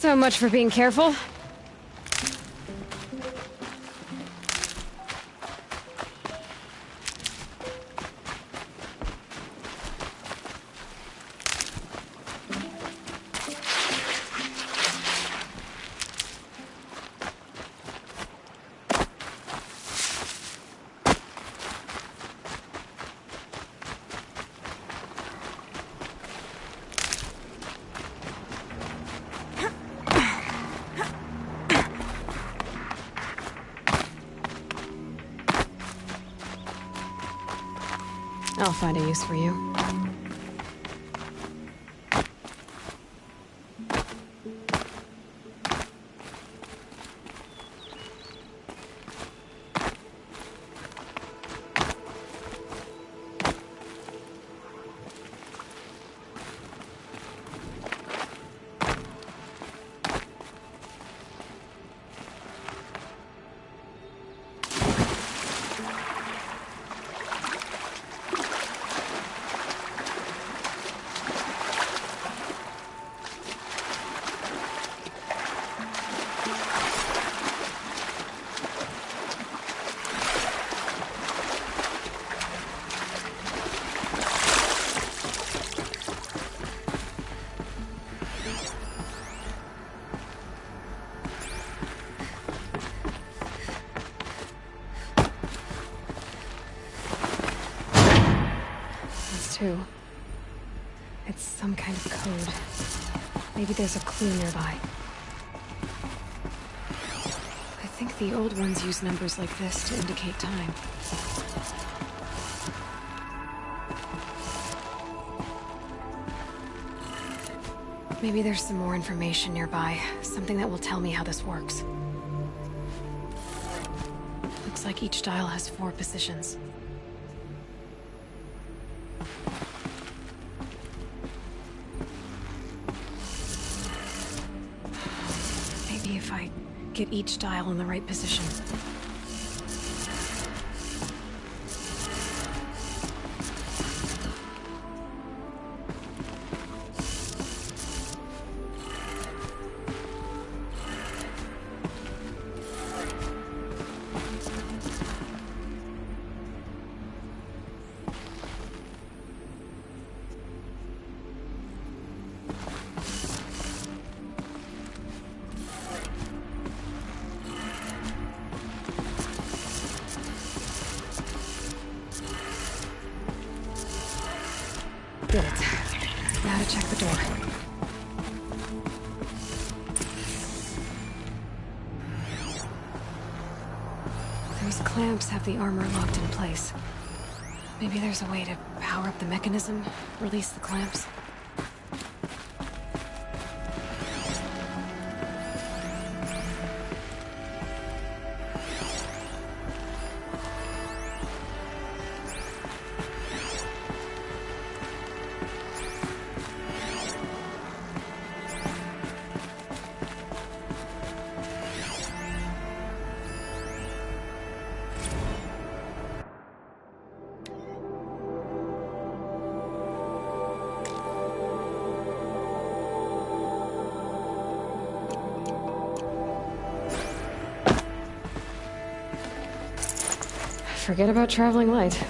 So much for being careful. I'll find a use for you. Too. It's some kind of code. Maybe there's a clue nearby. I think the old ones use numbers like this to indicate time. Maybe there's some more information nearby. Something that will tell me how this works. Looks like each dial has 4 positions. If I get each dial in the right position. Get it. Now to check the door. Those clamps have the armor locked in place. Maybe there's a way to power up the mechanism, release the clamps. Forget about traveling light.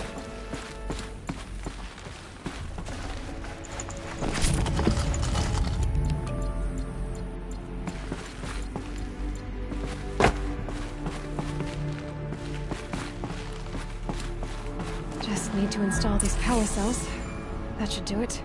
Just need to install these power cells. That should do it.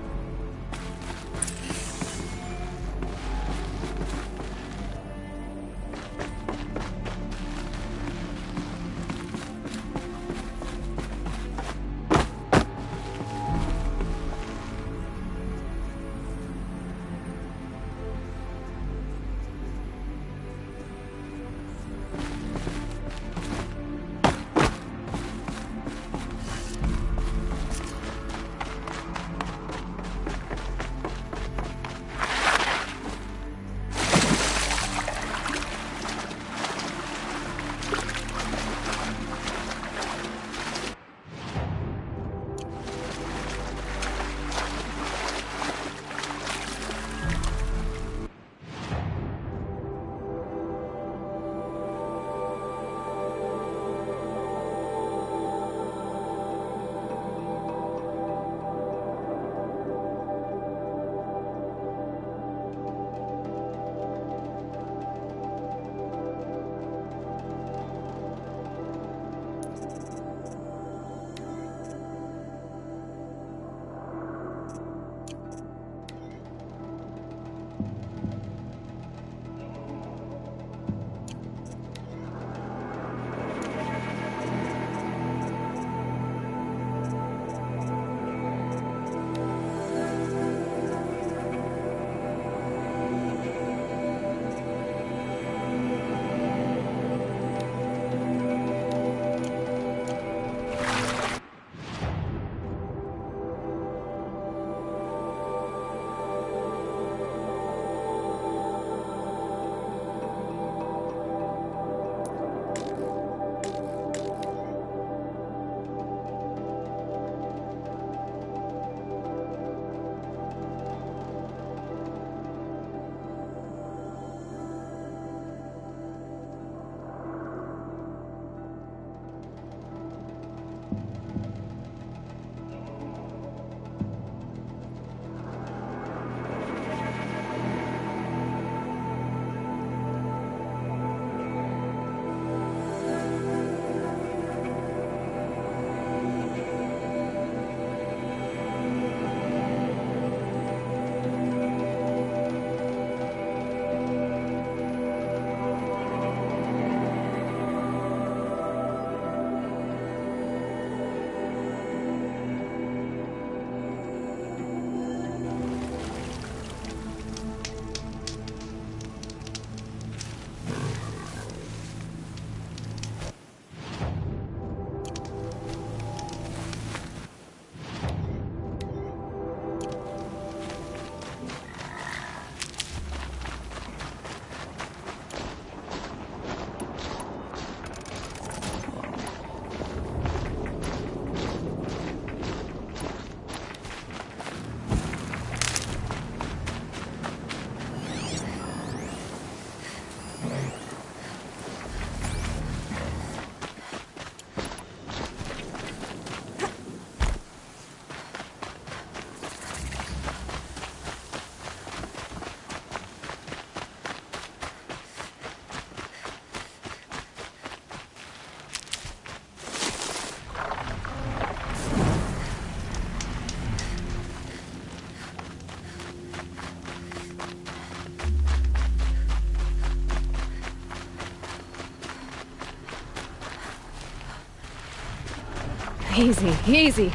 Easy, easy.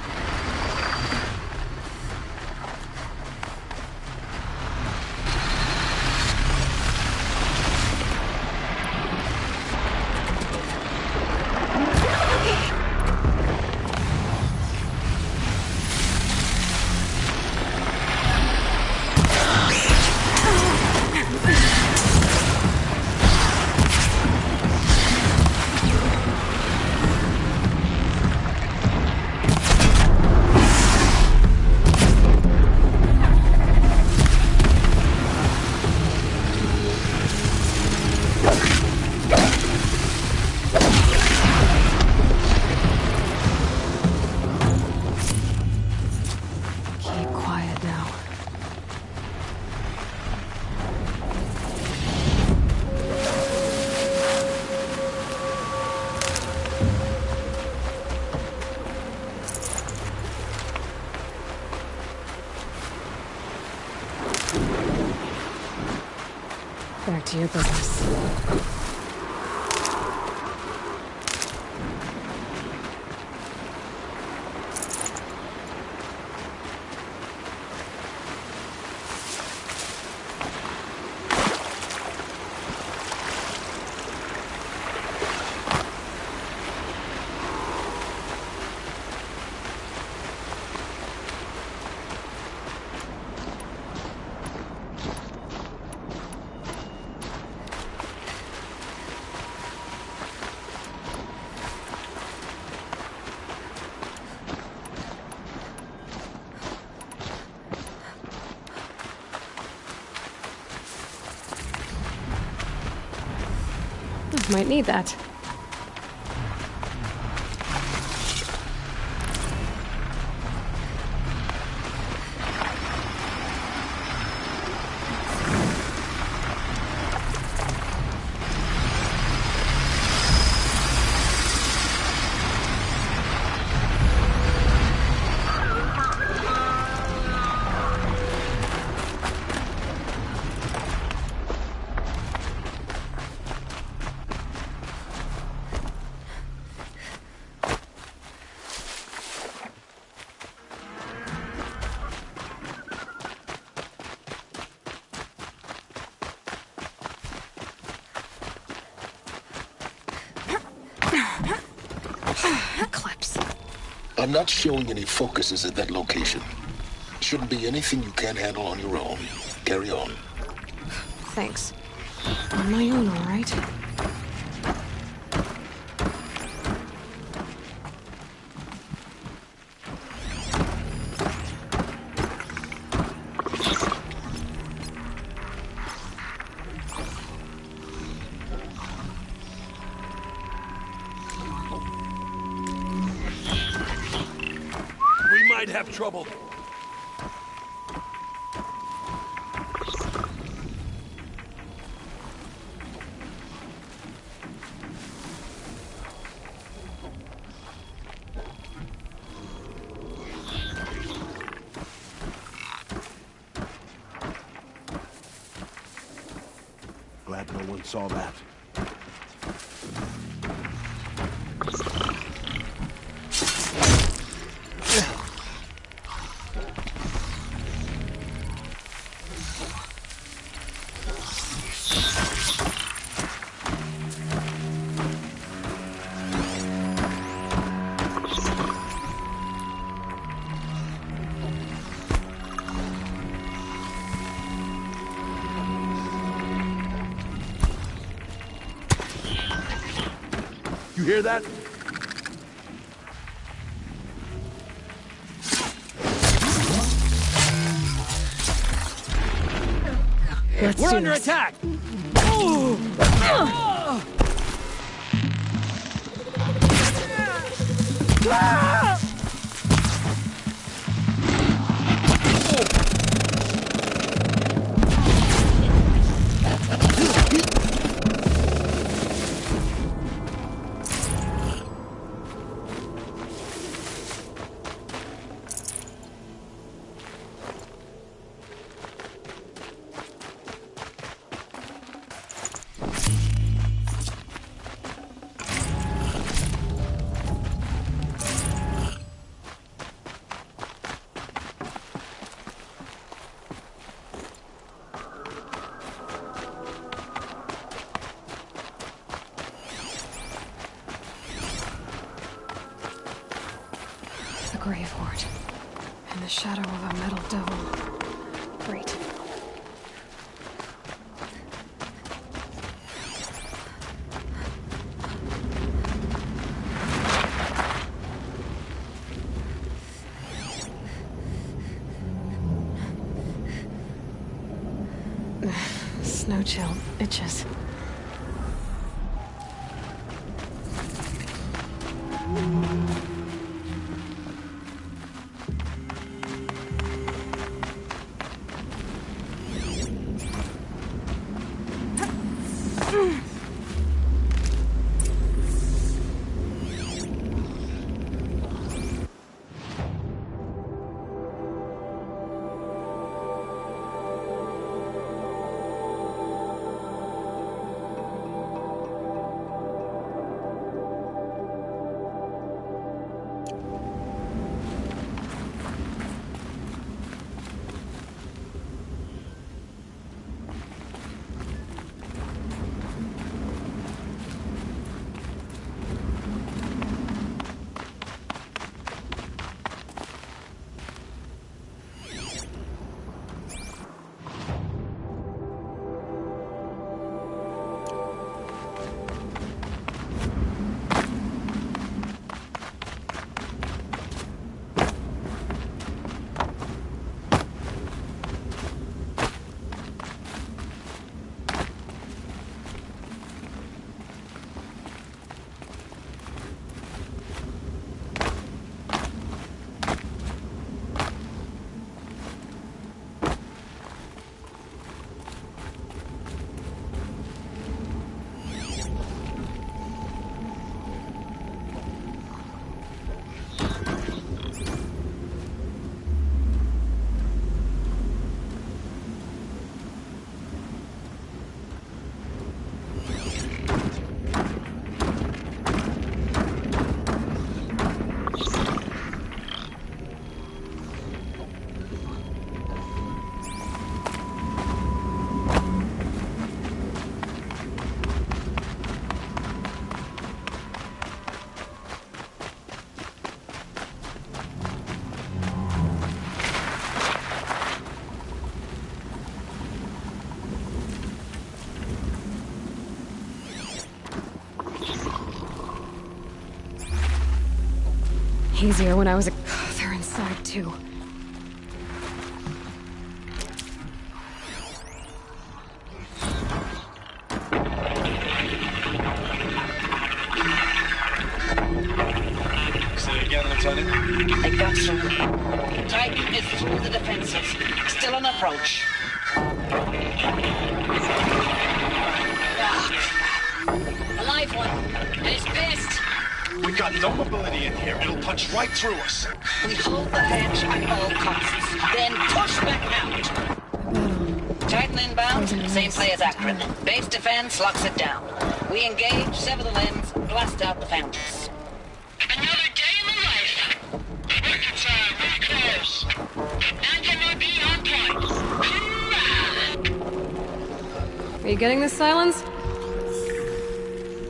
Back to your business. Might need that. I'm not showing any focuses at that location. Shouldn't be anything you can't handle on your own. Carry on. Thanks. On my own, all right? Might have trouble. Glad no one saw that. You hear that? We're under attack! grave wart. In the shadow of a metal dome. Great. Snow chill itches. Easier when I was a... They're inside, too. Say it again, Lieutenant. I got you. Titan is through the defenses. Still on approach. A live one. And it's pissed. We got no mobility in here. It'll punch right through us. We hold the hedge at all costs. Then push back out. Titan inbound. Same play as Akron. Base defense locks it down. We engage, sever the limbs, blast out the fountains. Another day in the life. Rockets are very close. Anti-MOB on point. Hoorah! Are you getting this, Silence?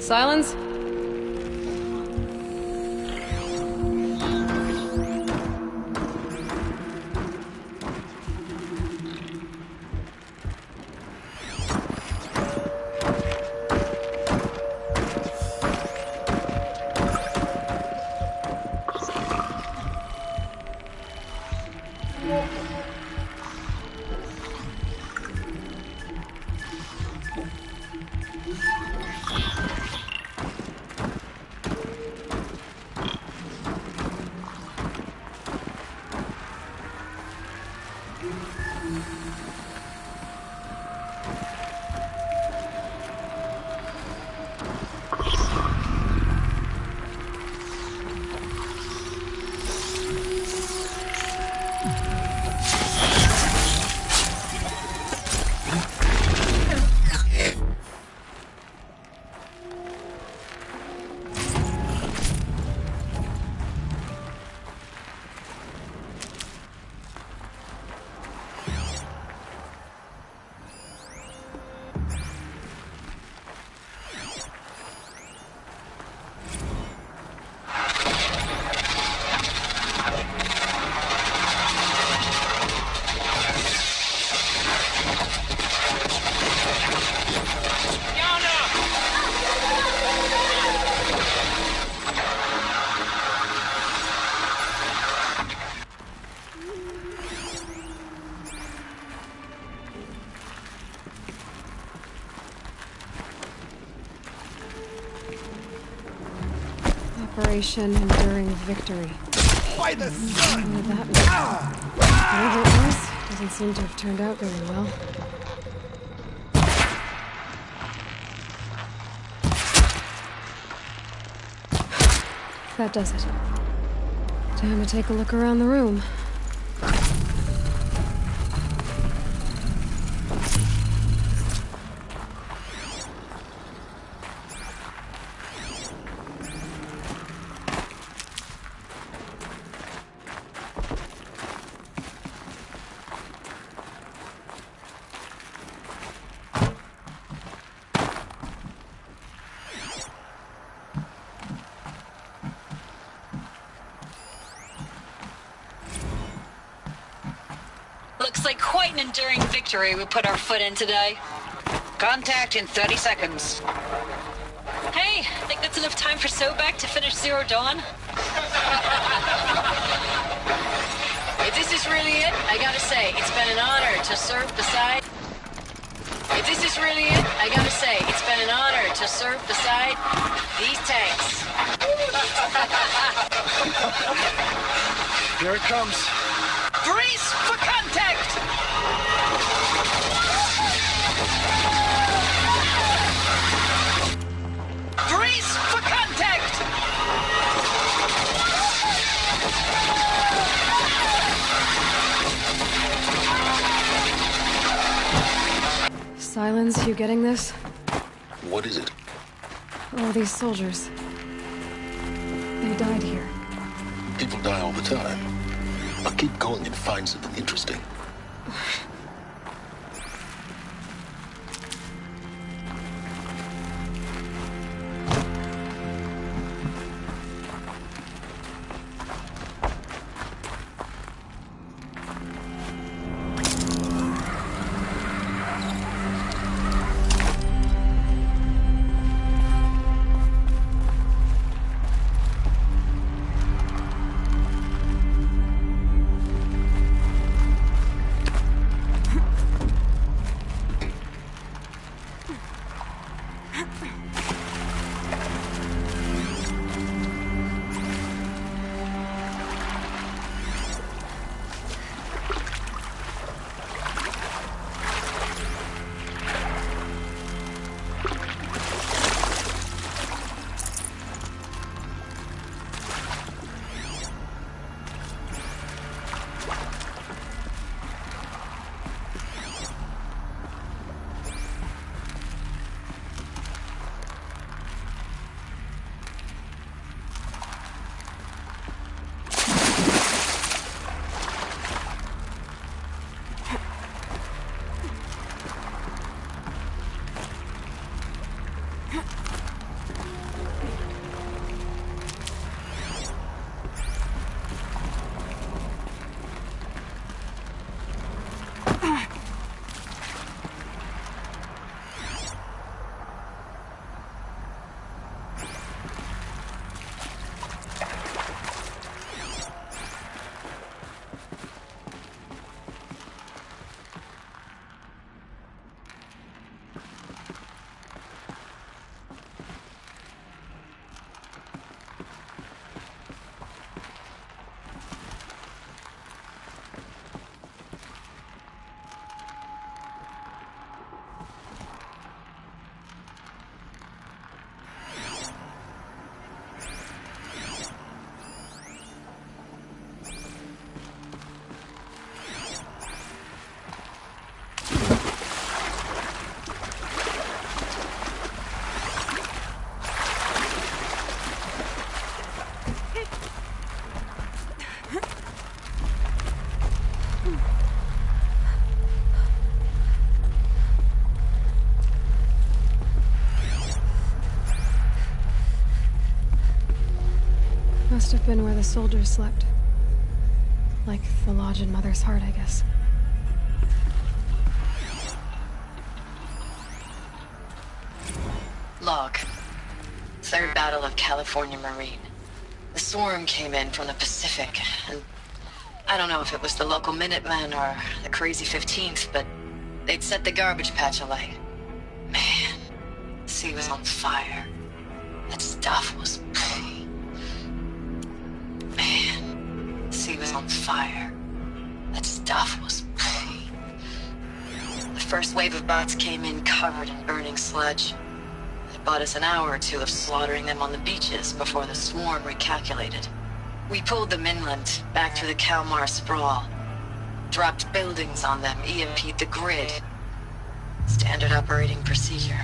Silence? Operation Enduring Victory. By the sun! What did that mean? Whatever it was, doesn't seem to have turned out very well. That does it. Time to take a look around the room. Looks like quite an enduring victory we put our foot in today. Contact in 30 seconds. Hey, think that's enough time for Sobek to finish Zero Dawn? If this is really it, I gotta say, it's been an honor to serve beside... If this is really it, I gotta say, it's been an honor to serve beside these tanks. Here it comes. Brace for contact! Brace for contact! Silence, you getting this? What is it? Oh, these soldiers. They died here. People die all the time. I'll keep going and find something interesting. Must have been where the soldiers slept. Like the lodge in Mother's Heart, I guess. Log. Third Battle of California Marine. The swarm came in from the Pacific, and I don't know if it was the local Minutemen or the crazy 15th, but they'd set the garbage patch alight. Man, the sea was on fire. That stuff was... fire. That stuff was... The first wave of bots came in covered in burning sludge. It bought us an hour or two of slaughtering them on the beaches before the swarm recalculated. We pulled them inland, back through the Kalmar sprawl. Dropped buildings on them, EMP'd the grid. Standard operating procedure.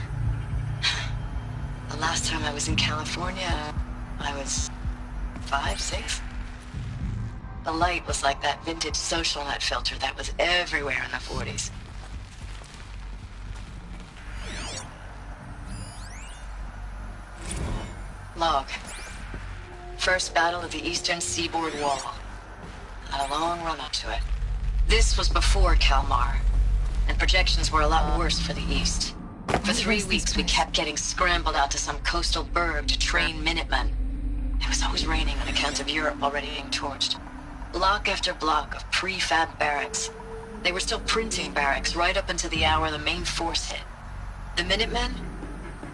The last time I was in California, I was 5, 6? The light was like that vintage social net filter that was everywhere in the 40s. Log. First battle of the eastern seaboard wall. Had a long run up to it. This was before Kalmar, and projections were a lot worse for the east. For 3 weeks, we kept getting scrambled out to some coastal burg to train Minutemen. It was always raining on account of Europe already being torched. Block after block of prefab barracks. They were still printing barracks right up until the hour the main force hit. The Minutemen?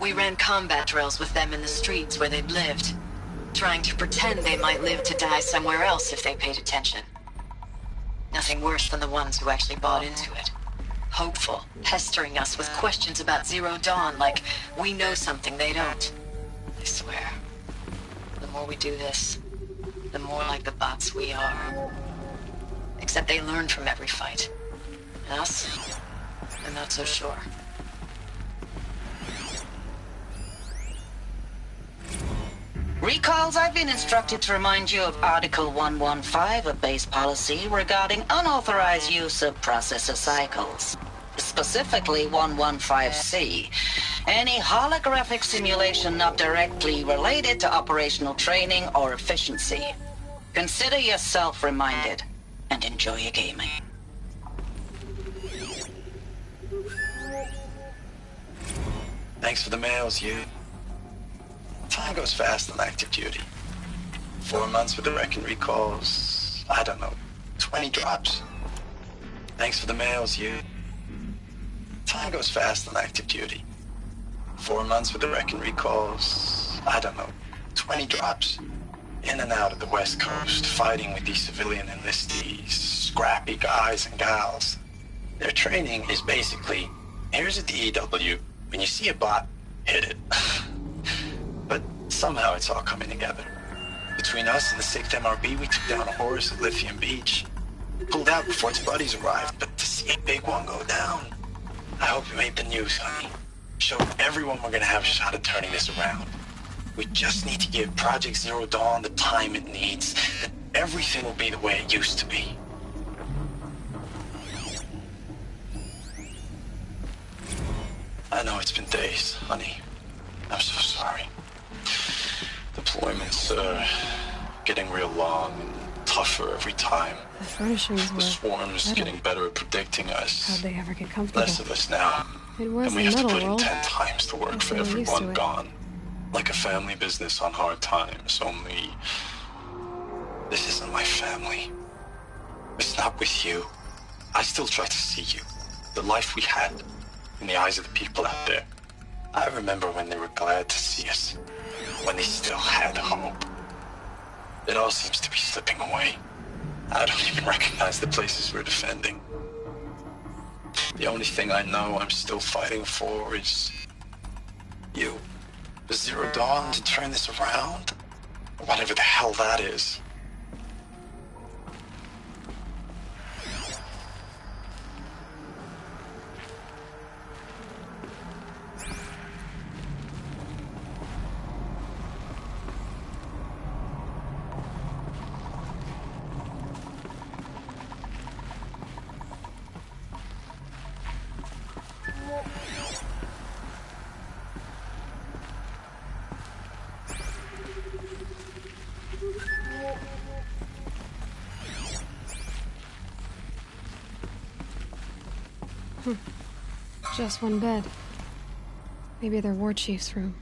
We ran combat drills with them in the streets where they'd lived, trying to pretend they might live to die somewhere else if they paid attention. Nothing worse than the ones who actually bought into it. Hopeful, pestering us with questions about Zero Dawn, like we know something they don't. I swear, the more we do this, the more like the bots we are. Except they learn from every fight. And us, I'm not so sure. Recalls, I've been instructed to remind you of Article 115 of base policy regarding unauthorized use of processor cycles. Specifically 115C. Any holographic simulation not directly related to operational training or efficiency. Consider yourself reminded, and enjoy your gaming. Thanks for the mails, you. Time goes fast on active duty. 4 months with the record recalls, I don't know, 20 drops. Thanks for the mails, you. Time goes fast on active duty. 4 months with the record recalls, I don't know, 20 drops. In and out of the West Coast, fighting with these civilian enlistees, scrappy guys and gals. Their training is basically, here's a DEW, when you see a bot, hit it. But somehow it's all coming together. Between us and the 6th MRB, we took down a horse at Lithium Beach. Pulled out before its buddies arrived, but to see a big one go down. I hope you made the news, honey. Showed everyone we're gonna have a shot at turning this around. We just need to give Project Zero Dawn the time it needs, and everything will be the way it used to be. I know it's been days, honey. I'm so sorry. Deployments are getting real long and tougher every time. The furnishings were The swarm's better. getting better at predicting us. How'd they ever get comfortable? Less of us now. It was And we the have to metal put in world. 10 times the work for We're used to everyone it. gone. Like a family business on hard times, only... This isn't my family. It's not with you. I still try to see you. The life we had in the eyes of the people out there. I remember when they were glad to see us. When they still had hope. It all seems to be slipping away. I don't even recognize the places we're defending. The only thing I know I'm still fighting for is... you. The Zero Dawn to turn this around? Whatever the hell that is. Just one bed. Maybe their war chief's room.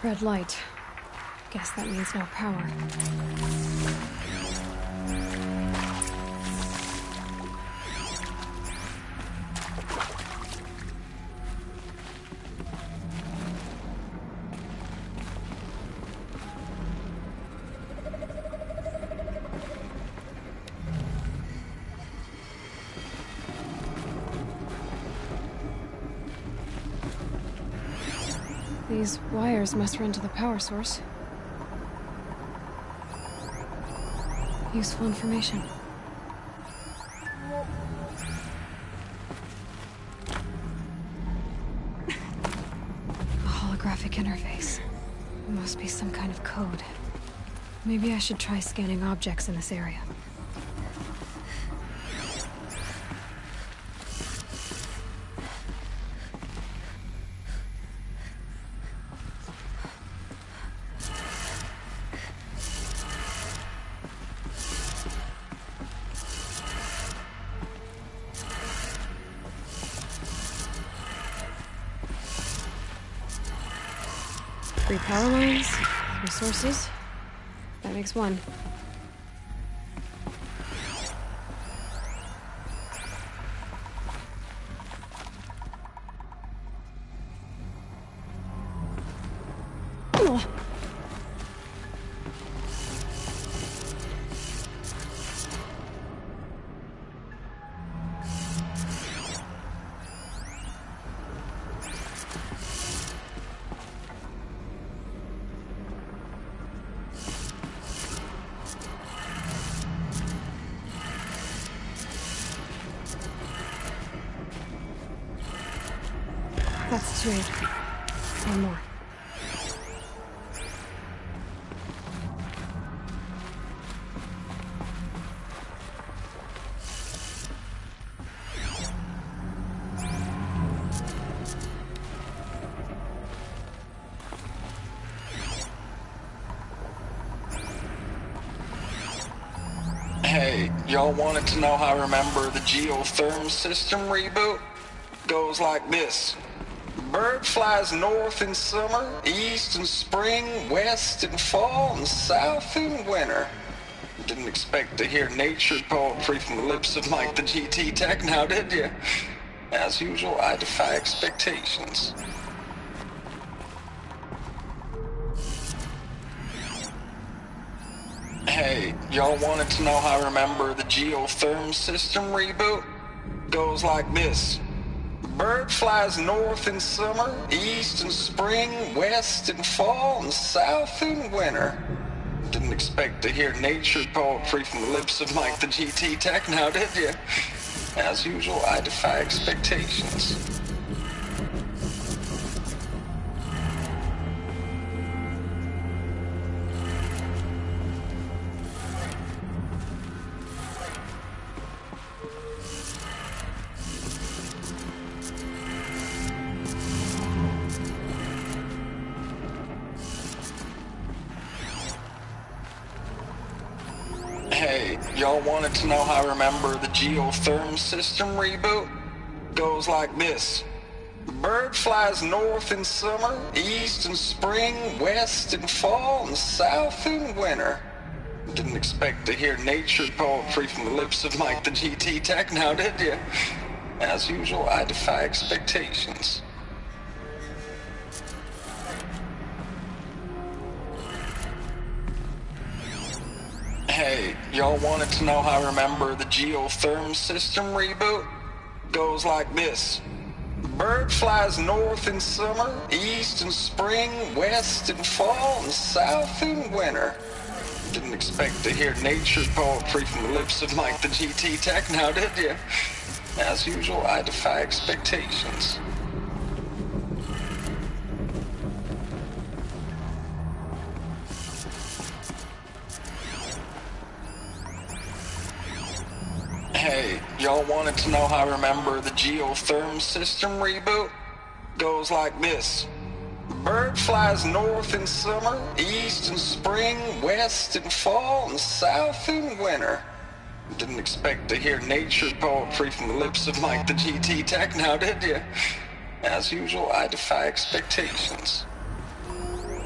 Red light. Guess that means no power. These wires must run to the power source. Useful information. A holographic interface. It must be some kind of code. Maybe I should try scanning objects in this area. Three power lines, three sources. That makes one. Oh. That's two. One more. Hey, y'all wanted to know how I remember the geotherm system reboot? Goes like this. Bird flies north in summer, east in spring, west in fall, and south in winter. Didn't expect to hear nature poetry from the lips of Mike the GT Tech now, did you? As usual, I defy expectations. Hey, y'all wanted to know how I remember the geotherm system reboot? Goes like this. Bird flies north in summer, east in spring, west in fall, and south in winter. Didn't expect to hear nature poetry from the lips of Mike the GT Tech now, did you? As usual, I defy expectations. Hey, y'all wanted to know how I remember the geotherm system reboot? Goes like this. Bird flies north in summer, east in spring, west in fall, and south in winter. Didn't expect to hear nature poetry from the lips of Mike the GT Tech now, did you? As usual, I defy expectations. Hey, y'all wanted to know how I remember the geotherm system reboot? Goes like this. Bird flies north in summer, east in spring, west in fall, and south in winter. Didn't expect to hear nature poetry from the lips of Mike the GT Tech now, did you? As usual, I defy expectations. Hey, y'all wanted to know how I remember the geotherm system reboot? Goes like this. Bird flies north in summer, east in spring, west in fall, and south in winter. Didn't expect to hear nature poetry from the lips of Mike the GT Tech now, did you? As usual, I defy expectations.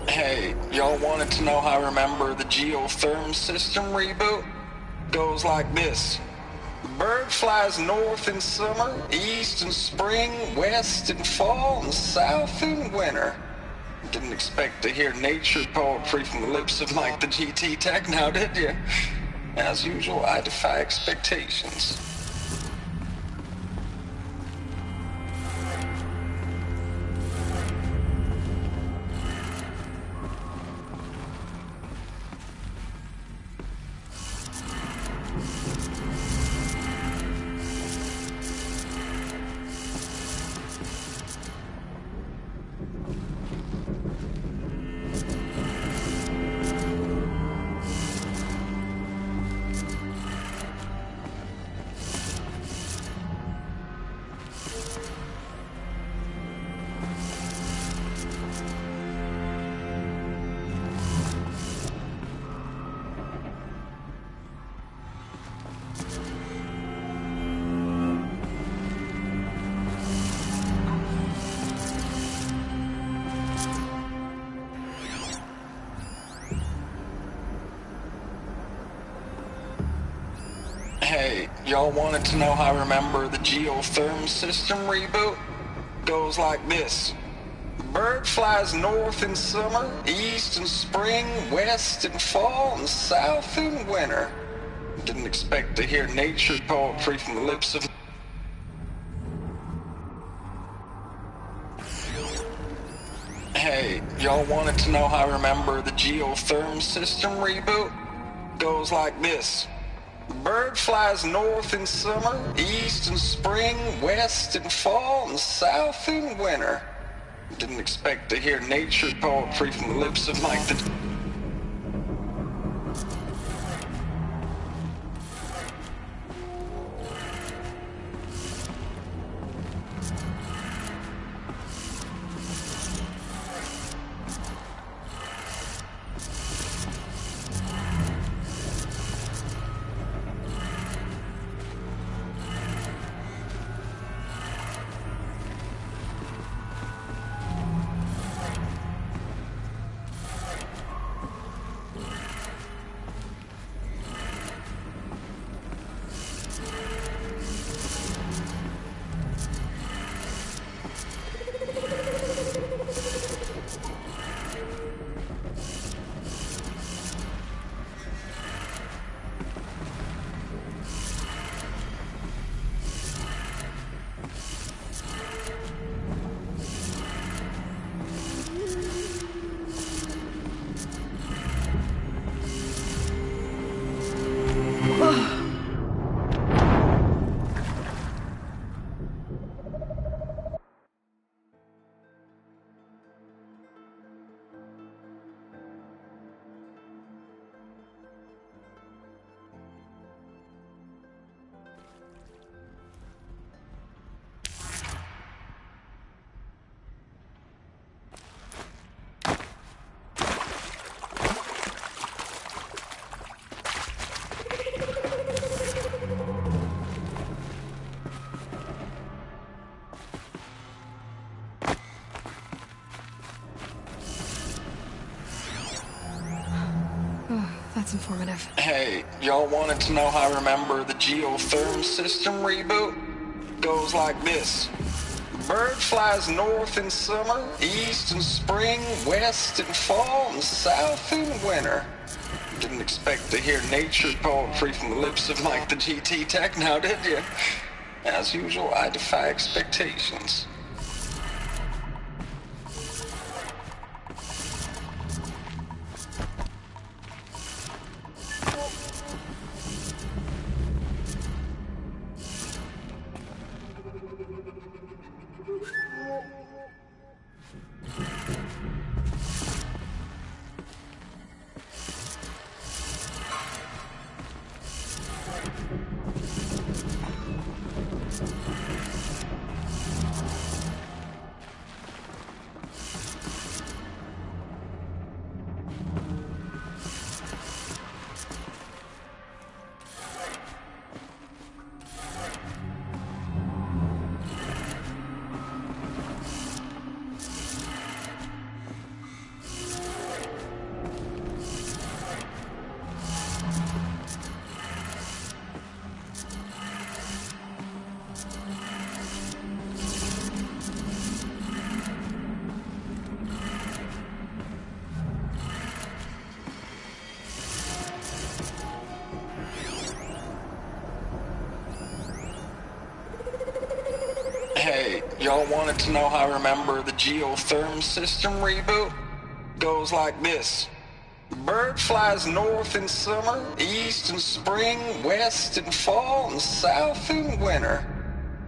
Hey, y'all wanted to know how I remember the geotherm system reboot? Goes like this. Bird flies north in summer, east in spring, west in fall, and south in winter. Didn't expect to hear nature poetry from the lips of Mike the GT Tech now, did you? As usual, I defy expectations. Hey, y'all wanted to know how I remember the geotherm system reboot? Goes like this. Bird flies north in summer, east in spring, west in fall, and south in winter. Didn't expect to hear nature poetry from the lips of... Hey, y'all wanted to know how I remember the geotherm system reboot? Goes like this. Bird flies north in summer, east in spring, west in fall, and south in winter. Didn't expect to hear nature poetry from the lips of Mike the... That's informative. Hey, y'all wanted to know how I remember the geotherm system reboot? Goes like this. Bird flies north in summer, east in spring, west in fall, and south in winter. Didn't expect to hear nature poetry from the lips of Mike the GT Tech now, did you? As usual, I defy expectations. y'all wanted to know how I remember the geotherm system reboot? Goes like this. Bird flies north in summer, east in spring, west in fall, and south in winter.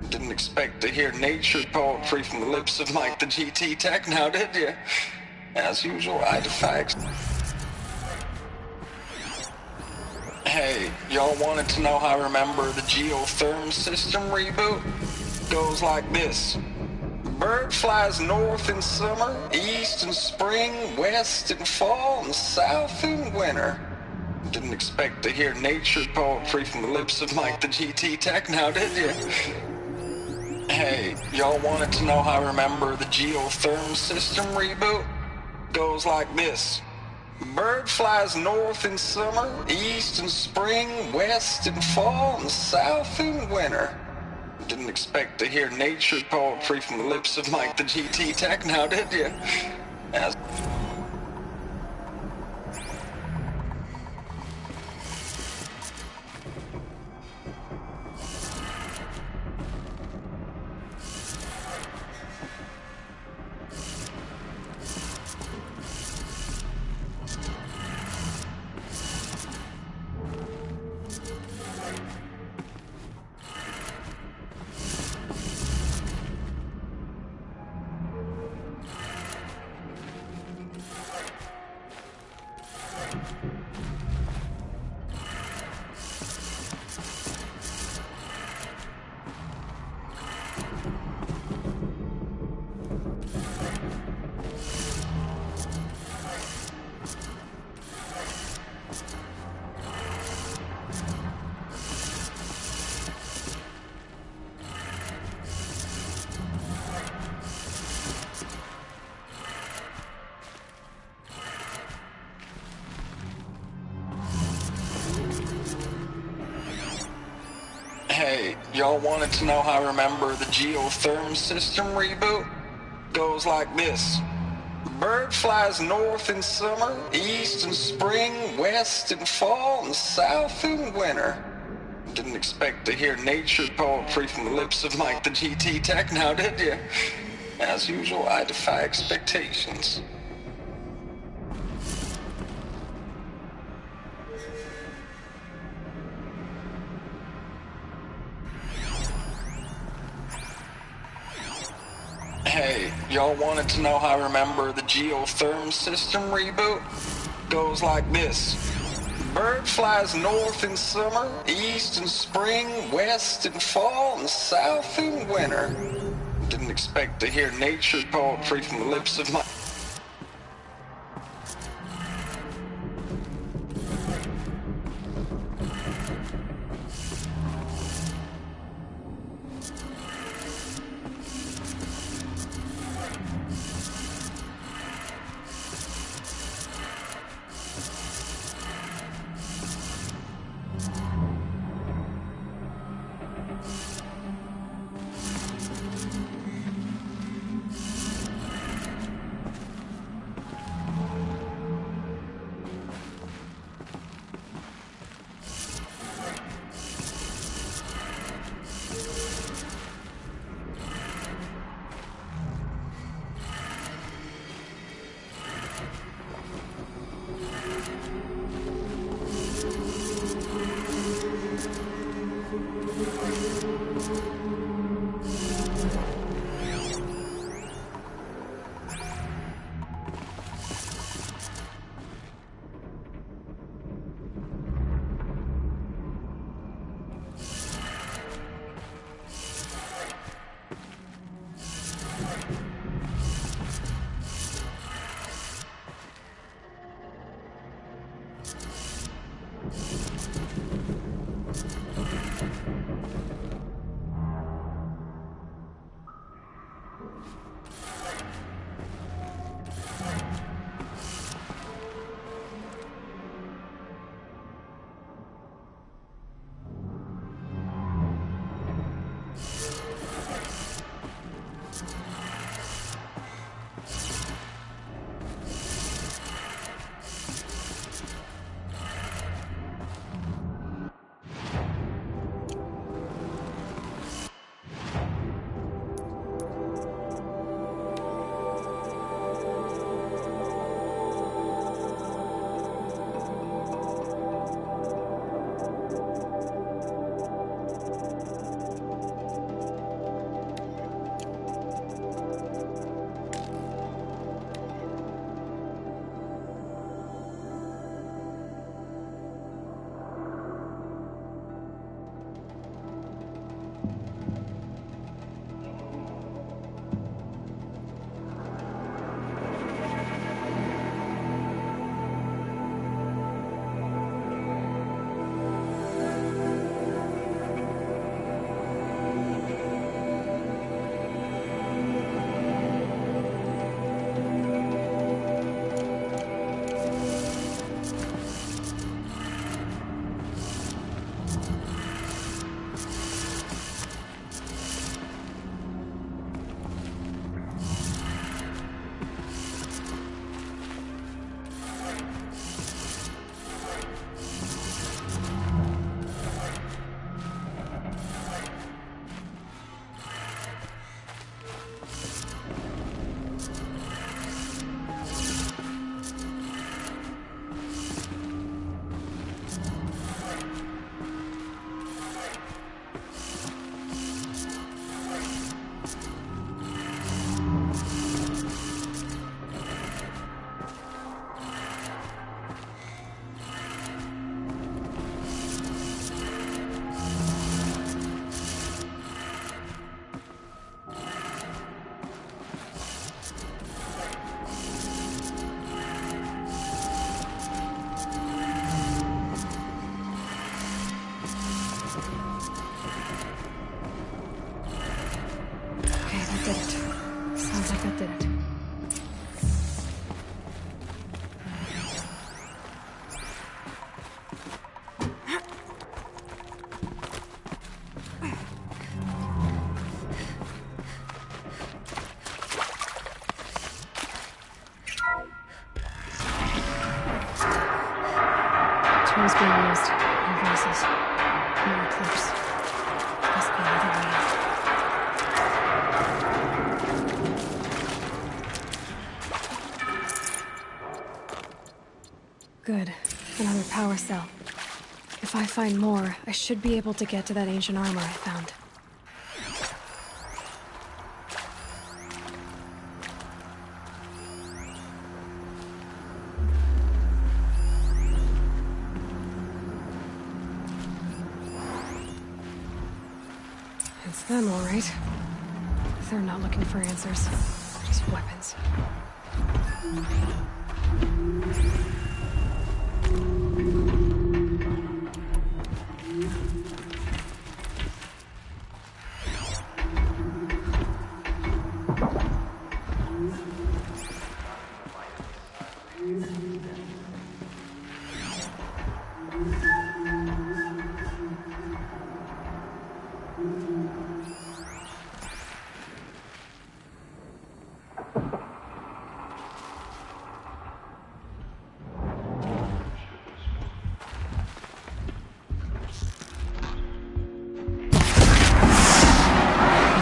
Didn't expect to hear nature poetry from the lips of Mike the GT Tech now, did you? As usual, I defy. Hey, y'all wanted to know how I remember the geotherm system reboot? Goes like this. Bird flies north in summer, east in spring, west in fall, and south in winter. Didn't expect to hear nature poetry from the lips of Mike the GT Tech now, did you? Hey, y'all wanted to know how I remember the geotherm system reboot? Goes like this. Bird flies north in summer, east in spring, west in fall, and south in winter. Didn't expect to hear nature poetry from the lips of Mike the GT Tech now, did you? As Hey, y'all wanted to know how I remember the geotherm system reboot? Goes like this. Bird flies north in summer, east in spring, west in fall, and south in winter. Didn't expect to hear nature poetry from the lips of Mike the GT Tech now, did you? As usual, I defy expectations. Hey, y'all wanted to know how I remember the geotherm system reboot? Goes like this. Bird flies north in summer, east in spring, west in fall, and south in winter. Didn't expect to hear nature poetry from the lips of my... Tools being used. No voices. No clips. Must be another way out. Good. Another power cell. If I find more, I should be able to get to that ancient armor I found. It's them, all right. They're not looking for answers, just weapons.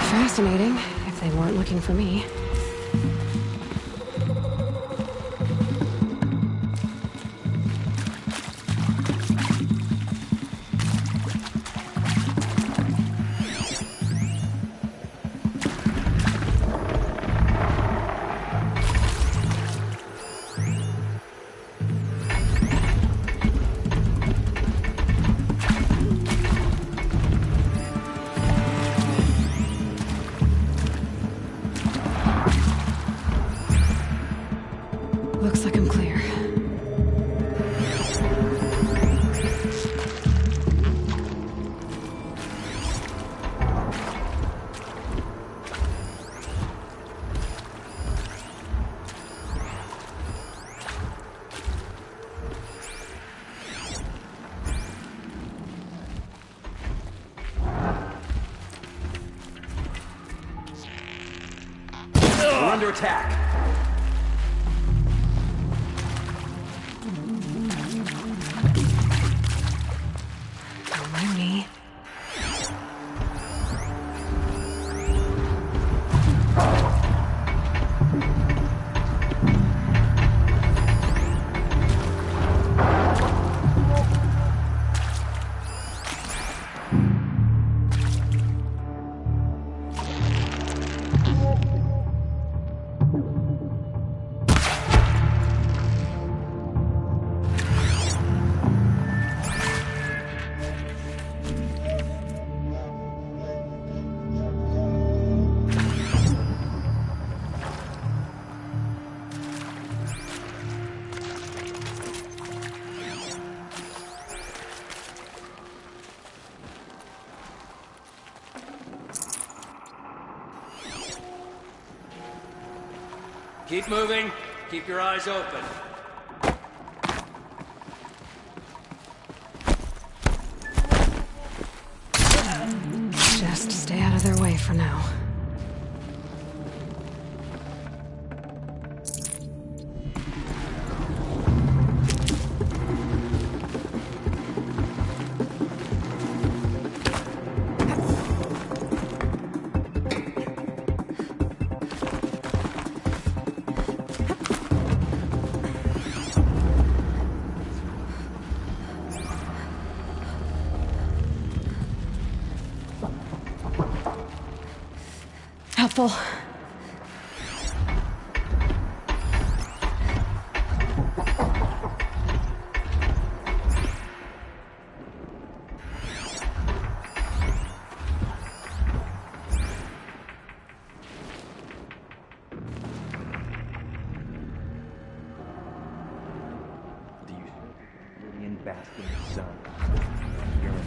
Fascinating, if they weren't looking for me. Looks like I'm clear. We're under attack. Don't mind me. Keep moving. Keep your eyes open. Just stay out of their way for now. Helpful. Do you really in basking in the sun? You're in.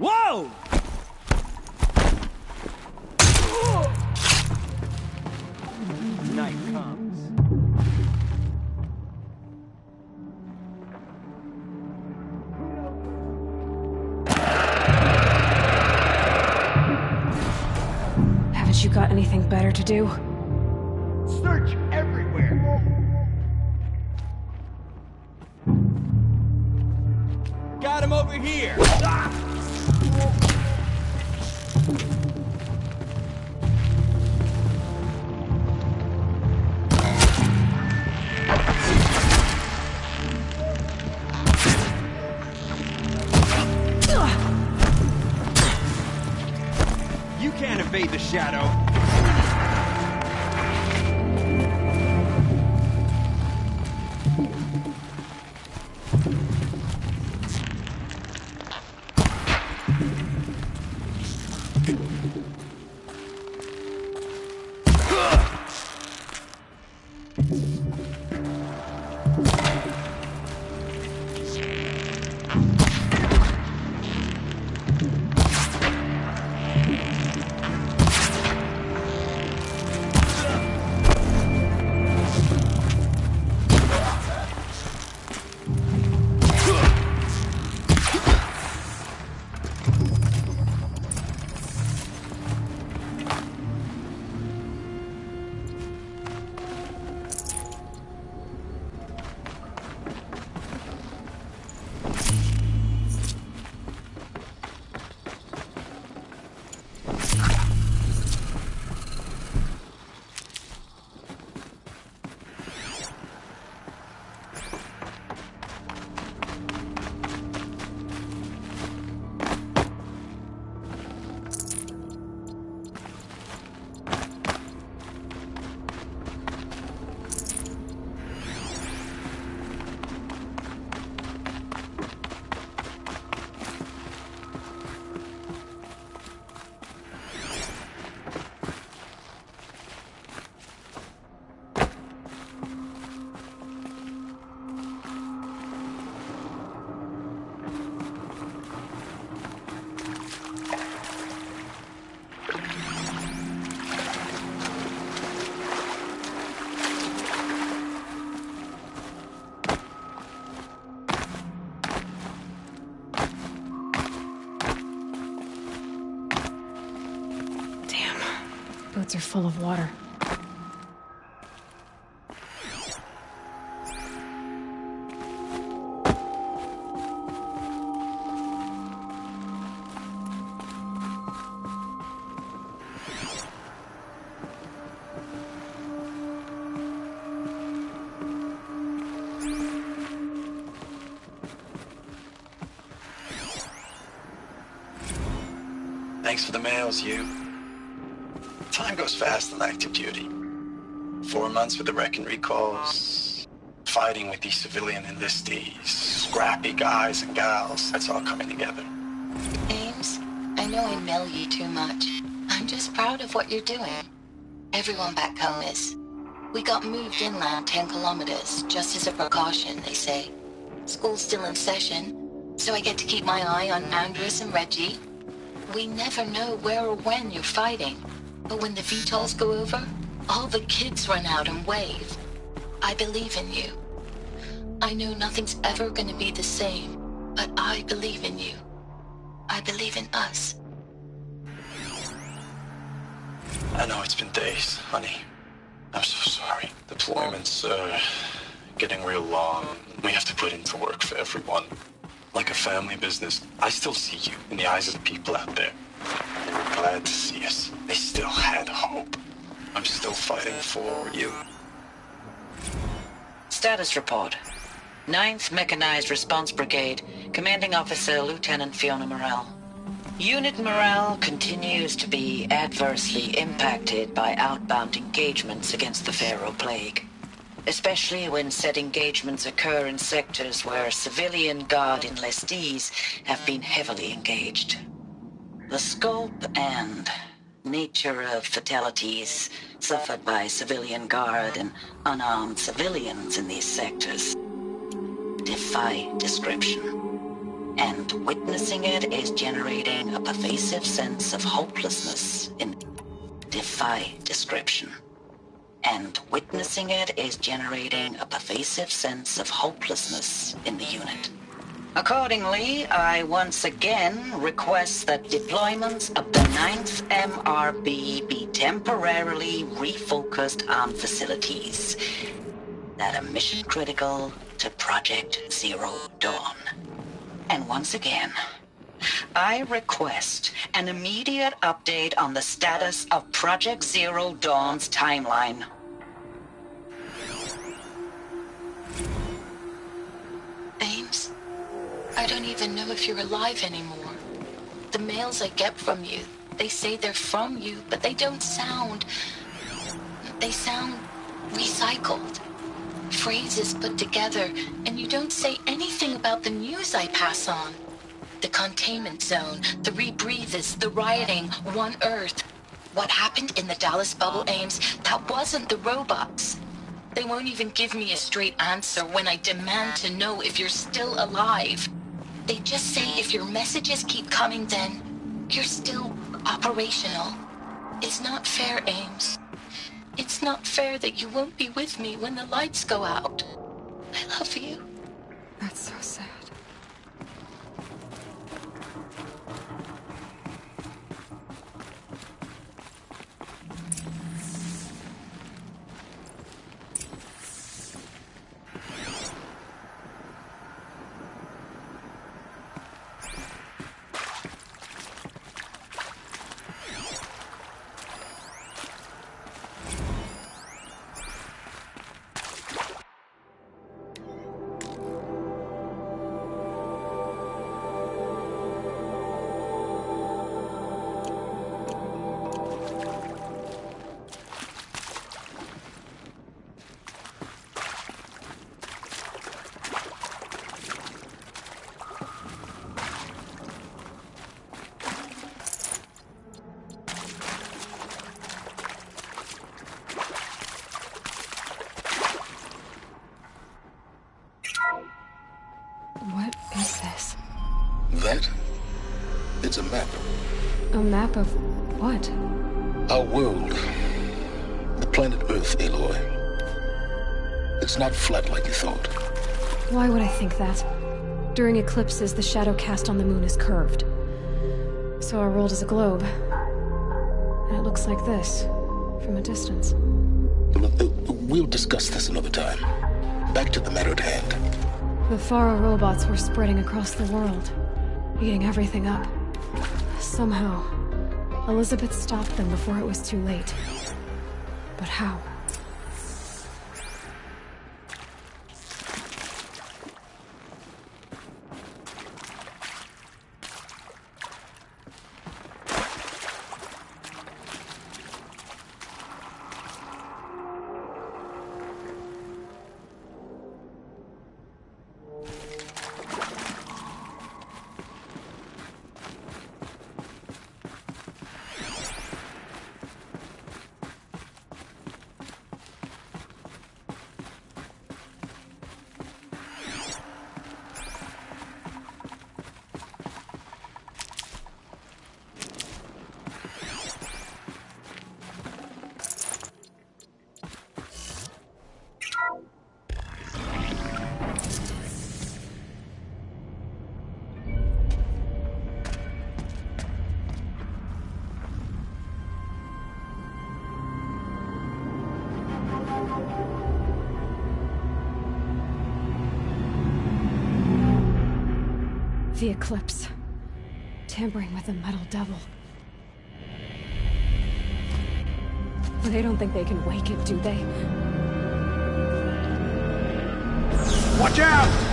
Whoa! Night comes. Haven't you got anything better to do? Search everywhere! Got him over here! Ah! You can't evade the shadow. Boots are full of water. Thanks for the mails, you. Time goes fast on active duty. 4 months with the wreck recalls, fighting with these civilian enlistees, scrappy guys and gals, that's all coming together. Ames, I know I mail you too much. I'm just proud of what you're doing. Everyone back home is. We got moved inland 10 kilometers, just as a precaution, they say. School's still in session, so I get to keep my eye on Andres and Reggie. We never know where or when you're fighting. But when the VTOLs go over, all the kids run out and wave. I believe in you. I know nothing's ever gonna be the same, but I believe in you. I believe in us. I know it's been days, honey. I'm so sorry. Deployments are getting real long. We have to put into work for everyone. Like a family business. I still see you in the eyes of the people out there. They were glad to see us. They still had hope. I'm still fighting for you. Status report. 9th Mechanized Response Brigade, Commanding Officer Lieutenant Fiona Morrell. Unit morale continues to be adversely impacted by outbound engagements against the Pharaoh Plague, especially when said engagements occur in sectors where civilian guard enlistees have been heavily engaged. The scope and nature of fatalities suffered by civilian guard and unarmed civilians in these sectors defy description. And witnessing it is generating a pervasive sense of hopelessness in defy description. And witnessing it is generating a pervasive sense of hopelessness in the unit. Accordingly, I once again request that deployments of the 9th MRB be temporarily refocused on facilities that are mission critical to Project Zero Dawn. And once again, I request an immediate update on the status of Project Zero Dawn's timeline. Ames, I don't even know if you're alive anymore. The mails I get from you, they say they're from you, but they don't sound... They sound recycled. Phrases put together, and you don't say anything about the news I pass on. The containment zone, the rebreathers, the rioting, One Earth. What happened in the Dallas bubble, Ames, that wasn't the robots. They won't even give me a straight answer when I demand to know if you're still alive. They just say if your messages keep coming, then you're still operational. It's not fair, Ames. It's not fair that you won't be with me when the lights go out. I love you. That's so sad. What is this? That? It's a map. A map of what? Our world. The planet Earth, Aloy. It's not flat like you thought. Why would I think that? During eclipses, the shadow cast on the moon is curved. So our world is a globe. And it looks like this, from a distance. We'll discuss this another time. Back to the matter at hand. The Faro robots were spreading across the world, eating everything up. Somehow, Elizabeth stopped them before it was too late. But how? The eclipse. Tampering with the metal devil. They don't think they can wake it, do they? Watch out!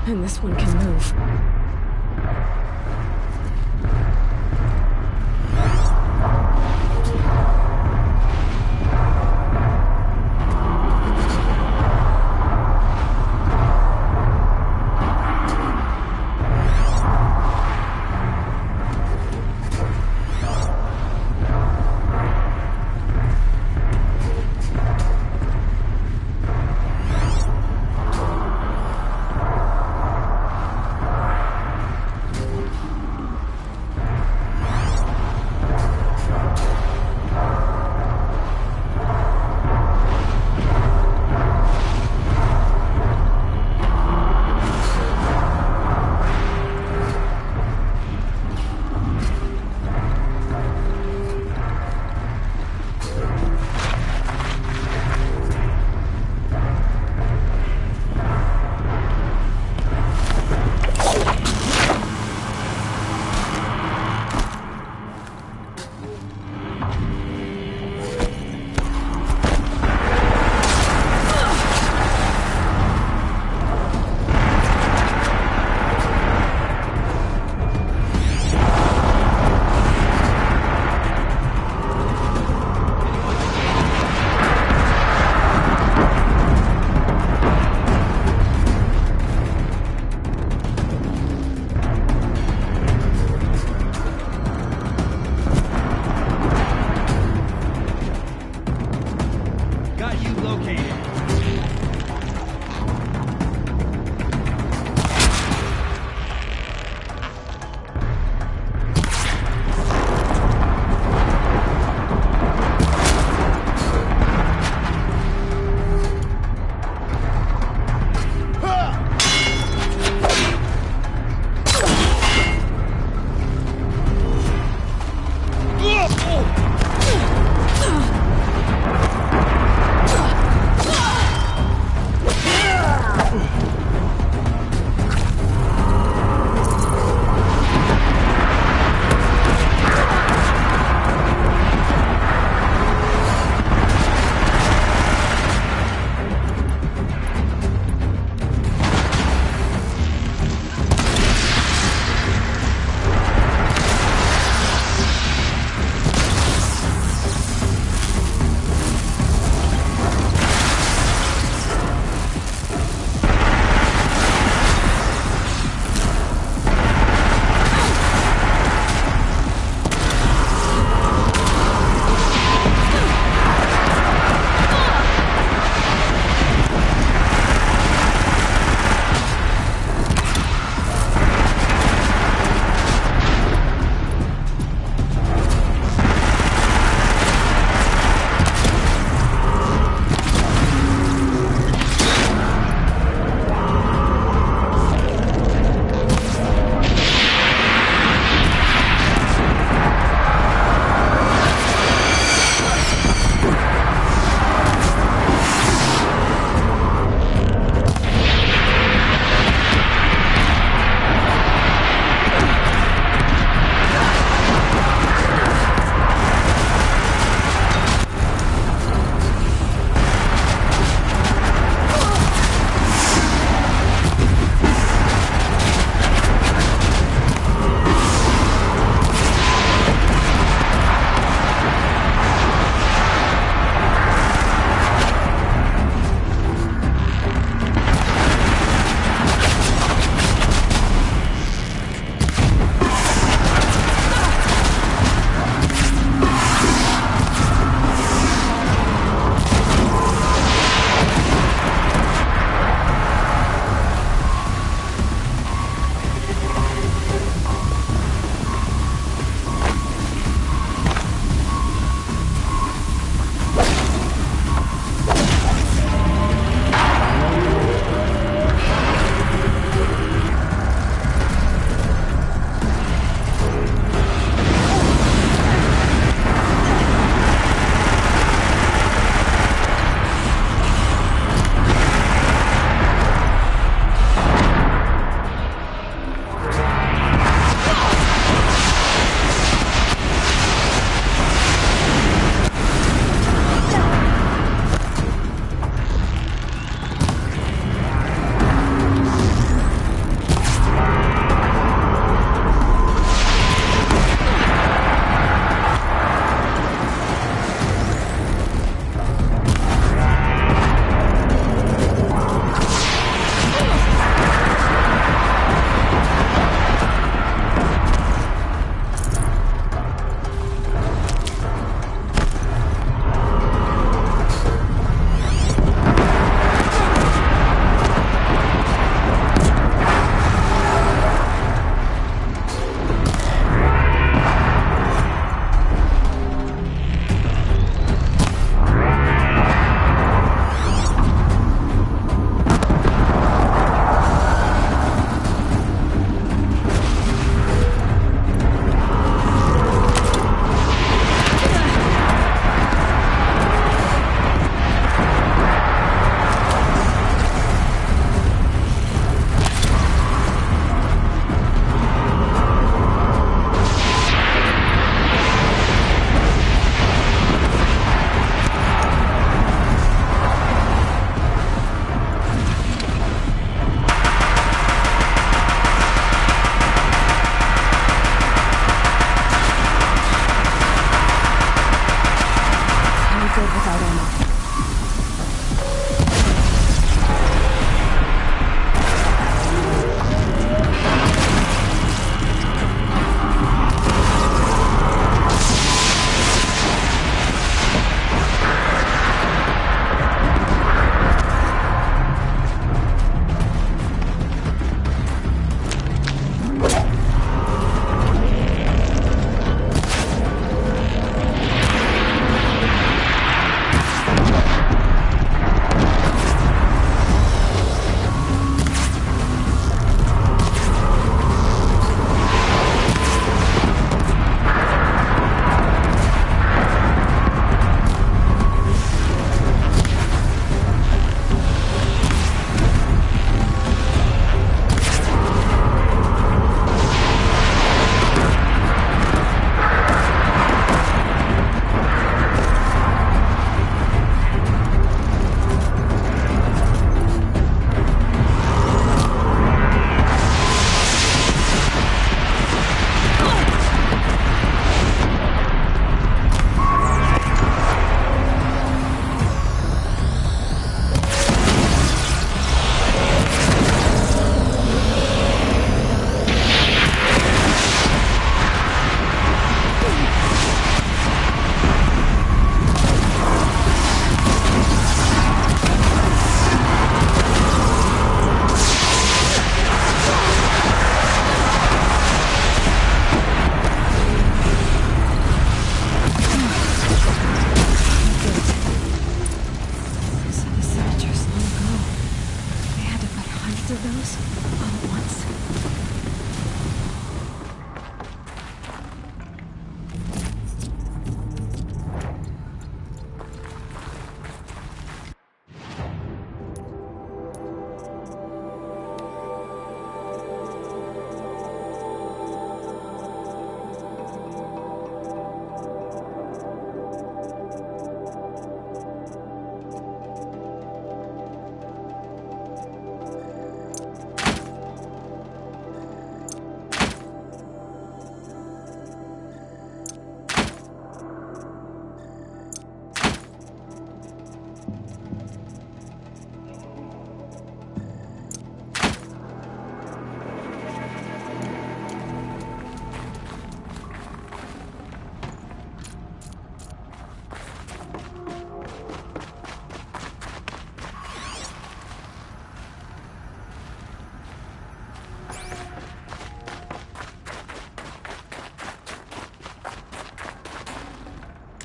And this one can move.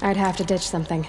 I'd have to ditch something.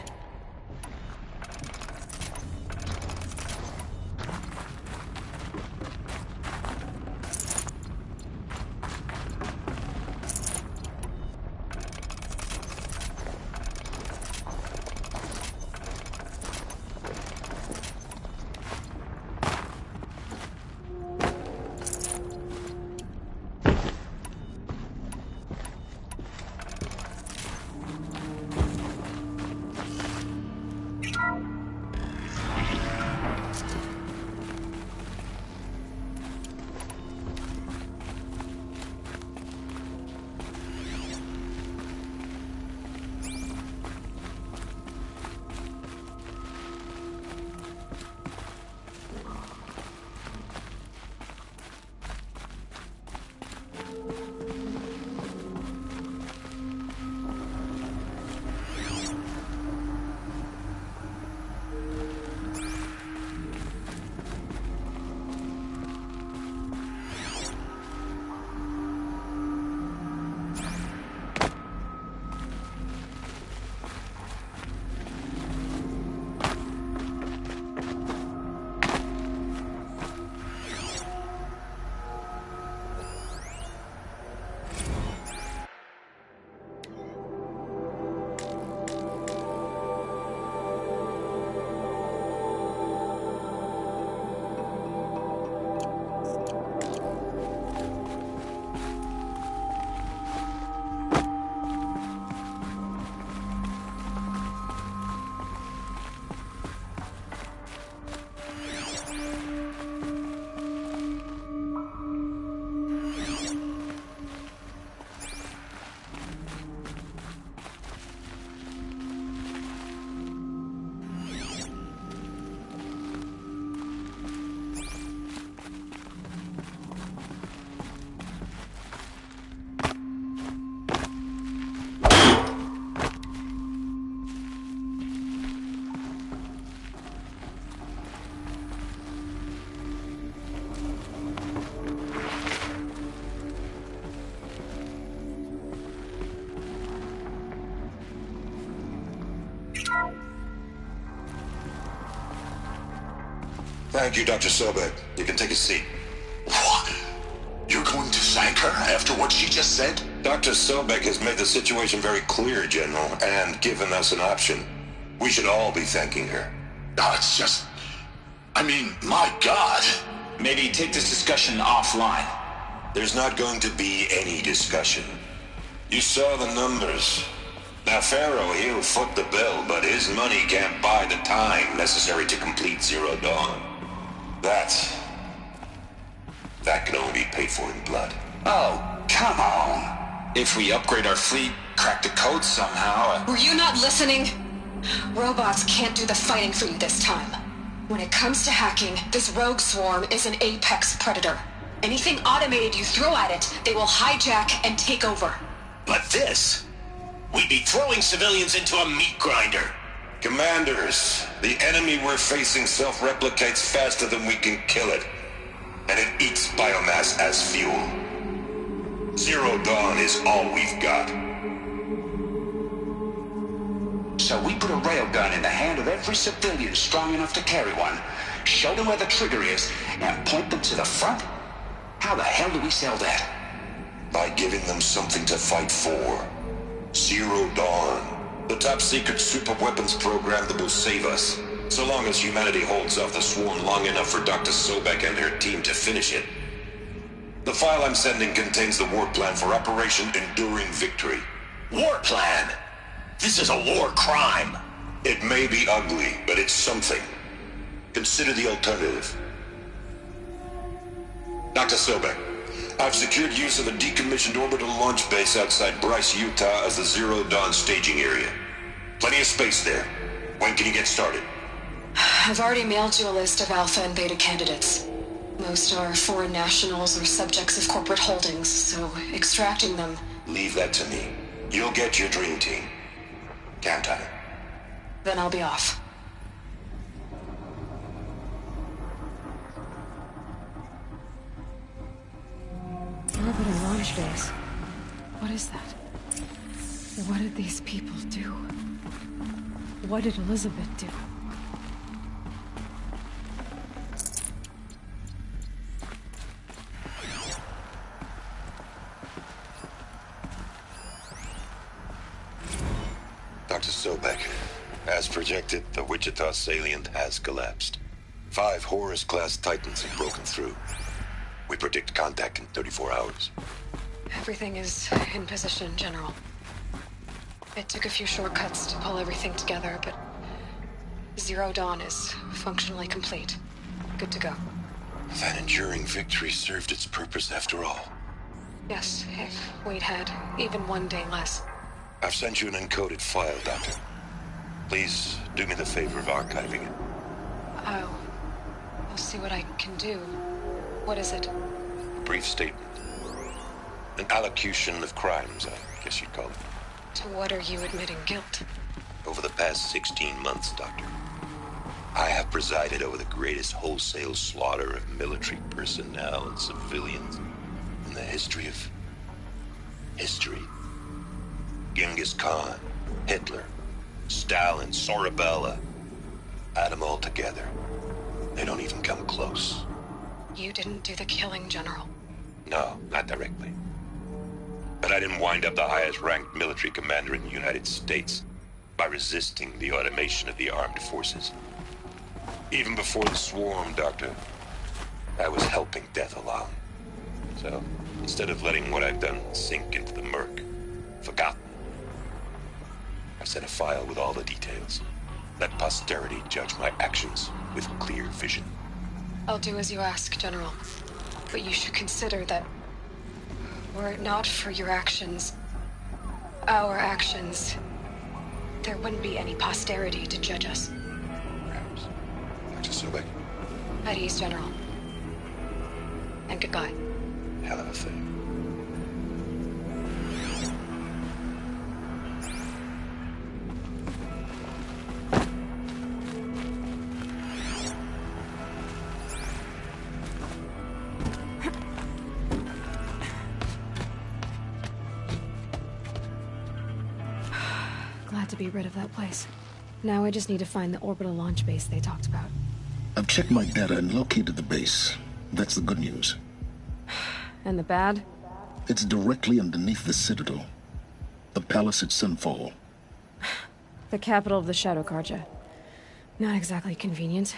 Thank you, Dr. Sobek. You can take a seat. What? You're going to thank her after what she just said? Dr. Sobek has made the situation very clear, General, and given us an option. We should all be thanking her. No, it's just... I mean, my God. Maybe take this discussion offline. There's not going to be any discussion. You saw the numbers. Now, Pharaoh, he'll foot the bill, but his money can't buy the time necessary to complete Zero Dawn. That can only be paid for in blood. Oh, come on. If we upgrade our fleet, crack the code somehow... Were you not listening? Robots can't do the fighting for you this time. When it comes to hacking, this rogue swarm is an apex predator. Anything automated you throw at it, they will hijack and take over. But this... We'd be throwing civilians into a meat grinder. Commanders, the enemy we're facing self-replicates faster than we can kill it. And it eats biomass as fuel. Zero Dawn is all we've got. So we put a railgun in the hand of every civilian strong enough to carry one, show them where the trigger is, and point them to the front? How the hell do we sell that? By giving them something to fight for. Zero Dawn. The top-secret super-weapons program that will save us. So long as humanity holds off the swarm long enough for Dr. Sobek and her team to finish it. The file I'm sending contains the war plan for Operation Enduring Victory. War plan? This is a war crime. It may be ugly, but it's something. Consider the alternative. Dr. Sobek, I've secured use of a decommissioned orbital launch base outside Bryce, Utah as the Zero Dawn staging area. Plenty of space there. When can you get started? I've already mailed you a list of Alpha and Beta candidates. Most are foreign nationals or subjects of corporate holdings, so extracting them... Leave that to me. You'll get your dream team. Count on it. Then I'll be off. Orbital launch base. What is that? What did these people do? What did Elizabeth do? Dr. Sobek, as projected, the Wichita salient has collapsed. 5 Horus-class Titans have broken through. We predict contact in 34 hours. Everything is in position, General. It took a few shortcuts to pull everything together, but Zero Dawn is functionally complete. Good to go. That enduring victory served its purpose after all. Yes, if Wade had even one day less. I've sent you an encoded file, Doctor. Please do me the favor of archiving it. I'll see what I can do. What is it? A brief statement. An allocution of crimes, I guess you'd call it. To what are you admitting guilt? Over the past 16 months, Doctor, I have presided over the greatest wholesale slaughter of military personnel and civilians in the history of history. Genghis Khan, Hitler, Stalin, Sorabella. Add them all together. They don't even come close. You didn't do the killing, General. No, not directly. But I didn't wind up the highest-ranked military commander in the United States by resisting the automation of the armed forces. Even before the swarm, Doctor, I was helping death along. So, instead of letting what I've done sink into the murk, forgotten, I sent a file with all the details. Let posterity judge my actions with clear vision. I'll do as you ask, General. But you should consider that were it not for your actions, our actions, there wouldn't be any posterity to judge us. Perhaps. Dr. Sobek. At ease, General. And goodbye. Hell of a thing. Glad to be rid of that place. Now I just need to find the orbital launch base they talked about. I've checked my data and located the base. That's the good news. And the bad? It's directly underneath the Citadel. The palace at Sunfall. The capital of the Shadow Carja. Not exactly convenient.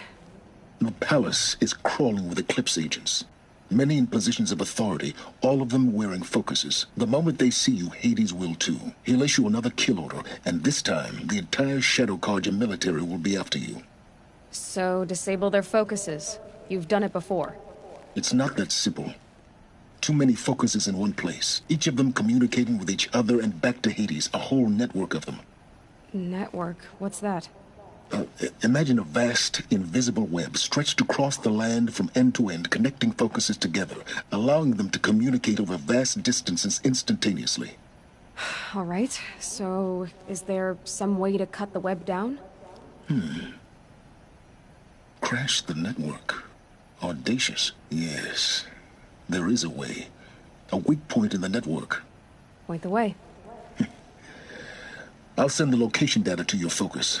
The palace is crawling with Eclipse agents. Many in positions of authority, all of them wearing focuses. The moment they see you, Hades will too. He'll issue another kill order, and this time, the entire Shadow Carja military will be after you. So, disable their focuses. You've done it before. It's not that simple. Too many focuses in one place, each of them communicating with each other and back to Hades, a whole network of them. Network? What's that? Imagine a vast, invisible web stretched across the land from end to end, connecting focuses together, allowing them to communicate over vast distances instantaneously. All right, so is there some way to cut the web down? Crash the network. Audacious. Yes, there is a way. A weak point in the network. Point the way. I'll send the location data to your focus.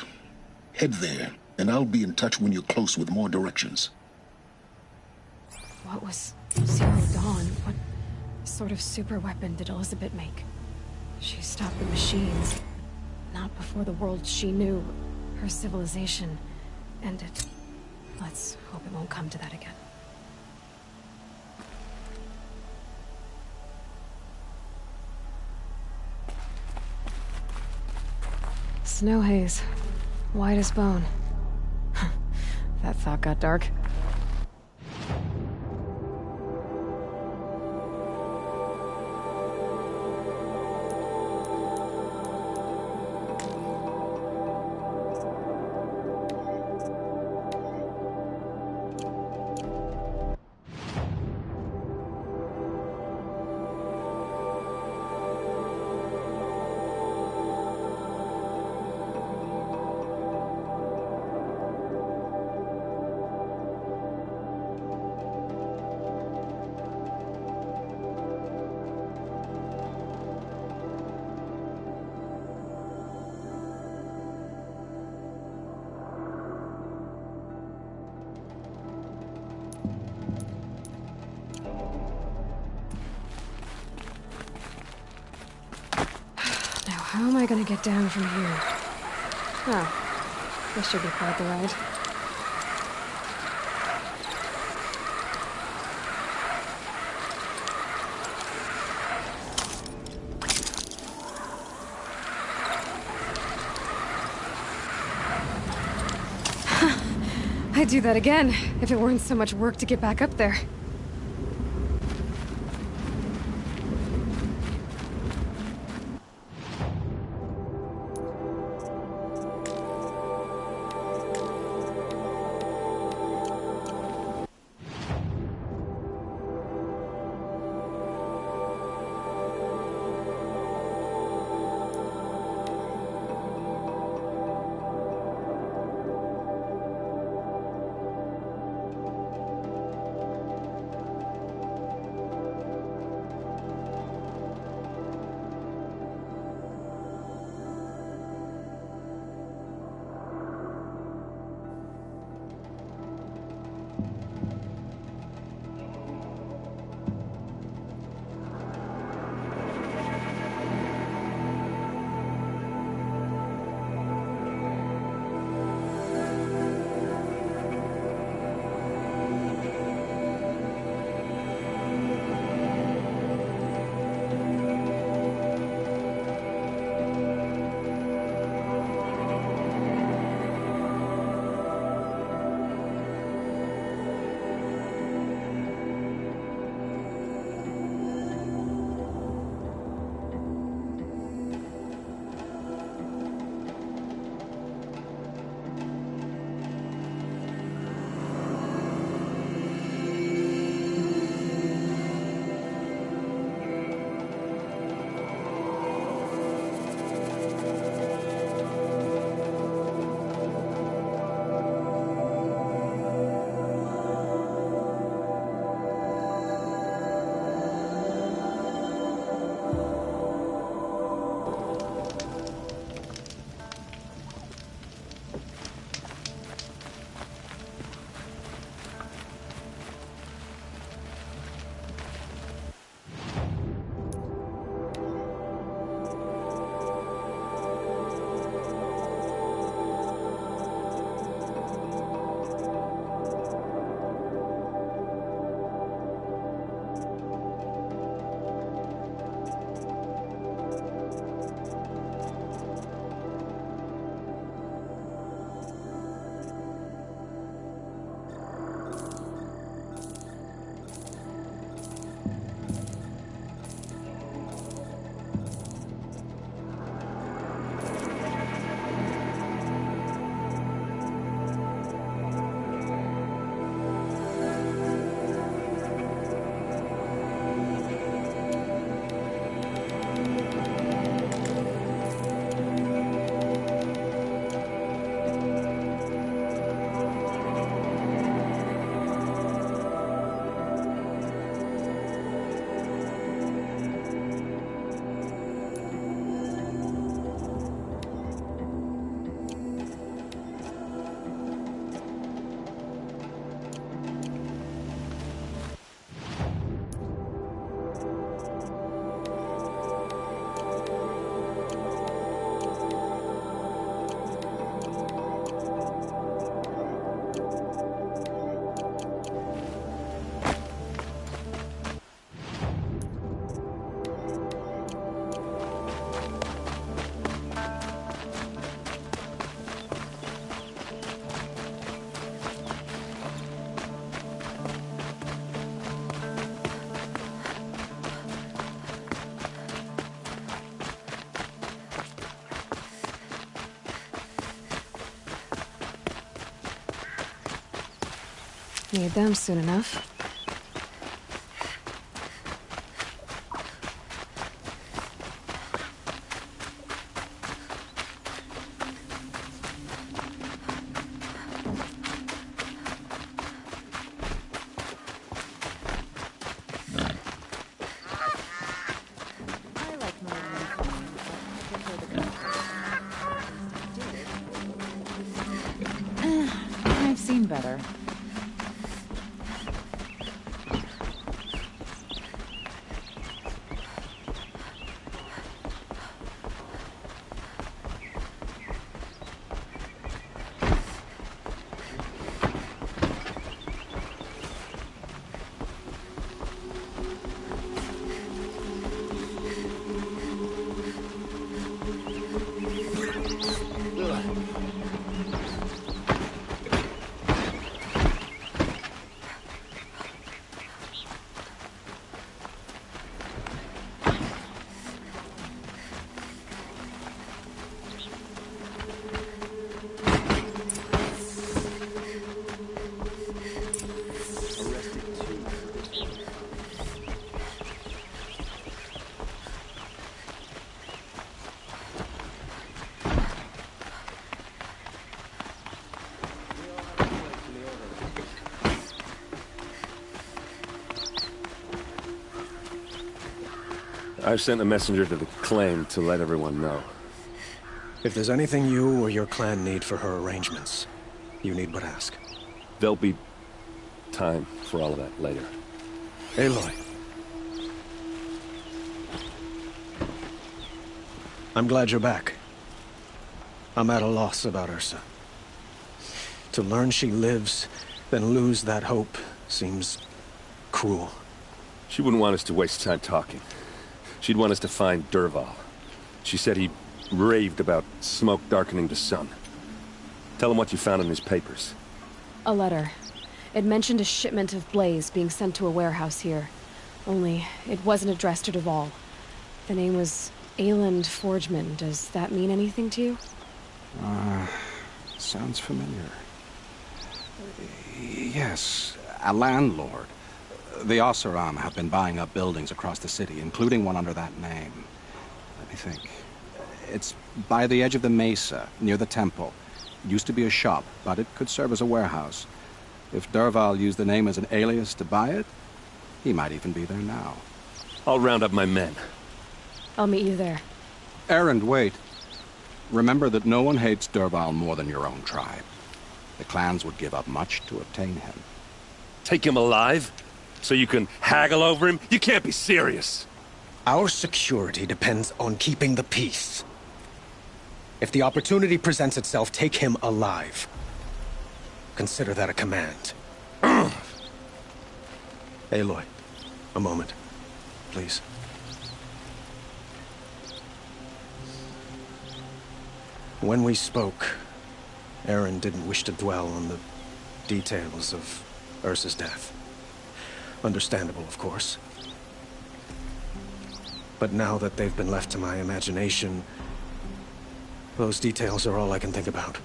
Head there, and I'll be in touch when you're close with more directions. What was Zero Dawn? What sort of super weapon did Elizabeth make? She stopped the machines. Not before the world she knew, her civilization, ended. Let's hope it won't come to that again. Snow haze. White as bone. That thought got dark. how am I gonna get down from here? Oh, this should be quite the ride. I'd do that again, if it weren't so much work to get back up there. Need them soon enough. I've seen better. I've sent a messenger to the claim to let everyone know. If there's anything you or your clan need for her arrangements, you need but ask. There'll be time for all of that later. Aloy. I'm glad you're back. I'm at a loss about Ursa. To learn she lives, then lose that hope, seems cruel. She wouldn't want us to waste time talking. She'd want us to find Dervahl. She said he raved about smoke darkening the sun. Tell him what you found in his papers. A letter. It mentioned a shipment of blaze being sent to a warehouse here. Only, it wasn't addressed to Dervahl. The name was Ayland Forgeman. Does that mean anything to you? Sounds familiar. Yes, a landlord. The Oseram have been buying up buildings across the city, including one under that name. Let me think. It's by the edge of the mesa, near the temple. It used to be a shop, but it could serve as a warehouse. If Dervahl used the name as an alias to buy it, he might even be there now. I'll round up my men. I'll meet you there. Erend, wait. Remember that no one hates Dervahl more than your own tribe. The clans would give up much to obtain him. Take him alive? So you can haggle over him? You can't be serious. Our security depends on keeping the peace. If the opportunity presents itself, take him alive. Consider that a command. Aloy, a moment, please. When we spoke, Erend didn't wish to dwell on the details of Ursa's death. Understandable, of course. But now that they've been left to my imagination, those details are all I can think about.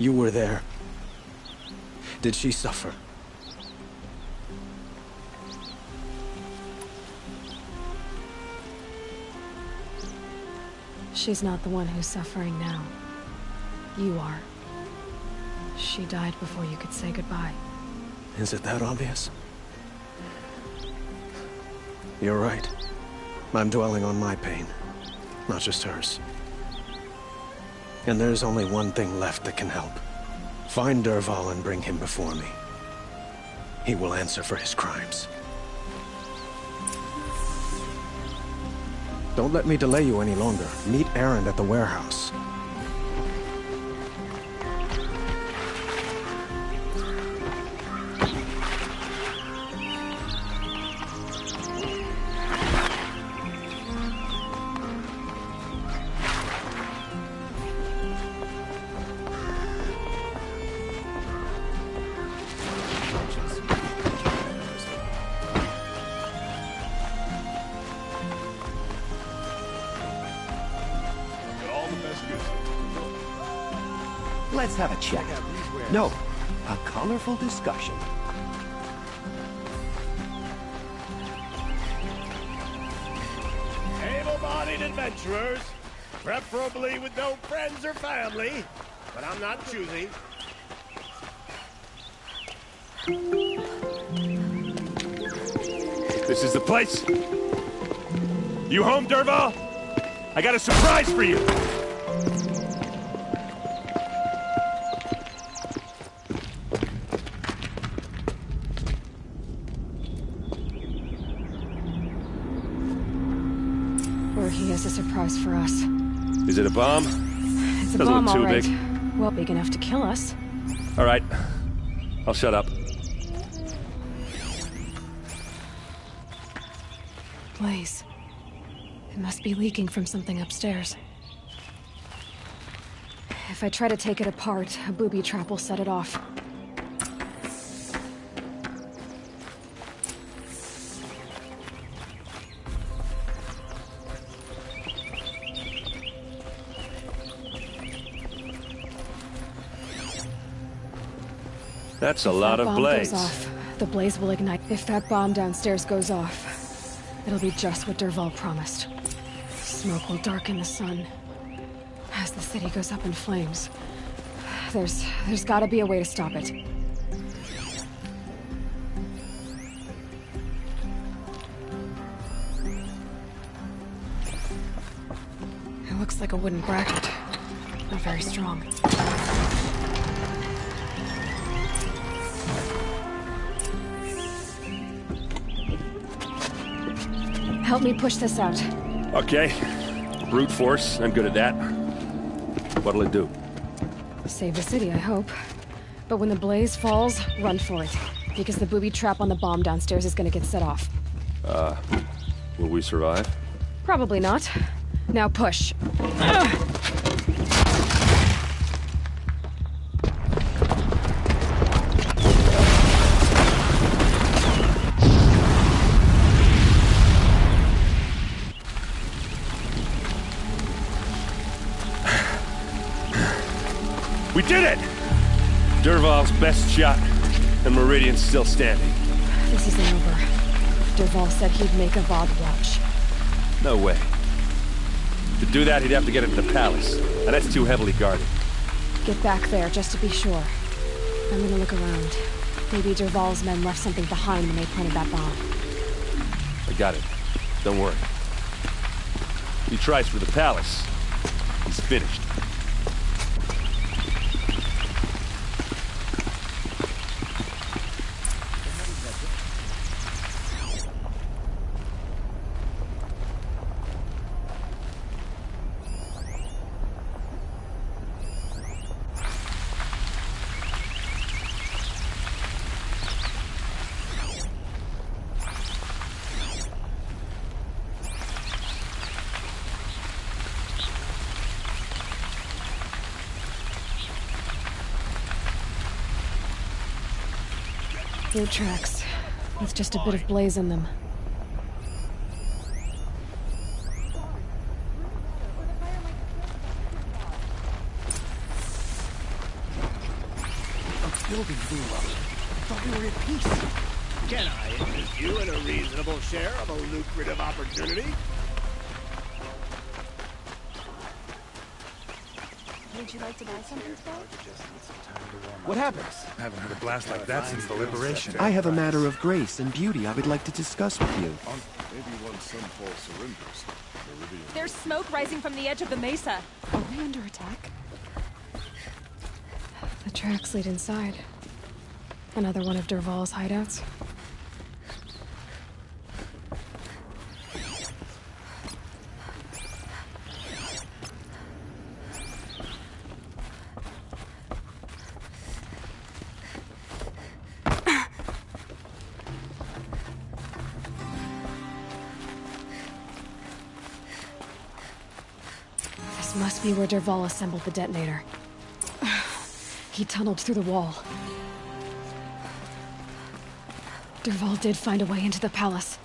You were there. Did she suffer? She's not the one who's suffering now. You are. She died before you could say goodbye. Is it that obvious? You're right. I'm dwelling on my pain, not just hers. And there's only one thing left that can help. Find Dervahl and bring him before me. He will answer for his crimes. Don't let me delay you any longer. Meet Erend at the warehouse. Let's have a chat. No, a colorful discussion. Able-bodied adventurers, preferably with no friends or family, but I'm not choosy. This is the place. You home, Dervahl? I got a surprise for you. Or he has a surprise for us. Is it a bomb? It's a Doesn't bomb, look too all right. big. Well, big enough to kill us. All right. I'll shut up. Blaze. It must be leaking from something upstairs. If I try to take it apart, a booby trap will set it off. That's a lot of blaze. If that bomb goes off, the blaze will ignite. If that bomb downstairs goes off, it'll be just what Dervahl promised. Smoke will darken the sun. As the city goes up in flames. There's gotta be a way to stop it. Looks like a wooden bracket. Not very strong. Help me push this out. Okay. Brute force, I'm good at that. What'll it do? Save the city, I hope. But when the blaze falls, run for it. Because the booby trap on the bomb downstairs is gonna get set off. Will we survive? Probably not. Now push. We did it! Dervahl's best shot, and Meridian's still standing. This isn't over. Dervahl said he'd make a VOD watch. No way. To do that, he'd have to get into the palace, and that's too heavily guarded. Get back there, just to be sure. I'm gonna look around. Maybe Dervahl's men left something behind when they planted that bomb. I got it. Don't worry. If he tries for the palace, he's finished. Boot tracks, with just a bit of blaze in them. A building blew up. I thought we were at peace. Can I interest you in a reasonable share of a lucrative opportunity? Would you like to buy something today? What happened? I haven't heard a blast like that since the liberation. I have a matter of grace and beauty I would like to discuss with you. Maybe once some false surrenders. There's smoke rising from the edge of the mesa. Are we under attack? The tracks lead inside. Another one of Dervahl's hideouts. This must be where Dervahl assembled the detonator. He tunneled through the wall. Dervahl did find a way into the palace.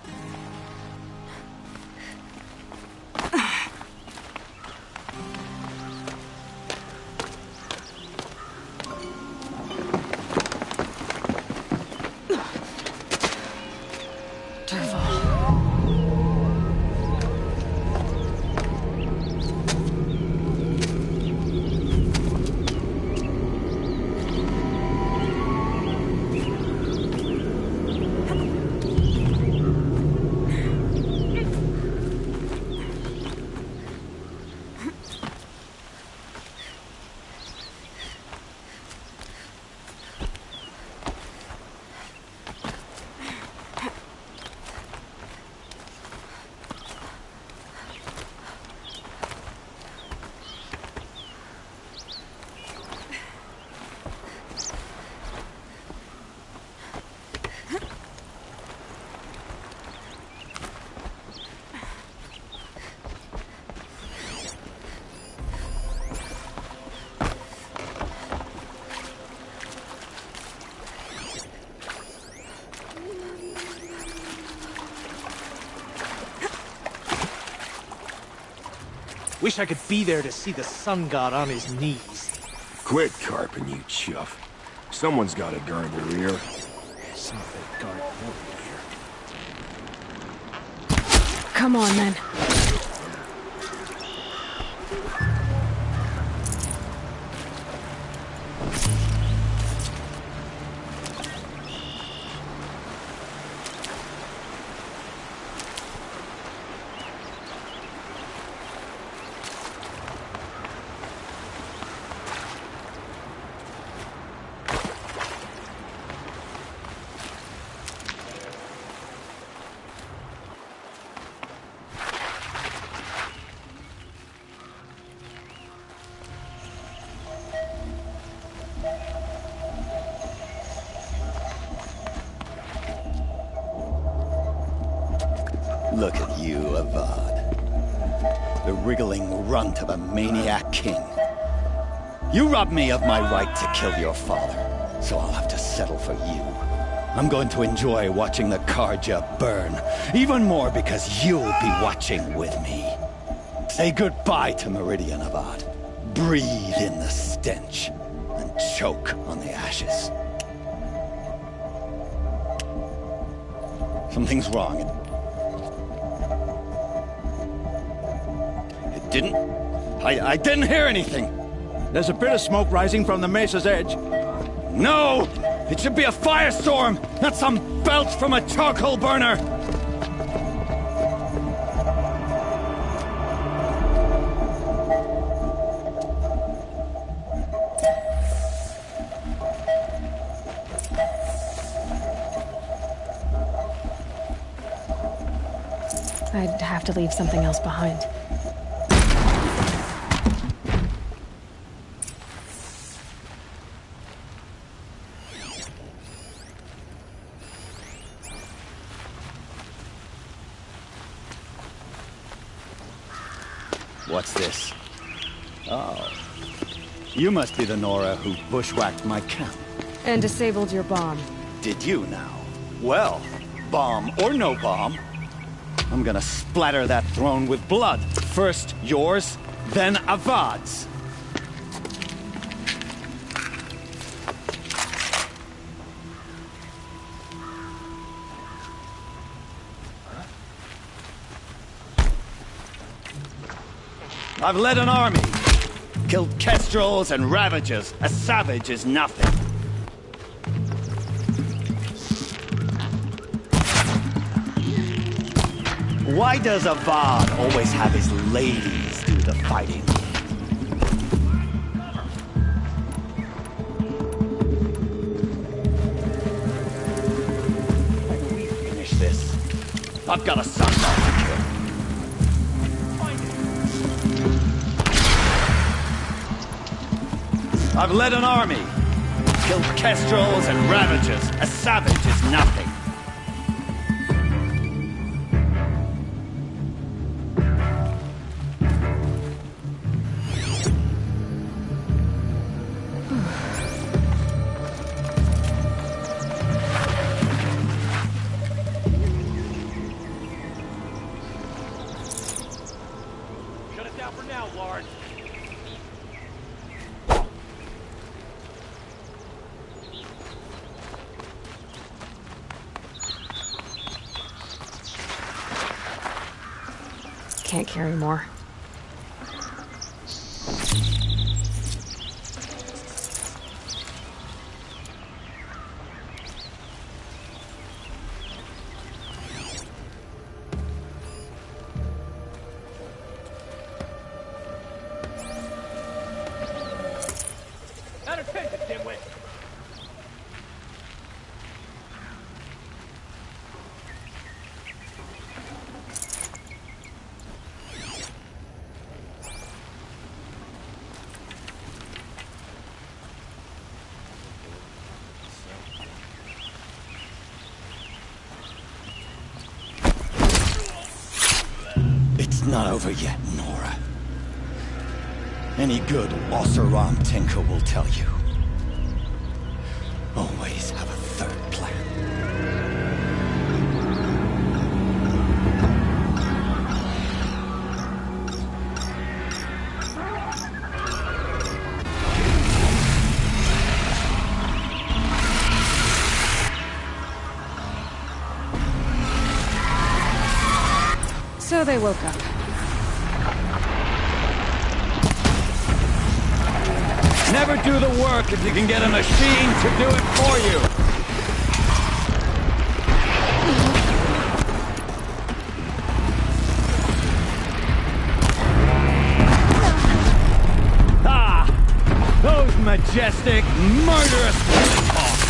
Wish I could be there to see the sun god on his knees. Quit carping, you chuff. Someone's got to guard the rear. Something guard Come on, then. Look at you, Avad. The wriggling runt of a maniac king. You robbed me of my right to kill your father, so I'll have to settle for you. I'm going to enjoy watching the Karja burn, even more because you'll be watching with me. Say goodbye to Meridian, Avad. Breathe in the stench, and choke on the ashes. Something's wrong. It didn't... I didn't hear anything. There's a bit of smoke rising from the mesa's edge. No! It should be a firestorm, not some belch from a charcoal burner! I'd have to leave something else behind. What's this? Oh. You must be the Nora who bushwhacked my camp. And disabled your bomb. Did you now? Well, bomb or no bomb, I'm gonna splatter that throne with blood. First yours, then Avad's. I've led an army. Killed kestrels and ravagers. A savage is nothing. Why does Avad always have his ladies do the fighting? When do we finish this? I've got a son to kill. I've led an army. Killed kestrels and ravagers. A savage is nothing. Shut it down for now, Lord. Can't carry more. Not attention, dimwit! It's not over yet, Nora. Any good Oseram tinker will tell you. Always have a third plan. So they woke up. Never do the work if you can get a machine to do it for you. Ah! Those majestic, murderous hawks!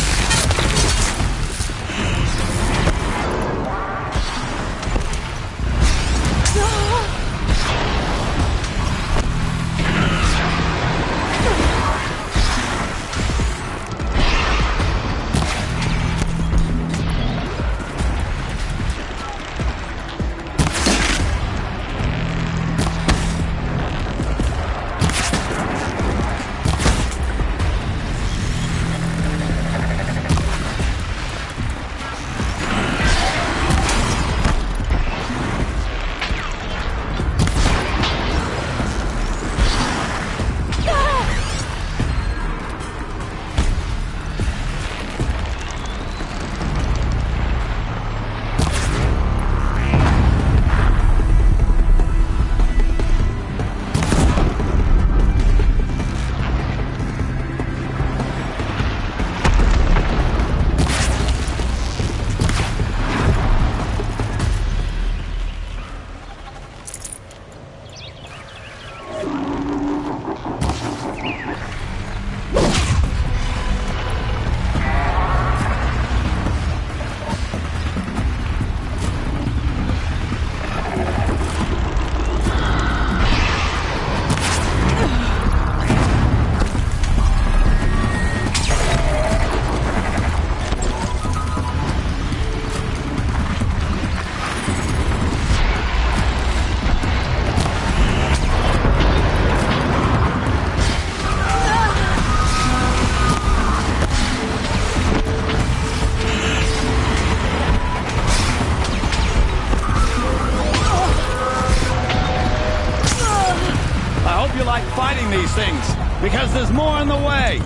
like fighting these things, because there's more in the way.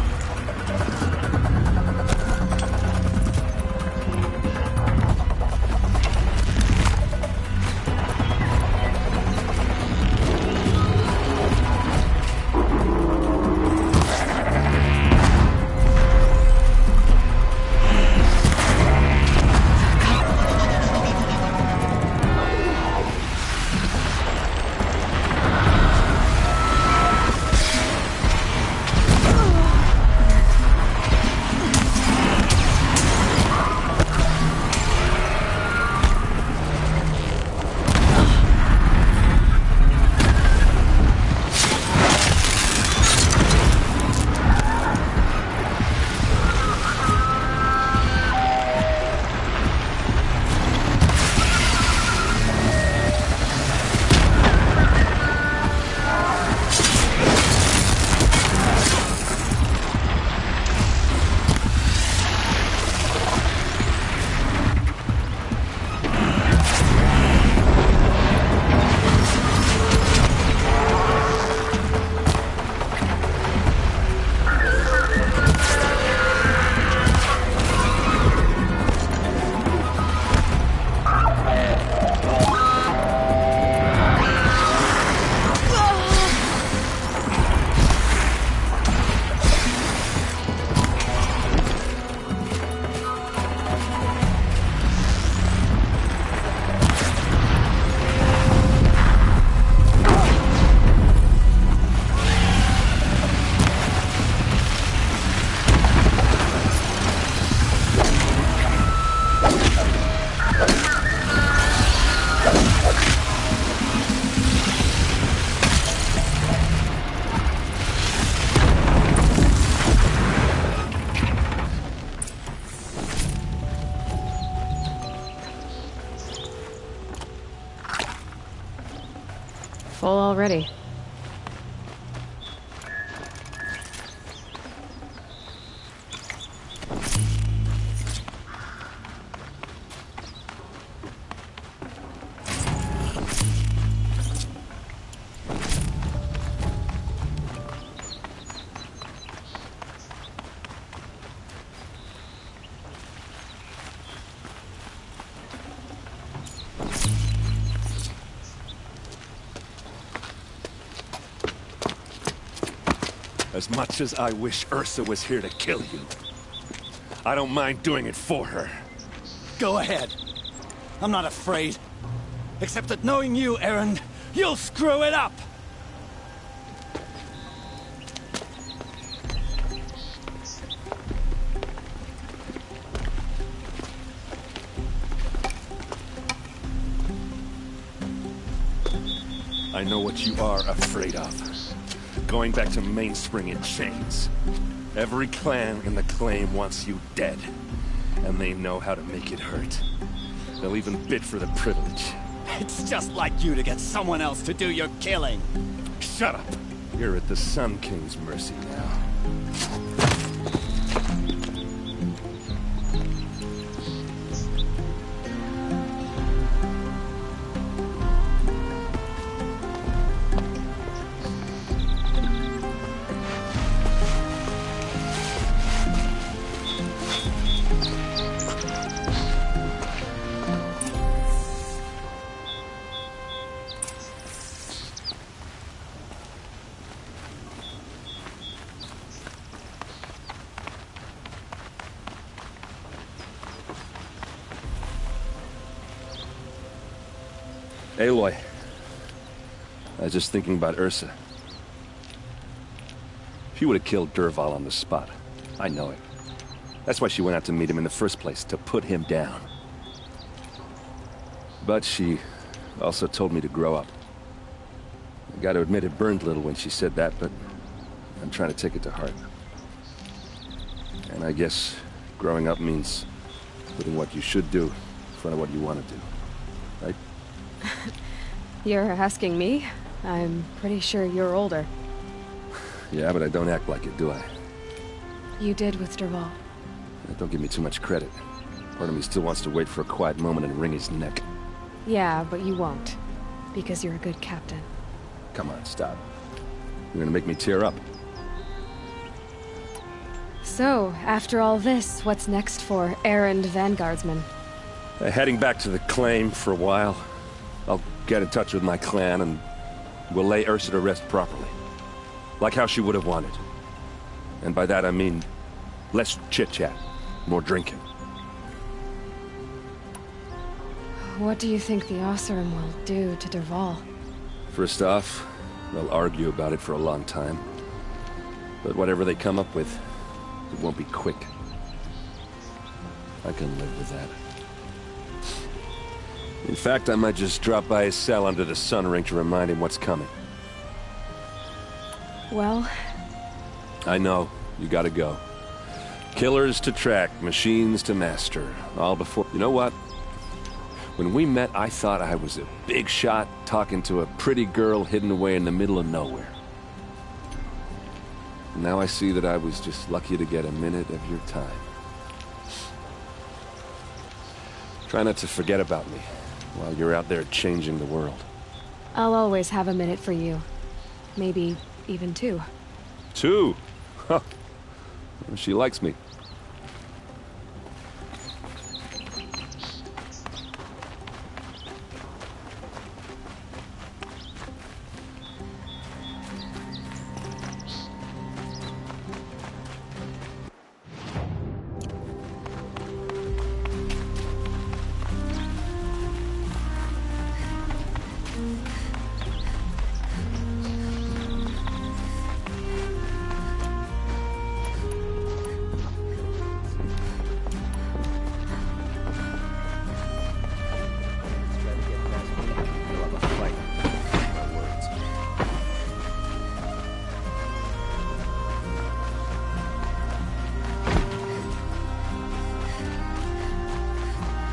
Full already. As much as I wish Ursa was here to kill you, I don't mind doing it for her. Go ahead. I'm not afraid. Except that knowing you, Aaron, you'll screw it up! I know what you are afraid of. Going back to Mainspring in chains. Every clan in the claim wants you dead. And they know how to make it hurt. They'll even bid for the privilege. It's just like you to get someone else to do your killing. Shut up! You're at the Sun King's mercy now. Aloy, I was just thinking about Ursa. She would have killed Dervahl on the spot. I know it. That's why she went out to meet him in the first place, to put him down. But she also told me to grow up. I gotta admit it burned a little when she said that, but I'm trying to take it to heart. And I guess growing up means putting what you should do in front of what you want to do. Right? You're asking me? I'm pretty sure you're older. Yeah, but I don't act like it, do I? You did with Dervahl. Don't give me too much credit. Part of me still wants to wait for a quiet moment and wring his neck. Yeah, but you won't. Because you're a good captain. Come on, stop. You're gonna make me tear up. So, after all this, what's next for errand vanguardsman? Heading back to the claim for a while. I'll get in touch with my clan and we'll lay Ursa to rest properly. Like how she would have wanted. And by that I mean less chit-chat, more drinking. What do you think the Osseram will do to Derval? First off, they'll argue about it for a long time. But whatever they come up with, it won't be quick. I can live with that. In fact, I might just drop by his cell under the sun ring to remind him what's coming. Well... I know. You gotta go. Killers to track, machines to master. All before... You know what? When we met, I thought I was a big shot talking to a pretty girl hidden away in the middle of nowhere. Now I see that I was just lucky to get a minute of your time. Try not to forget about me while you're out there changing the world. I'll always have a minute for you. Maybe even two. Two? Huh. She likes me.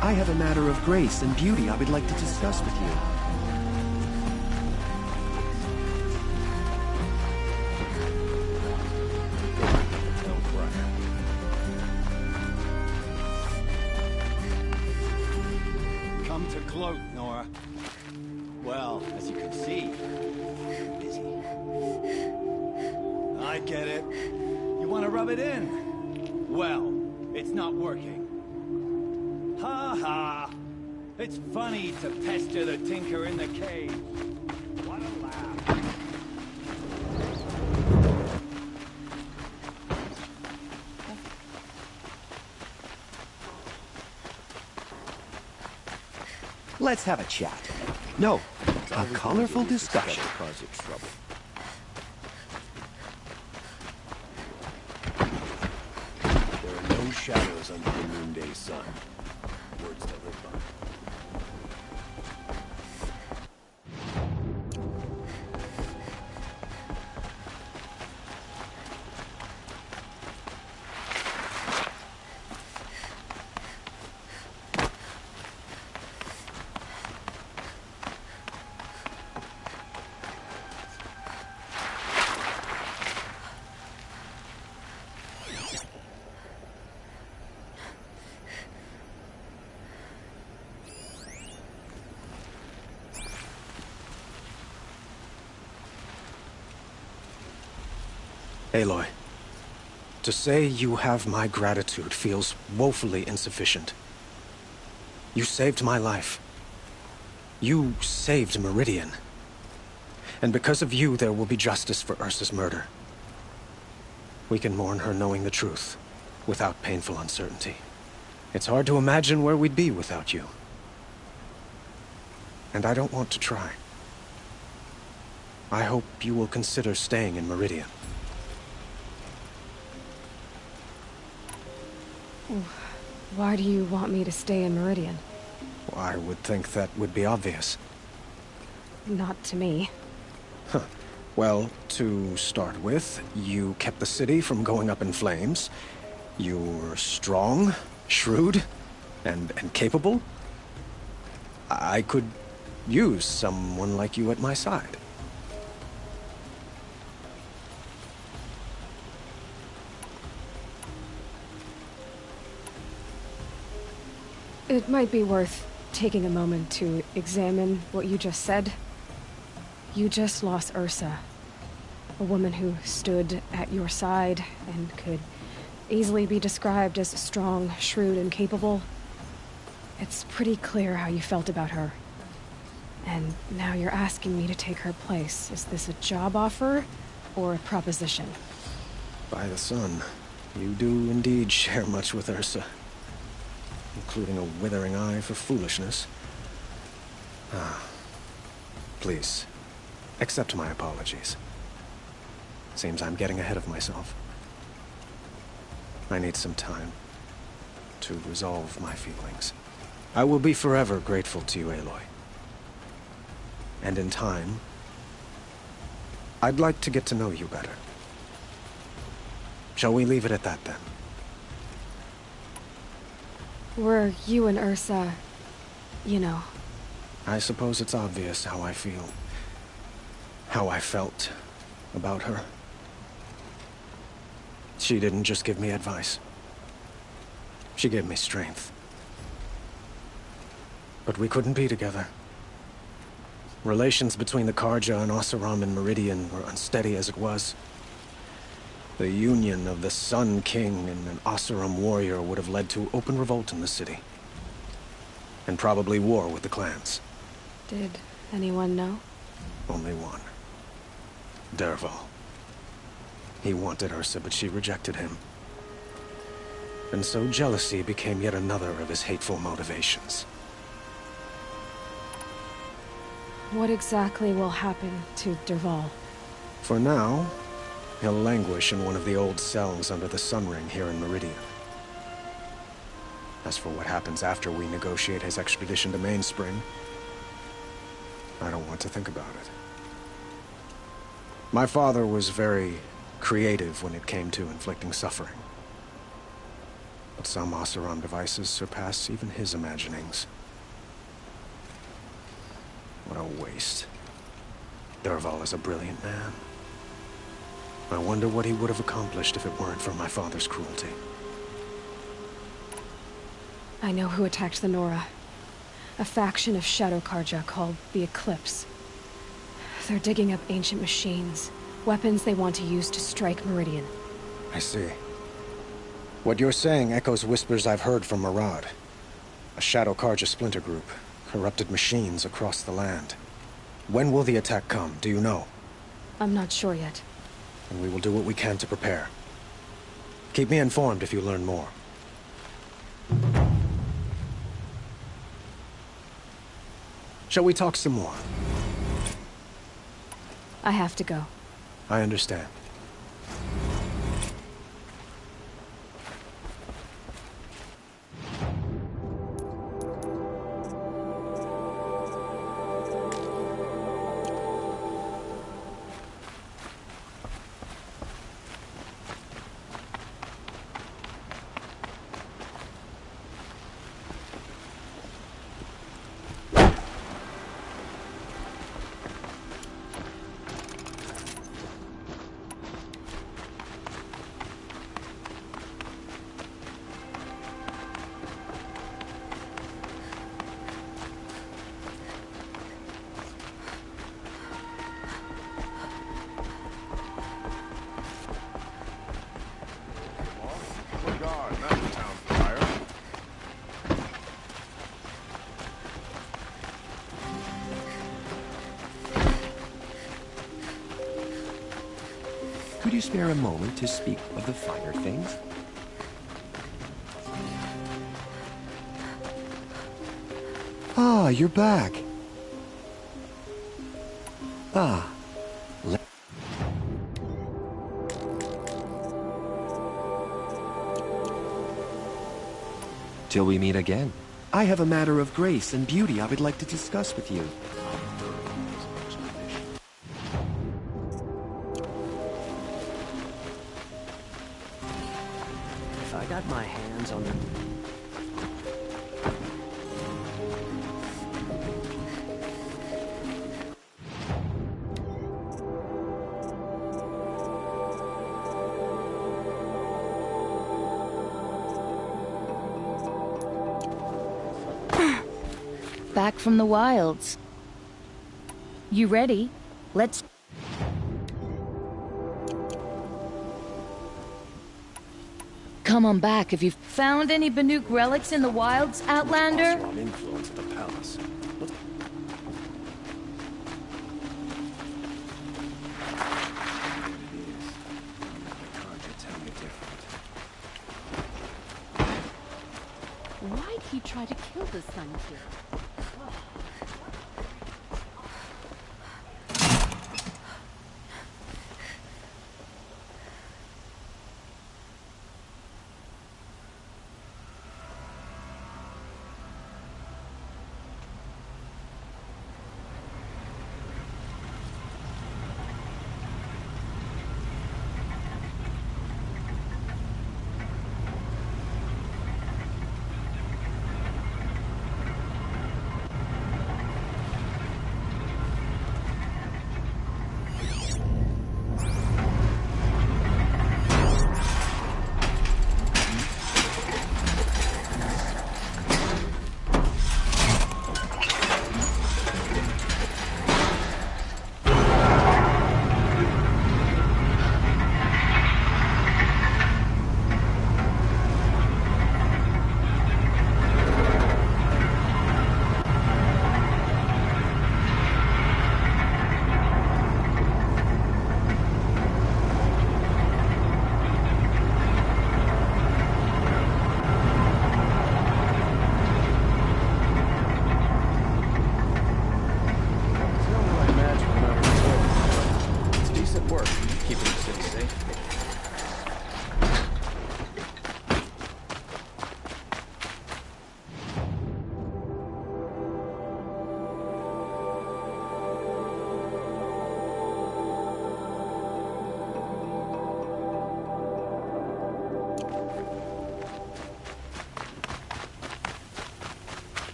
I have a matter of grace and beauty I would like to discuss with you. Come to gloat, Nora. Well, as you can see, I'm busy. I get it. You want to rub it in? Well, it's not working. Ha ha! It's funny to pester the tinker in the cave. What a laugh. Let's have a chat. No, a colorful discussion. Cause of trouble. There are no shadows under the noonday sun. Words to live by. Aloy, to say you have my gratitude feels woefully insufficient. You saved my life. You saved Meridian. And because of you, there will be justice for Ursa's murder. We can mourn her knowing the truth, without painful uncertainty. It's hard to imagine where we'd be without you. And I don't want to try. I hope you will consider staying in Meridian. Why do you want me to stay in Meridian? Well, I would think that would be obvious. Not to me. Huh. Well, to start with, you kept the city from going up in flames. You were strong, shrewd, and capable. I could use someone like you at my side. It might be worth taking a moment to examine what you just said. You just lost Ursa. A woman who stood at your side and could easily be described as strong, shrewd, and capable. It's pretty clear how you felt about her. And now you're asking me to take her place. Is this a job offer or a proposition? By the sun, you do indeed share much with Ursa, including a withering eye for foolishness. Please, accept my apologies. Seems I'm getting ahead of myself. I need some time to resolve my feelings. I will be forever grateful to you, Aloy. And in time, I'd like to get to know you better. Shall we leave it at that, then? Were you and Ursa, you know... I suppose it's obvious how I feel. How I felt about her. She didn't just give me advice. She gave me strength. But we couldn't be together. Relations between the Karja and Oseram and Meridian were unsteady as it was. The union of the Sun King and an Oseram warrior would have led to open revolt in the city. And probably war with the clans. Did anyone know? Only one. Dervahl. He wanted Ursa, but she rejected him. And so jealousy became yet another of his hateful motivations. What exactly will happen to Dervahl? For now, he'll languish in one of the old cells under the Sun Ring here in Meridian. As for what happens after we negotiate his extradition to Mainspring, I don't want to think about it. My father was very creative when it came to inflicting suffering. But some Oseram devices surpass even his imaginings. What a waste. Dervahl is a brilliant man. I wonder what he would have accomplished if it weren't for my father's cruelty. I know who attacked the Nora. A faction of Shadow Karja called the Eclipse. They're digging up ancient machines, weapons they want to use to strike Meridian. I see. What you're saying echoes whispers I've heard from Murad. A Shadow Karja splinter group, corrupted machines across the land. When will the attack come, do you know? I'm not sure yet. And we will do what we can to prepare. Keep me informed if you learn more. Shall we talk some more? I have to go. I understand. Could you spare a moment to speak of the finer things? Ah, you're back. Ah. Till we meet again. I have a matter of grace and beauty I would like to discuss with you. If I got my hands on the... Back from the wilds. You ready? Let's... come on back. Have you found any Banuk relics in the wilds, Outlander? Strong influence at the palace. Why'd he try to kill the Sun King?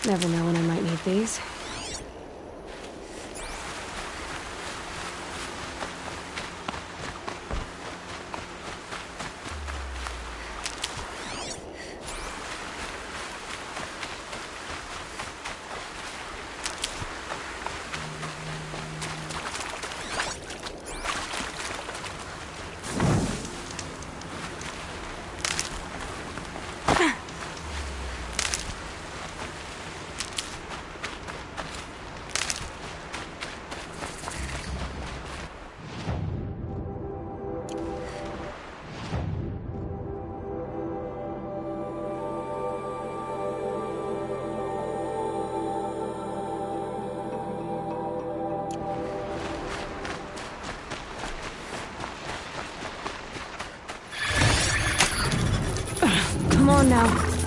Never know when I might need these. Come on now.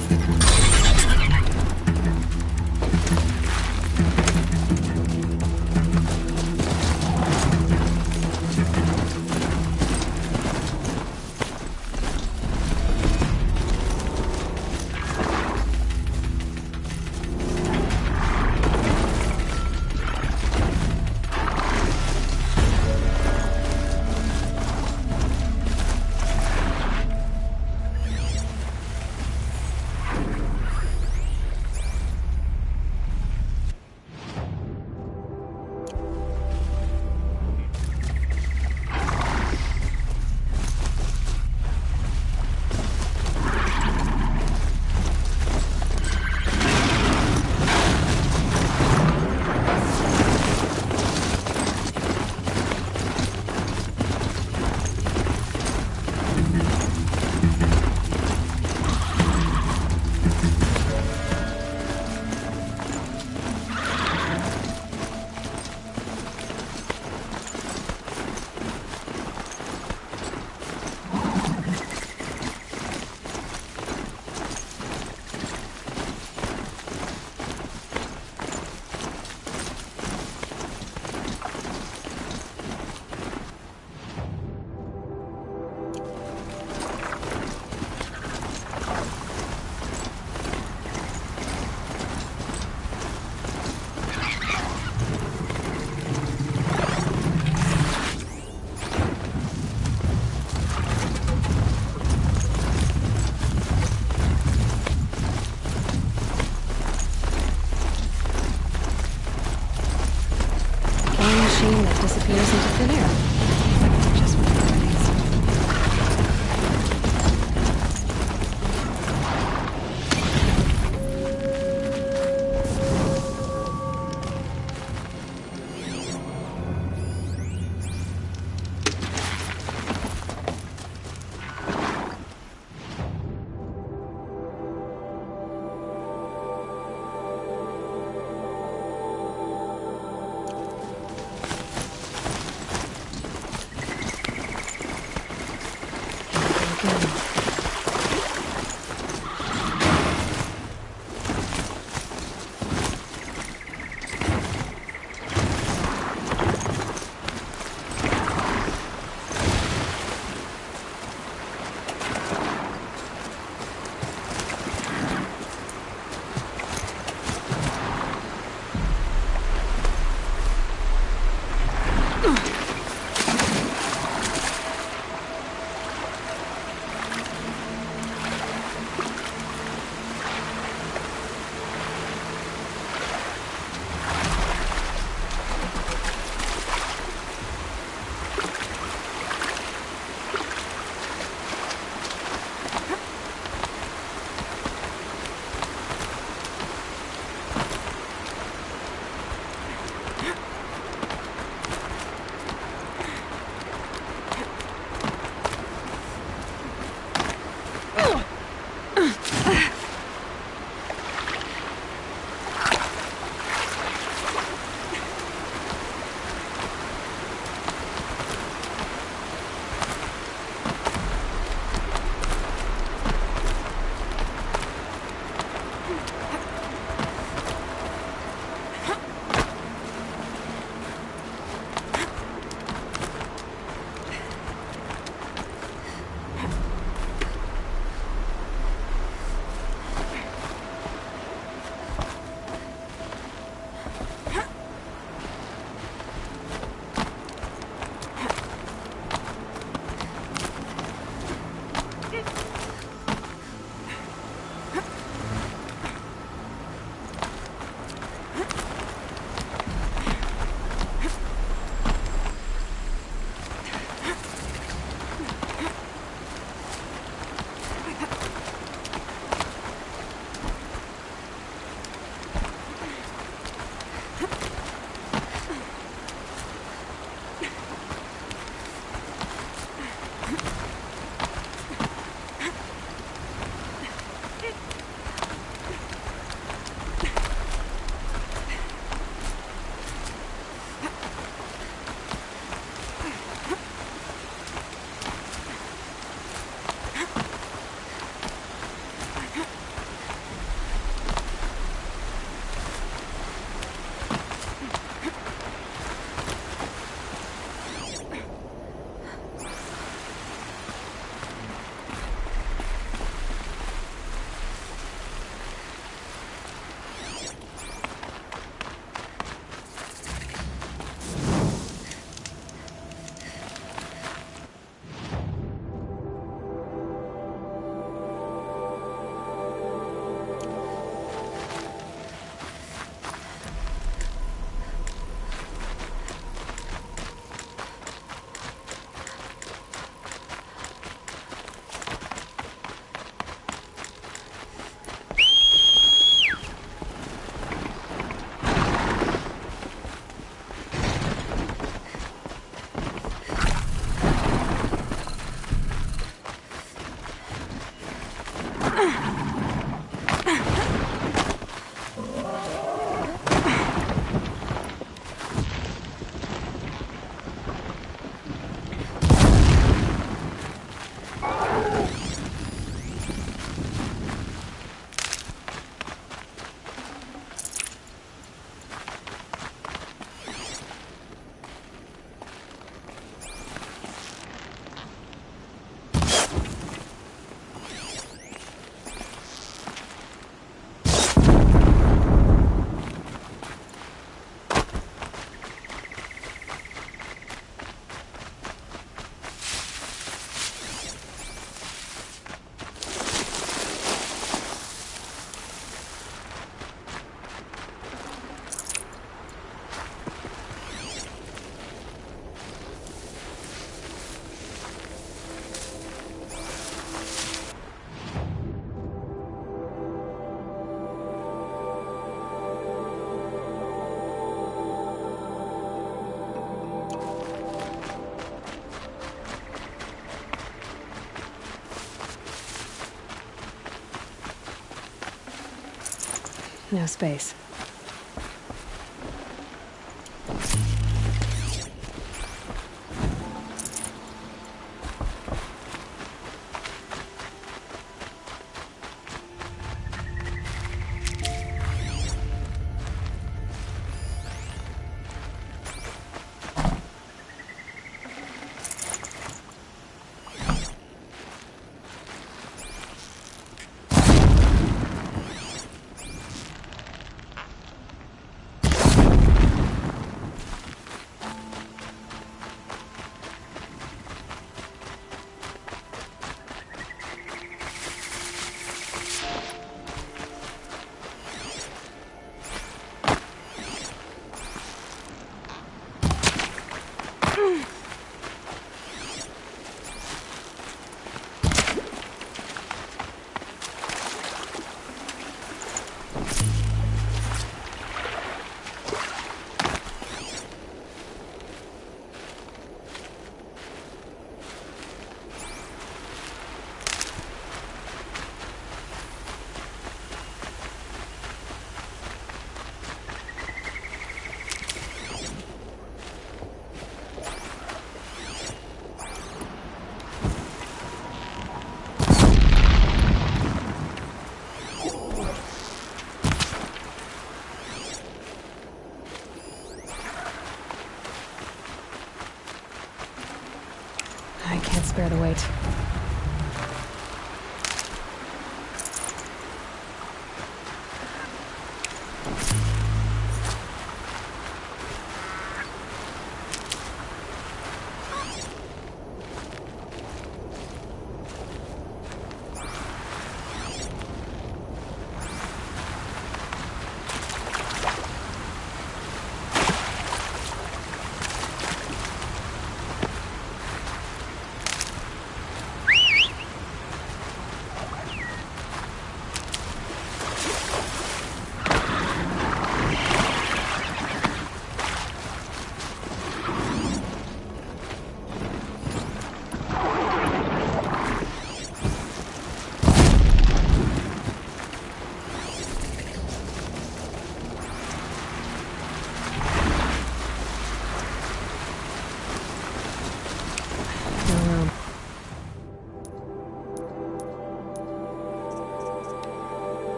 No space.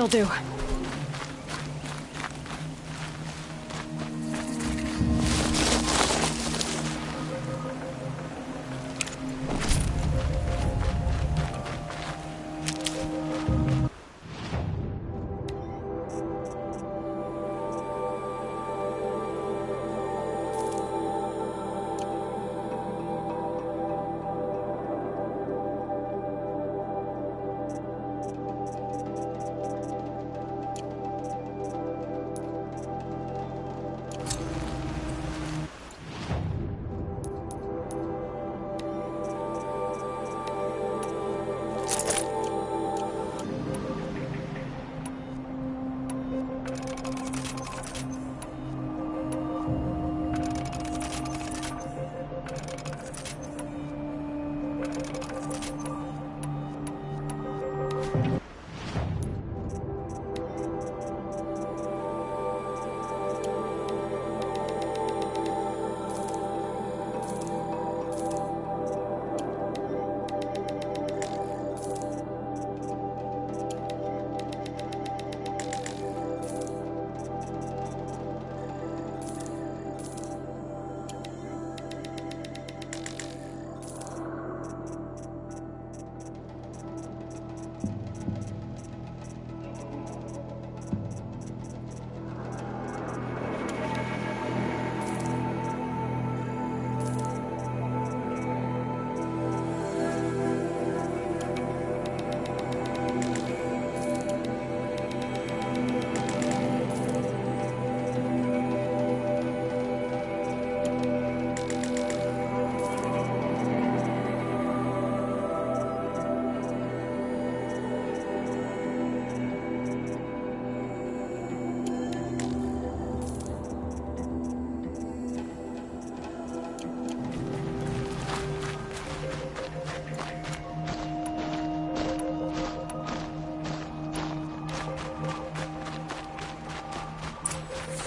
You'll do.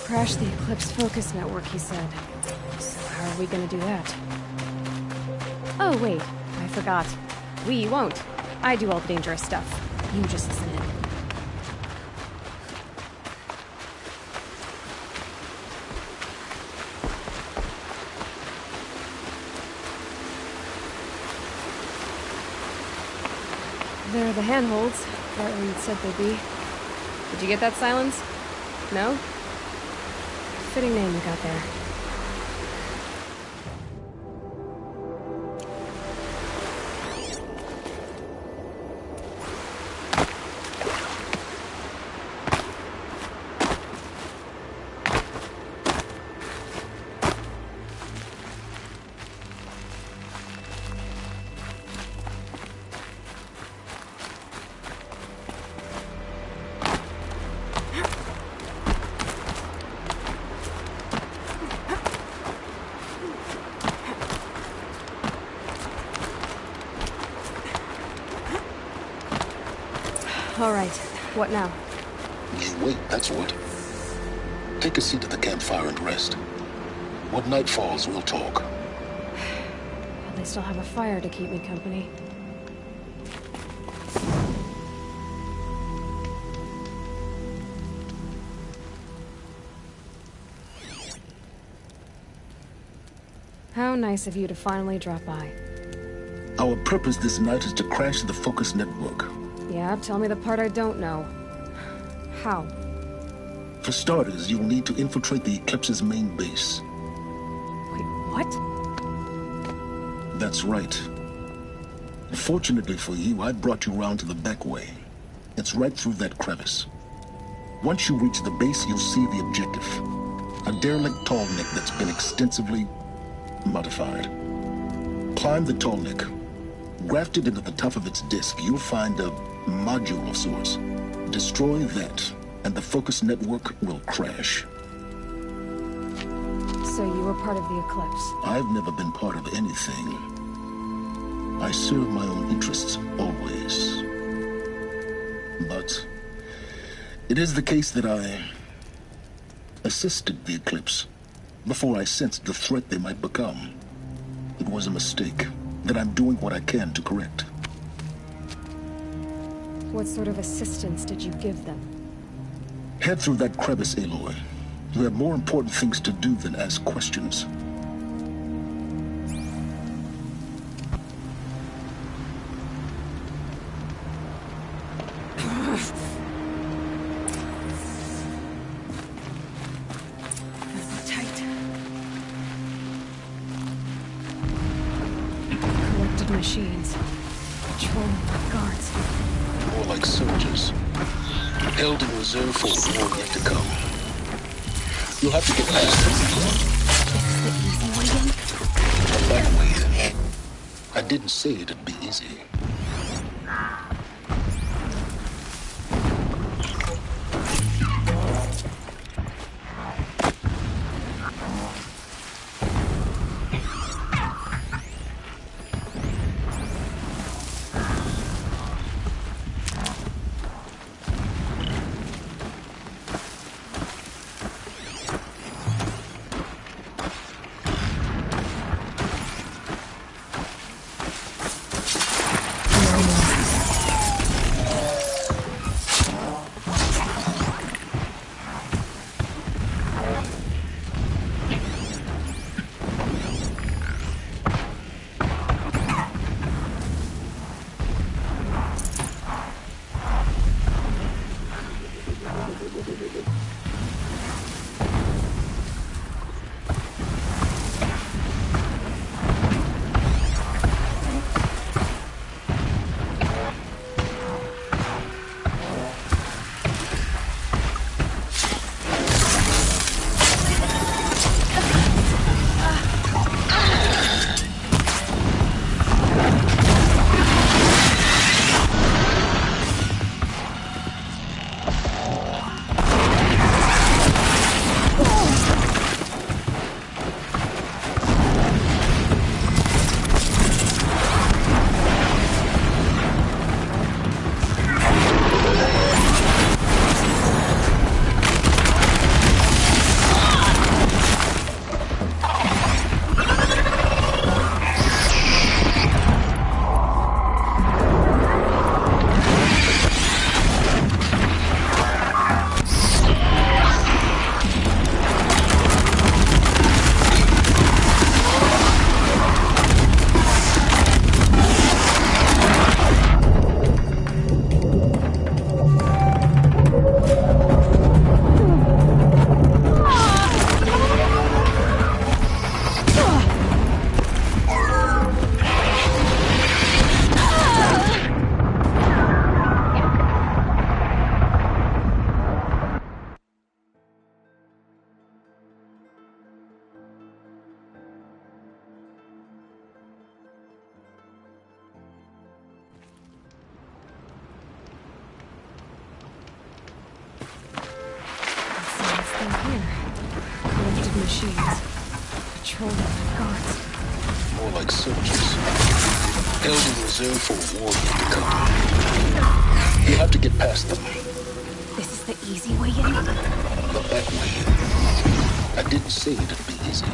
Crash the Eclipse focus network, he said. So how are we gonna do that? Oh, wait. I forgot. We won't. I do all the dangerous stuff. You just listen in. There are the handholds. Bartland said they'd be. Did you get that, Silence? No? Fitting name you got there. All right. What now? You wait, that's what. Take a seat at the campfire and rest. When night falls, we'll talk. Well, they still have a fire to keep me company. How nice of you to finally drop by. Our purpose this night is to crash the Focus network. Yeah, tell me the part I don't know. How? For starters, you'll need to infiltrate the Eclipse's main base. Wait, what? That's right. Fortunately for you, I brought you round to the back way. It's right through that crevice. Once you reach the base, you'll see the objective. A derelict tall neck that's been extensively modified. Climb the tall neck. Grafted into the top of its disk, you'll find a module of sorts. Destroy that, and the Focus network will crash. So you were part of the Eclipse? I've never been part of anything. I serve my own interests, always. But it is the case that I assisted the Eclipse before I sensed the threat they might become. It was a mistake that I'm doing what I can to correct. What sort of assistance did you give them? Head through that crevice, Aloy. You have more important things to do than ask questions. Machines. Patrolling like guards. More like soldiers. Held in reserve for a war yet to come. You'll have to get past them. This is the easy way in? That way. I didn't say it'd be easy. Machines. Patrolling like guards. More like soldiers. Held in reserve for a war yet to come. You'll have to get past them. This is the easy way in? The back way. I didn't say it'd be easy.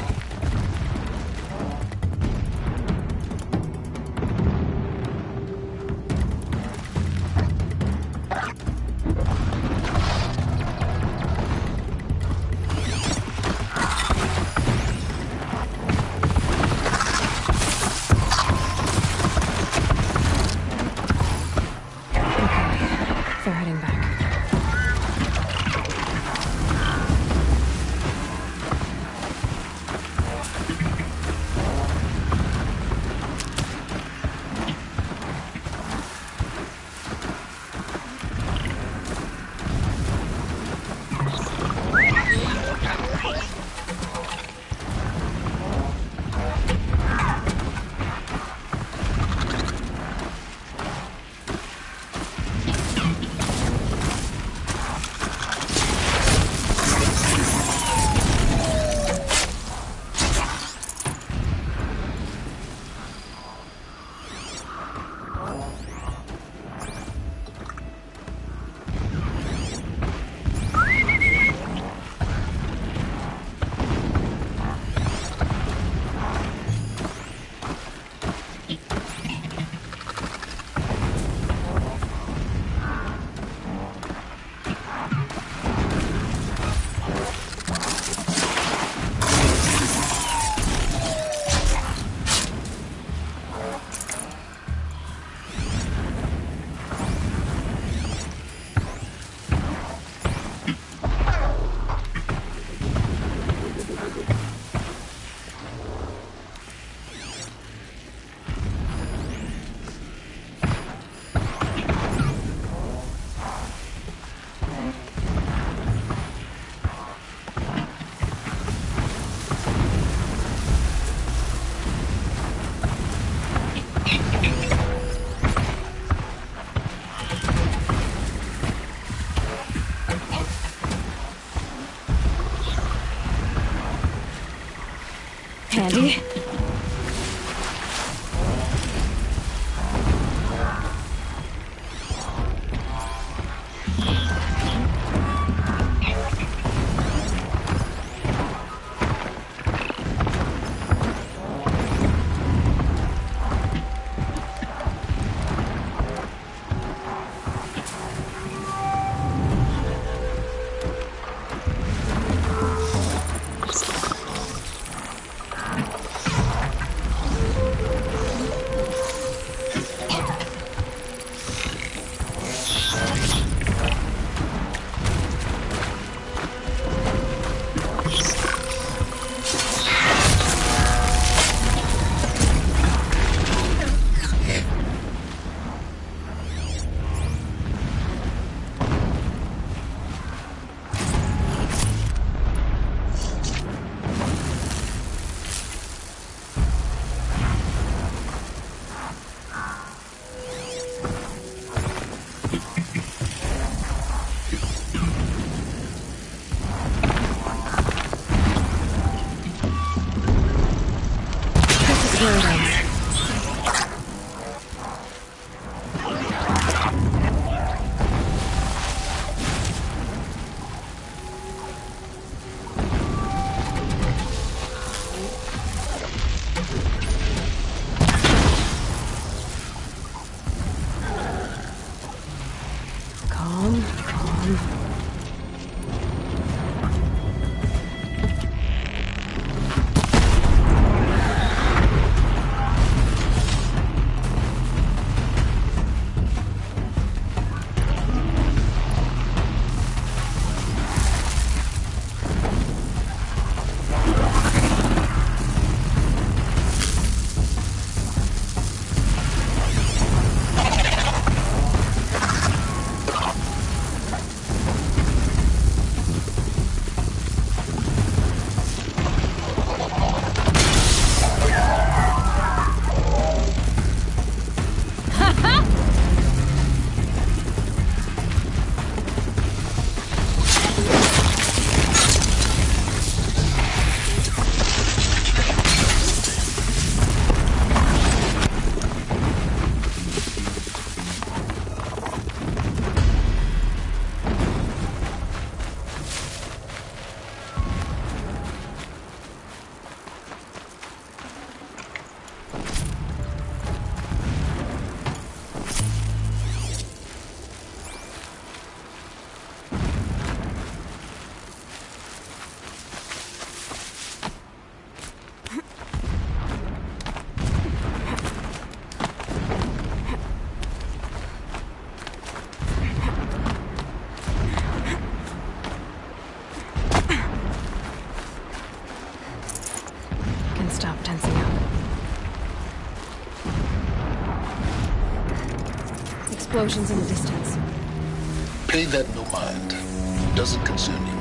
handy. Explosions in the distance. Pay that no mind. Doesn't concern you.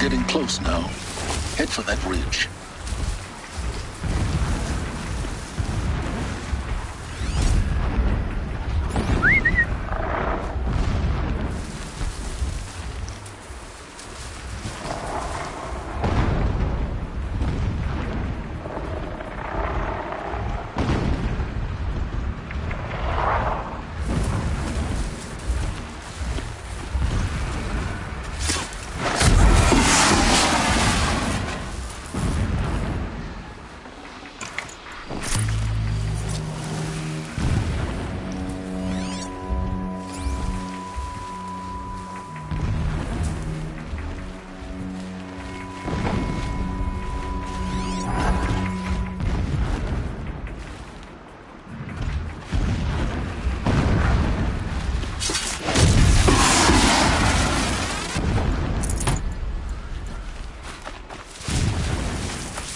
Getting close now. Head for that ridge.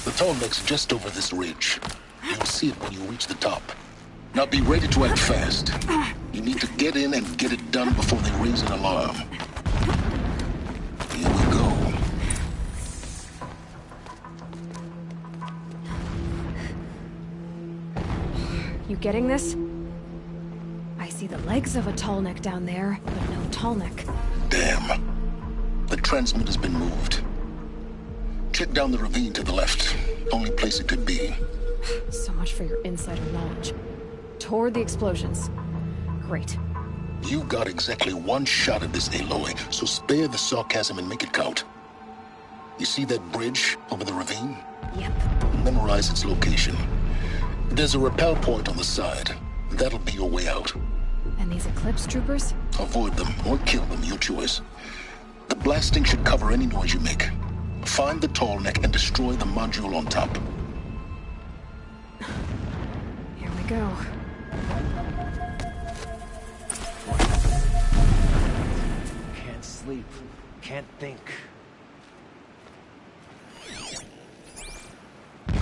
The tall neck's just over this ridge. You'll see it when you reach the top. Now be ready to act fast. You need to get in and get it done before they raise an alarm. Here we go. You getting this? I see the legs of a tall neck down there, but no tall neck. Damn. The transmitter's been moved. Check down the ravine to the left. Only place it could be. So much for your insider knowledge. Toward the explosions. Great. You got exactly one shot at this, Aloy, so spare the sarcasm and make it count. You see that bridge over the ravine? Yep. Memorize its location. There's a rappel point on the side. That'll be your way out. And these Eclipse troopers? Avoid them or kill them, your choice. The blasting should cover any noise you make. Find the tall neck and destroy the module on top. Here we go. Can't sleep. Can't think. The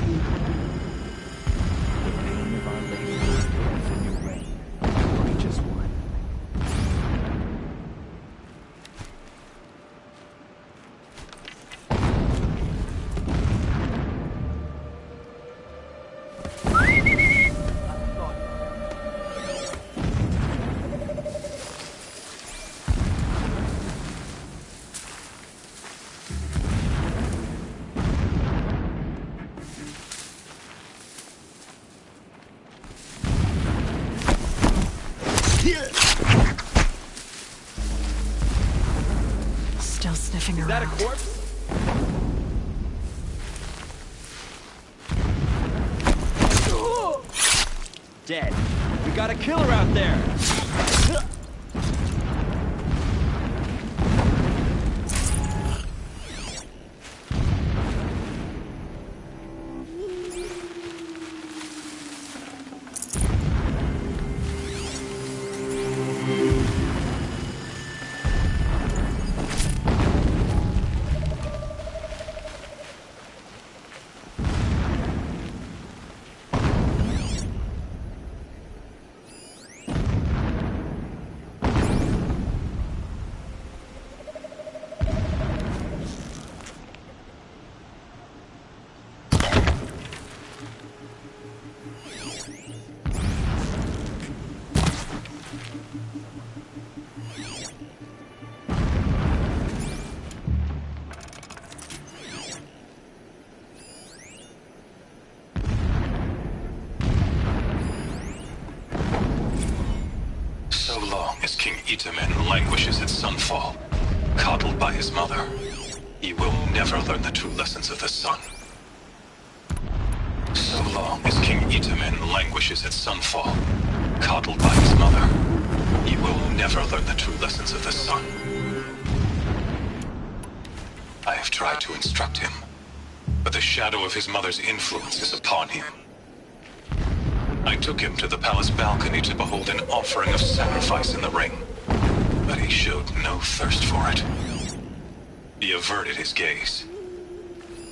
name of Our Lady in your reign. Righteous one. Still sniffing around. Is that a corpse? Dead. We got a killer out there. As King Itamen languishes at sunfall, coddled by his mother, he will never learn the true lessons of the sun. So long as King Itamen languishes at sunfall, coddled by his mother, he will never learn the true lessons of the sun. I have tried to instruct him, but the shadow of his mother's influence is upon him. I took him to the palace balcony to behold an offering of sacrifice in the ring, but he showed no thirst for it. He averted his gaze.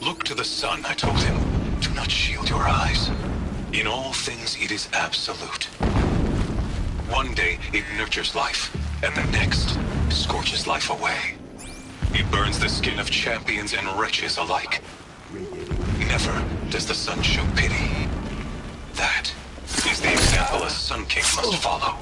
Look to the sun, I told him. Do not shield your eyes. In all things, it is absolute. One day, it nurtures life, and the next, scorches life away. He burns the skin of champions and wretches alike. Never does the sun show pity. That is the example a Sun King must follow.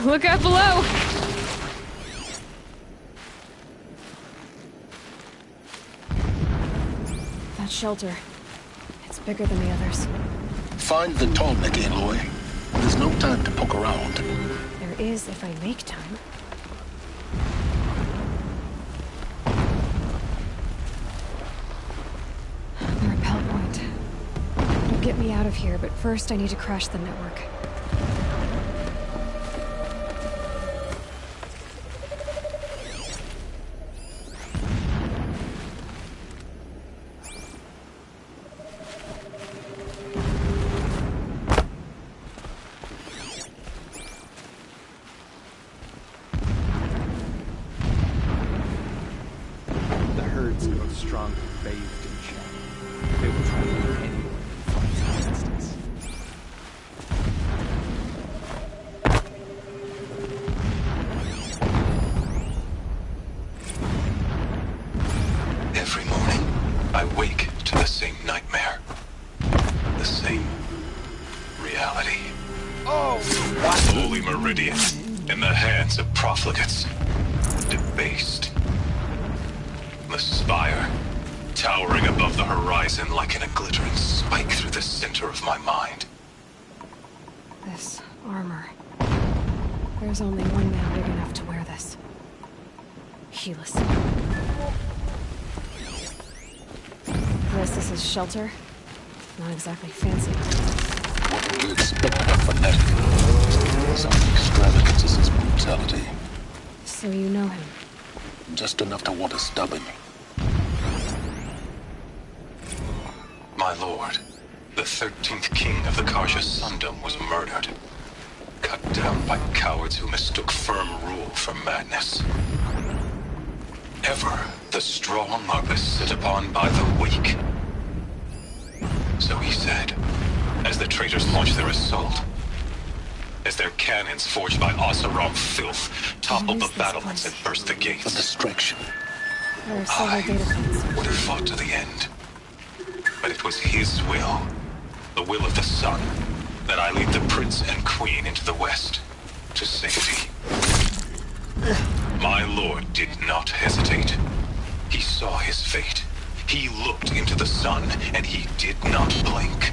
Look out below! That shelter. It's bigger than the others. Find the tallneck, Aloy. There's no time to poke around. There is if I make time. The rappel point. It'll get me out of here, but first I need to crash the network. Strong, bathed in shadow. They will try to lure anyone from its existence. Every morning, I wake to the same nightmare. The same reality. Oh! Holy Meridian, in the hands of profligates. Debased. The spire, towering above the horizon like a glittering spike through the center of my mind. This armor. There's only one man big enough to wear this. Helis. This is his shelter. Not exactly fancy. What would you expect of a fanatic? Some extravagance is his brutality. So you know him? Just enough to want to stop him. My lord, the 13th king of the Karja Sundom was murdered. Cut down by cowards who mistook firm rule for madness. Ever the strong are beset upon by the weak. So he said, as the traitors launched their assault. As their cannons forged by Oseram filth toppled the battlements and burst the gates. A distraction. I would have fought to the end. But it was his will, the will of the sun, that I lead the prince and queen into the west, to safety. My lord did not hesitate. He saw his fate. He looked into the sun, and he did not blink.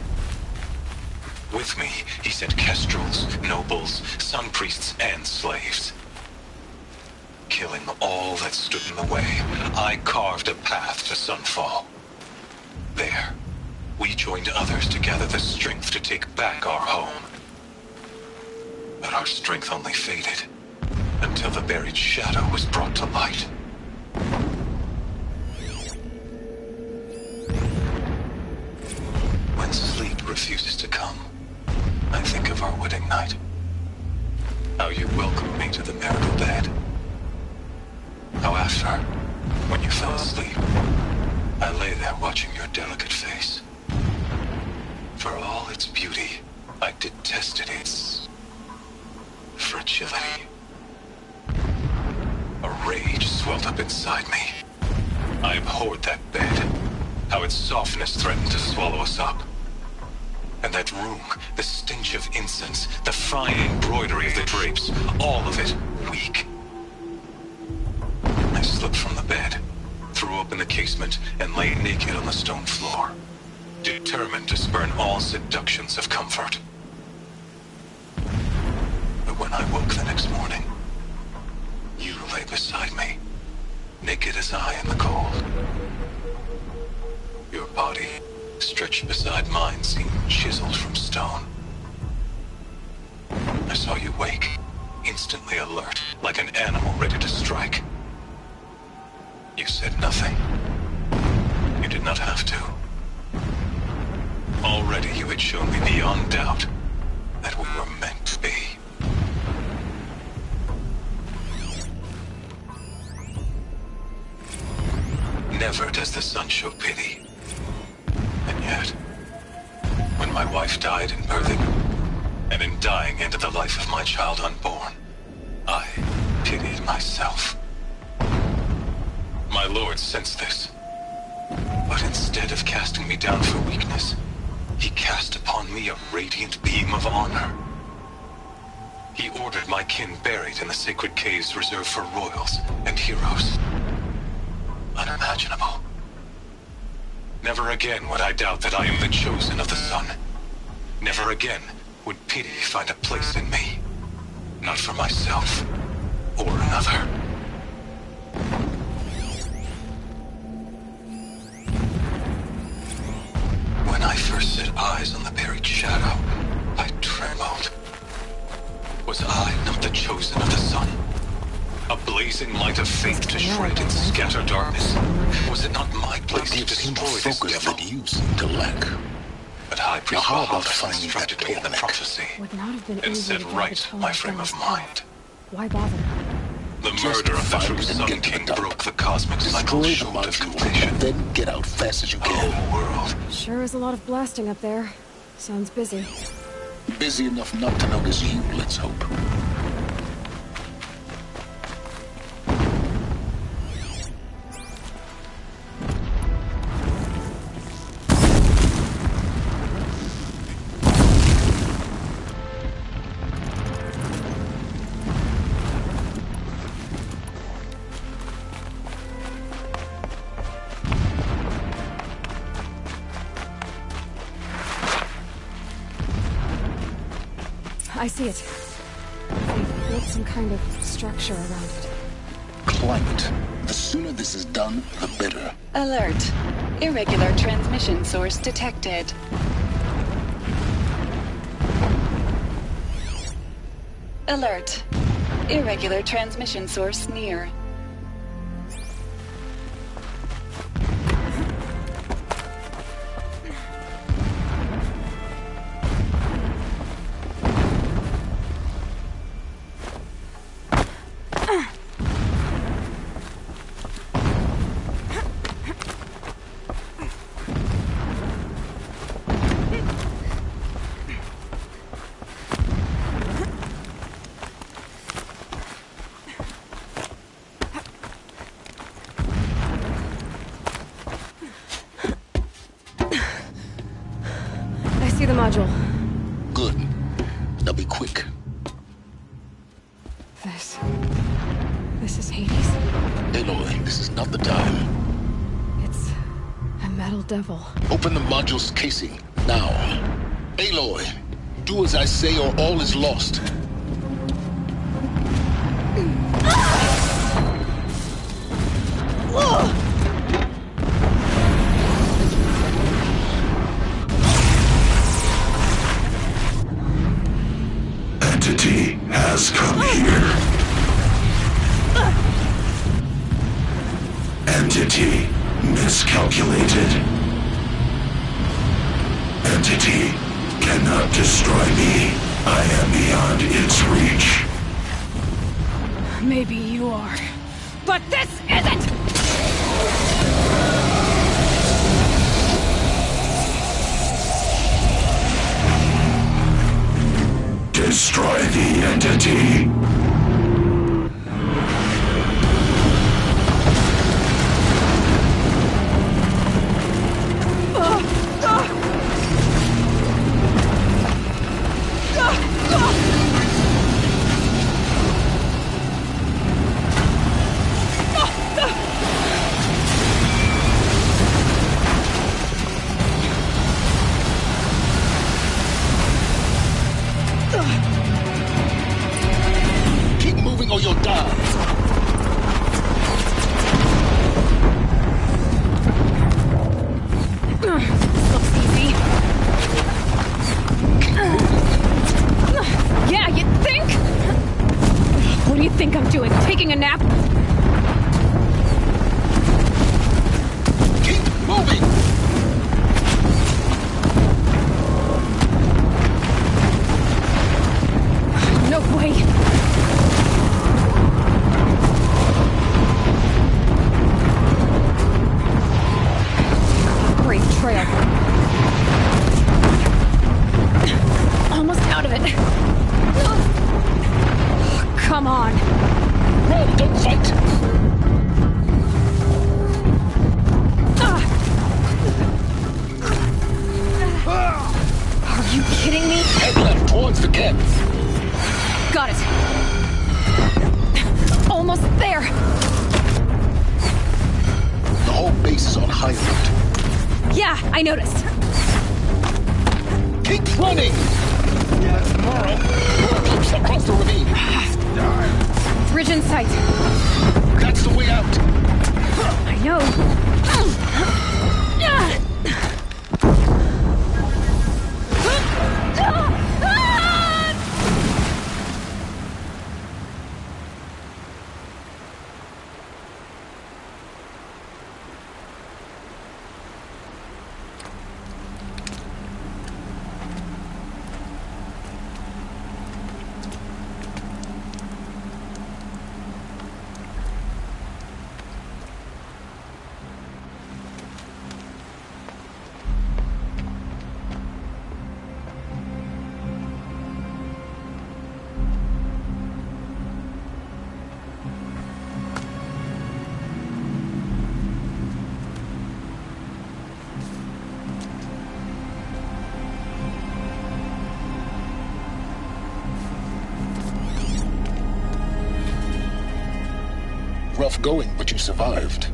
With me, he sent kestrels, nobles, sun priests, and slaves. Killing all that stood in the way, I carved a path to Sunfall. There, we joined others to gather the strength to take back our home. But our strength only faded, until the buried shadow was brought to light. When sleep refuses to come, I think of our wedding night. How you welcomed me to the marital bed. How after, when you fell asleep, I lay there watching your delicate face. For all its beauty, I detested its fragility. A rage swelled up inside me. I abhorred that bed, how its softness threatened to swallow us up. And that room, the stench of incense, the fine embroidery of the drapes, all of it weak. I slipped from the bed, threw open the casement, and lay naked on the stone floor, determined to spurn all seductions of comfort. But when I woke the next morning, you lay beside me, naked as I in the cold. Your body, stretched beside mine, seemed chiseled from stone. I saw you wake, instantly alert, like an animal ready to strike. You said nothing. You did not have to. Already you had shown me me beyond doubt that we were meant to be. Never does the sun show pity. And yet, when my wife died in birthing, and in dying ended the life of my child unborn, I pitied myself. My lord sensed this, but instead of casting me down for weakness, he cast upon me a radiant beam of honor. He ordered my kin buried in the sacred caves reserved for royals and heroes. Unimaginable. Never again would I doubt that I am the chosen of the sun. Never again would pity find a place in me. Not for myself or another. When I first set eyes on the buried shadow, I trembled. Was I not the chosen of the sun? A blazing light of fate to shred and scatter darkness. Was it not my place to destroy this devil? That you seem to lack. But High Priest Valhalla instructed me in the prophecy Would not have been and easy set to get right the my Toll frame of down. mind. Why bother? The murder of the true Sun King broke the cosmic cycle short of completion. Then get out fast as you can. Oh, world. Sure is a lot of blasting up there. Sounds busy. Busy enough not to notice you, let's hope. I see it. They've built some kind of structure around it. Climb it. The sooner this is done, the better. Alert. Irregular transmission source detected. Alert. Irregular transmission source near. I see the module. Good. Now be quick. This is Hades. Aloy, this is not the time. It's a metal devil. Open the module's casing, now. Aloy, do as I say or all is lost. Entity has come here. Entity miscalculated. Entity cannot destroy me. I am beyond its reach. Maybe you are. But this isn't! Destroy the entity. towards the camp. Got it. Almost there. The whole base is on high alert. Yeah, I noticed. Keep running! Yeah, tomorrow. More clips across the ravine. Bridge in sight. That's the way out. I know. Rough going, but you survived.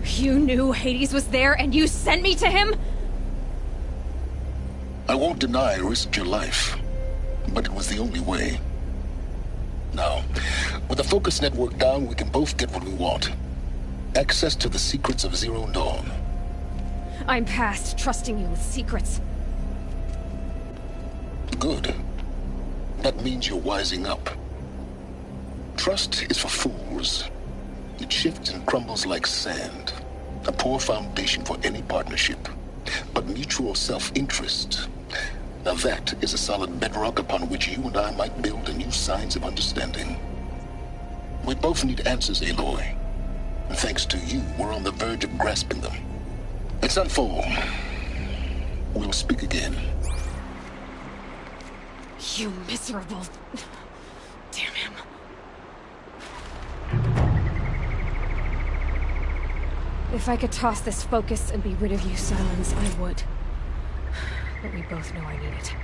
You knew Hades was there and you sent me to him? I won't deny I risked your life, but it was the only way. Now, with the focus network down, we can both get what we want. Access to the secrets of Zero Dawn. I'm past trusting you with secrets. Good. That means you're wising up. Trust is for fools. It shifts and crumbles like sand. A poor foundation for any partnership. But mutual self-interest, now that is a solid bedrock upon which you and I might build anew signs of understanding. We both need answers, Aloy. And thanks to you, we're on the verge of grasping them. Let's unfold. We'll speak again. You miserable... Damn him. If I could toss this focus and be rid of you, Silence, I would. But we both know I need it.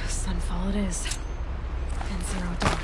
Sunfall it is. And Zero Dawn.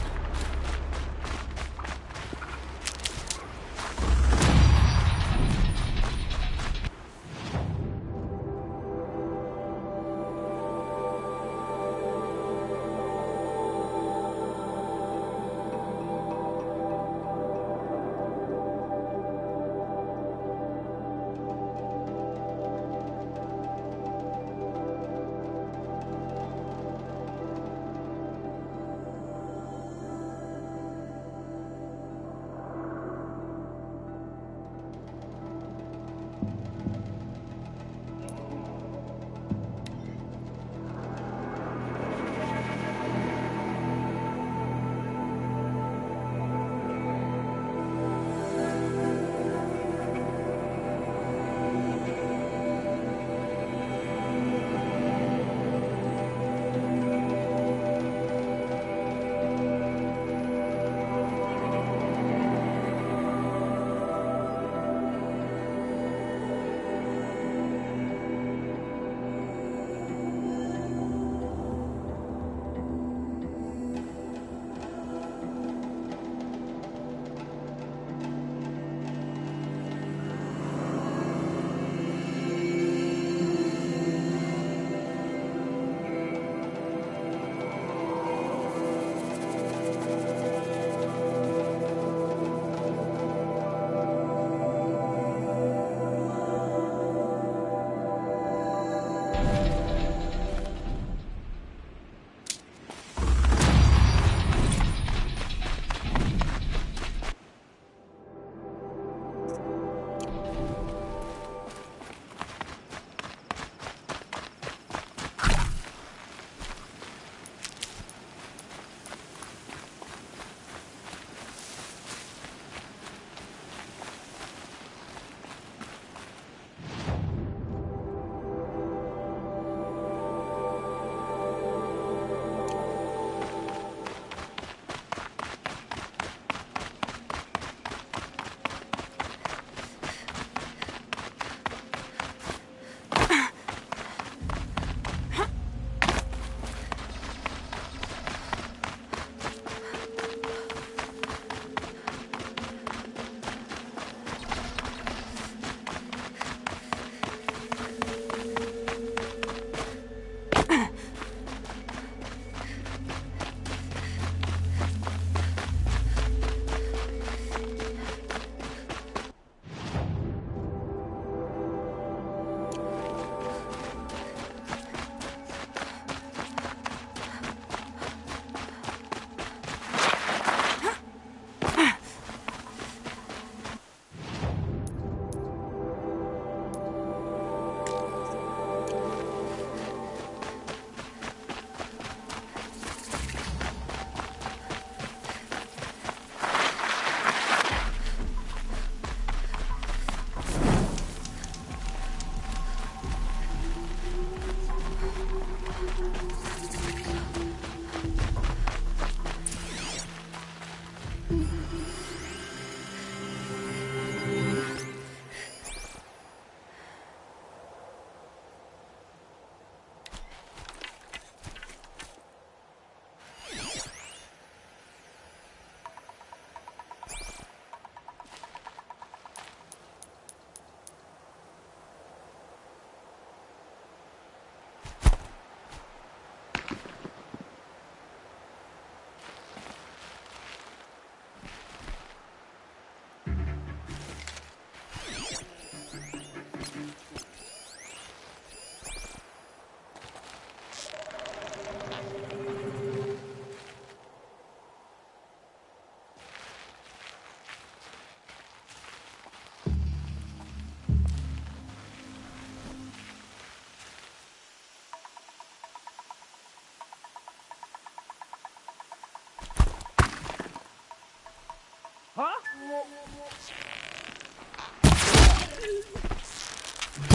Huh?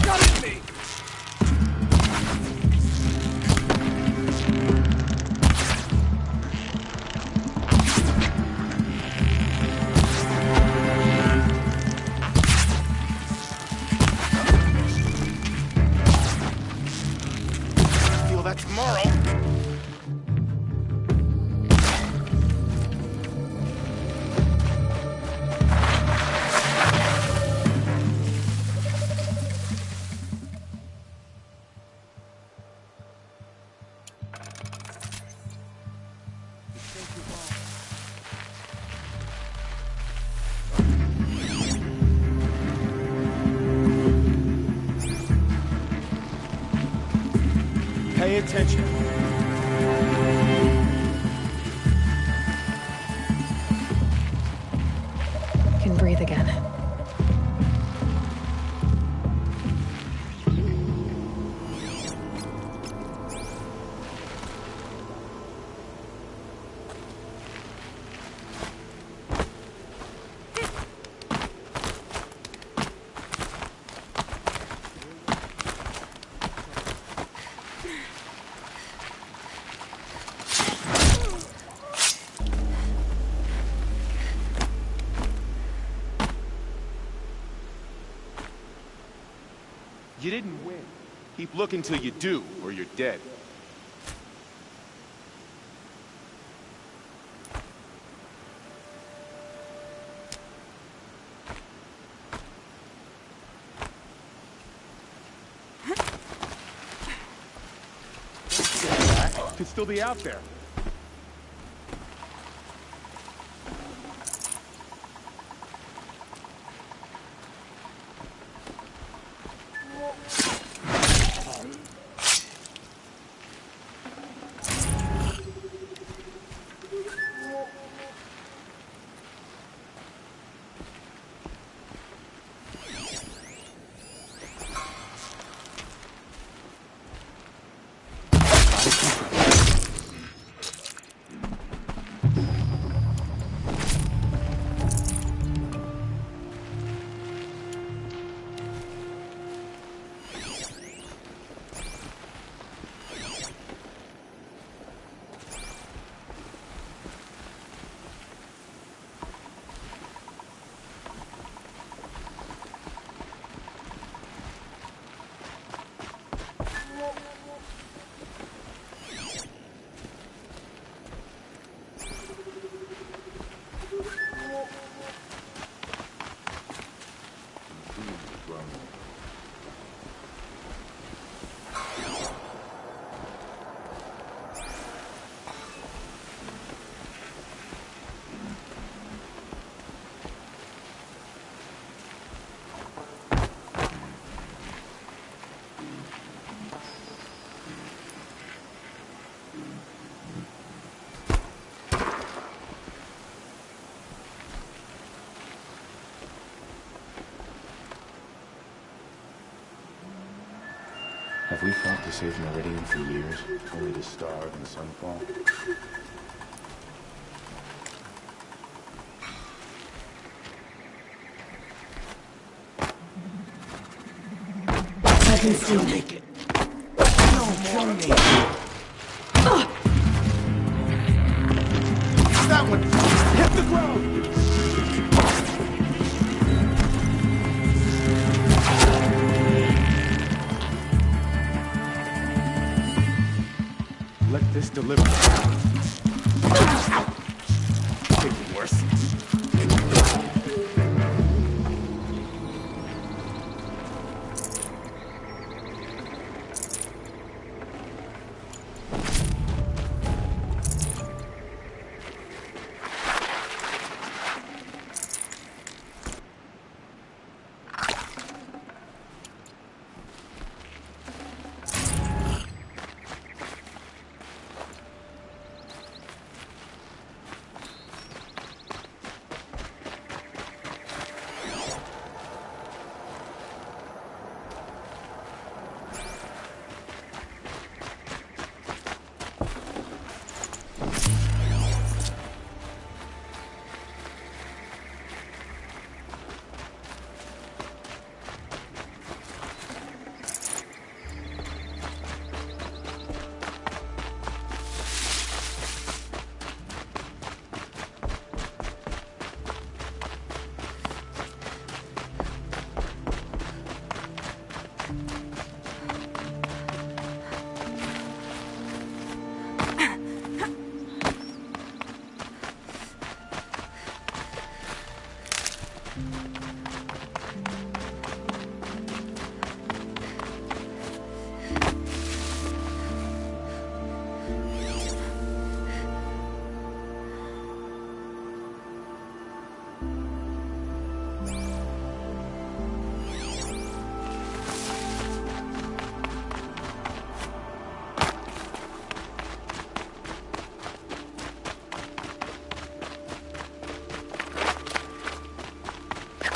Got it, me! Feel that tomorrow. Pay attention. Can breathe again. You didn't win. Keep looking till you do, or you're dead. Could still be out there. Have we fought to save Meridian for years, only to starve in Sunfall? I can still make it. No, kill me. That one! Hit the ground! Let this deliver. Could be worse.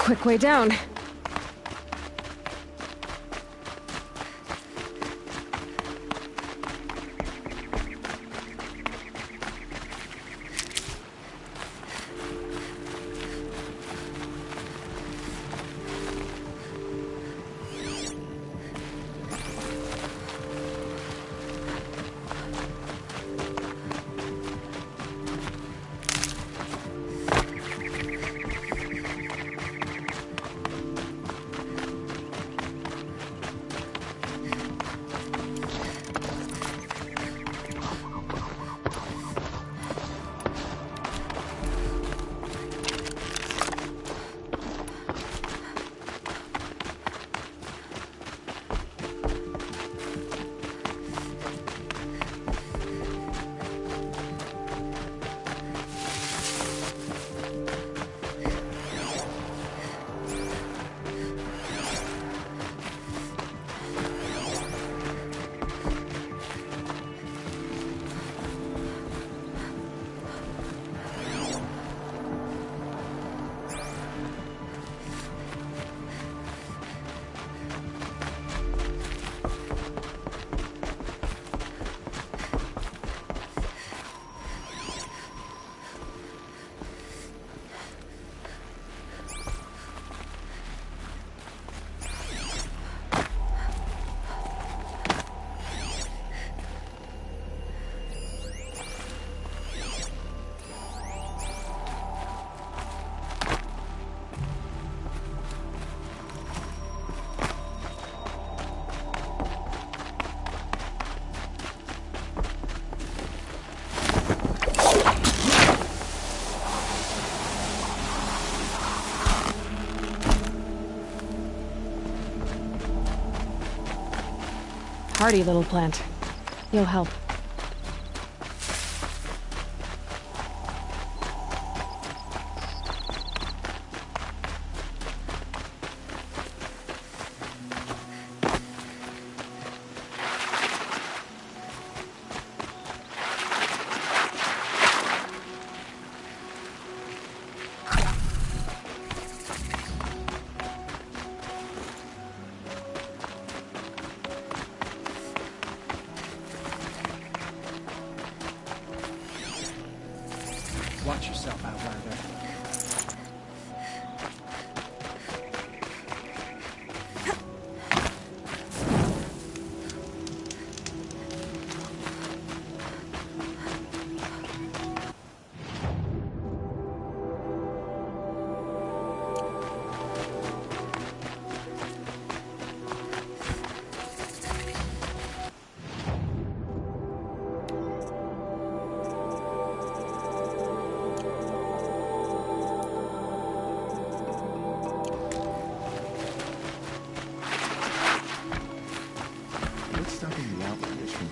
quick way down. Hardy little plant. You'll help. Watch yourself, Outlander.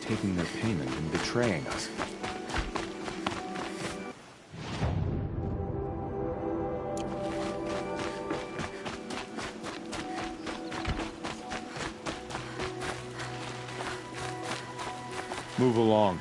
Taking their payment and betraying us. Move along.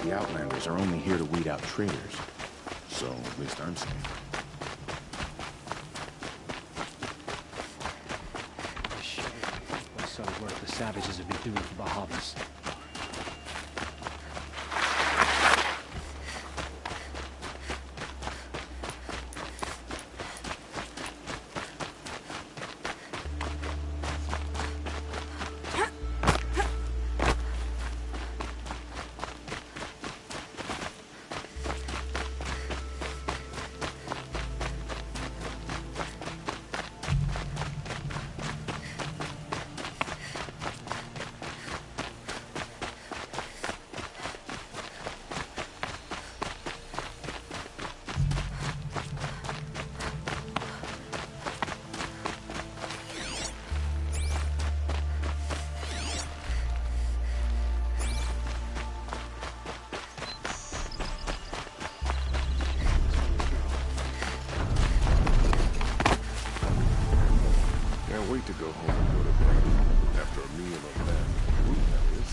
The Outlanders are only here to weed out traitors. So, at least I'm safe. What sort of work the savages have been doing for Bahamas. go home and go to bed. After a meal of that, food, that is.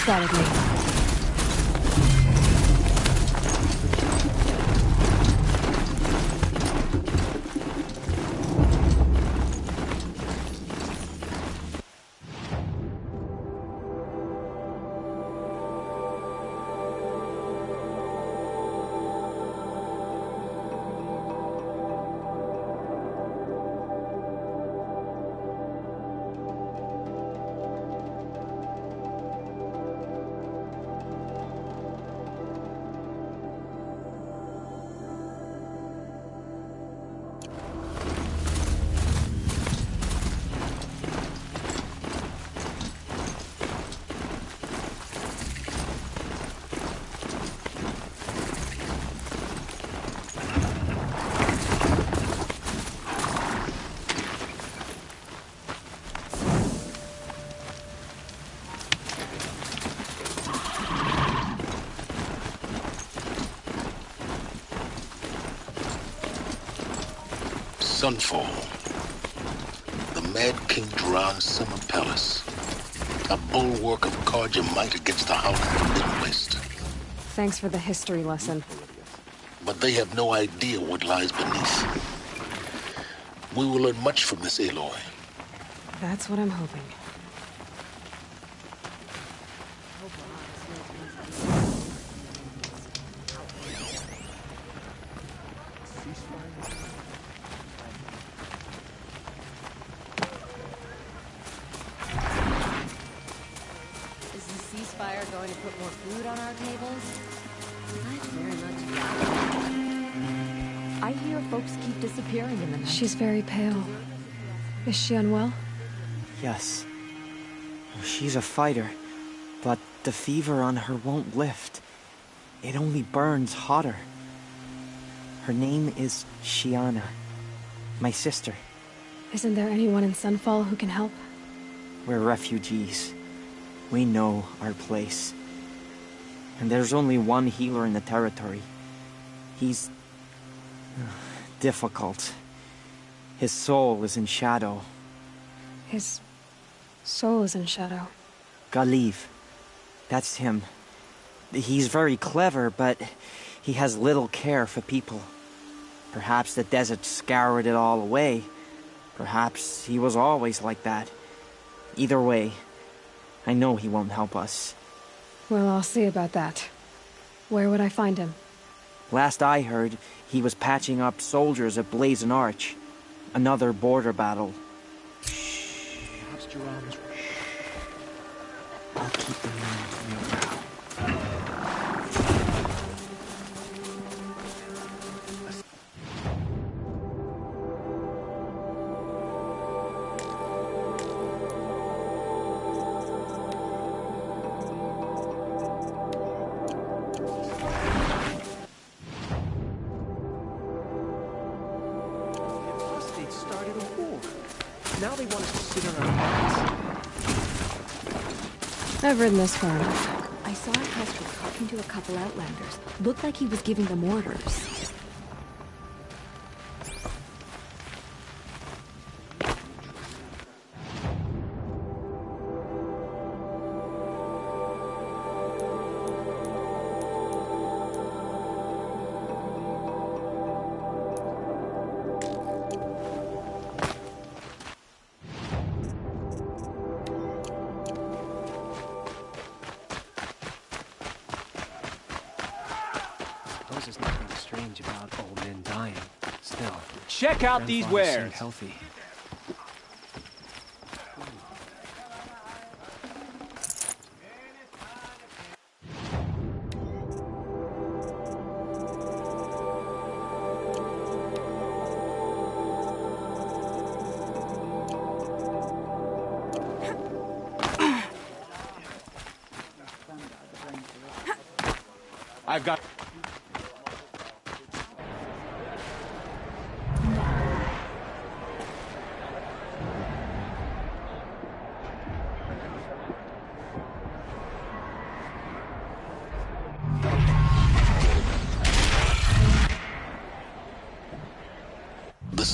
Spotted me. Sunfall. The Mad King Duran's summer palace. A bulwark of Carja might against the howling of the Midwest. Thanks for the history lesson. But they have no idea what lies beneath. We will learn much from this Aloy. That's what I'm hoping. Going to put more food on our tables? I'd very much doubt. I hear folks keep disappearing in the night. She's very pale. Is she unwell? Yes. She's a fighter, but the fever on her won't lift. It only burns hotter. Her name is Shiana, my sister. Isn't there anyone in Sunfall who can help? We're refugees. We know our place. And there's only one healer in the territory. He's difficult. His soul is in shadow. His soul is in shadow. Galiv. That's him. He's very clever, but he has little care for people. Perhaps the desert scoured it all away. Perhaps he was always like that. Either way, I know he won't help us. Well, I'll see about that. Where would I find him? Last I heard, he was patching up soldiers at Blazon Arch. Another border battle. Perhaps Duran's... I'll keep them near. Now they want us to sit on our hands. I've ridden this far enough. I saw Kestrel talking to a couple Outlanders. Looked like he was giving them orders. There's nothing strange about old men dying. Still, check out these wares. Healthy.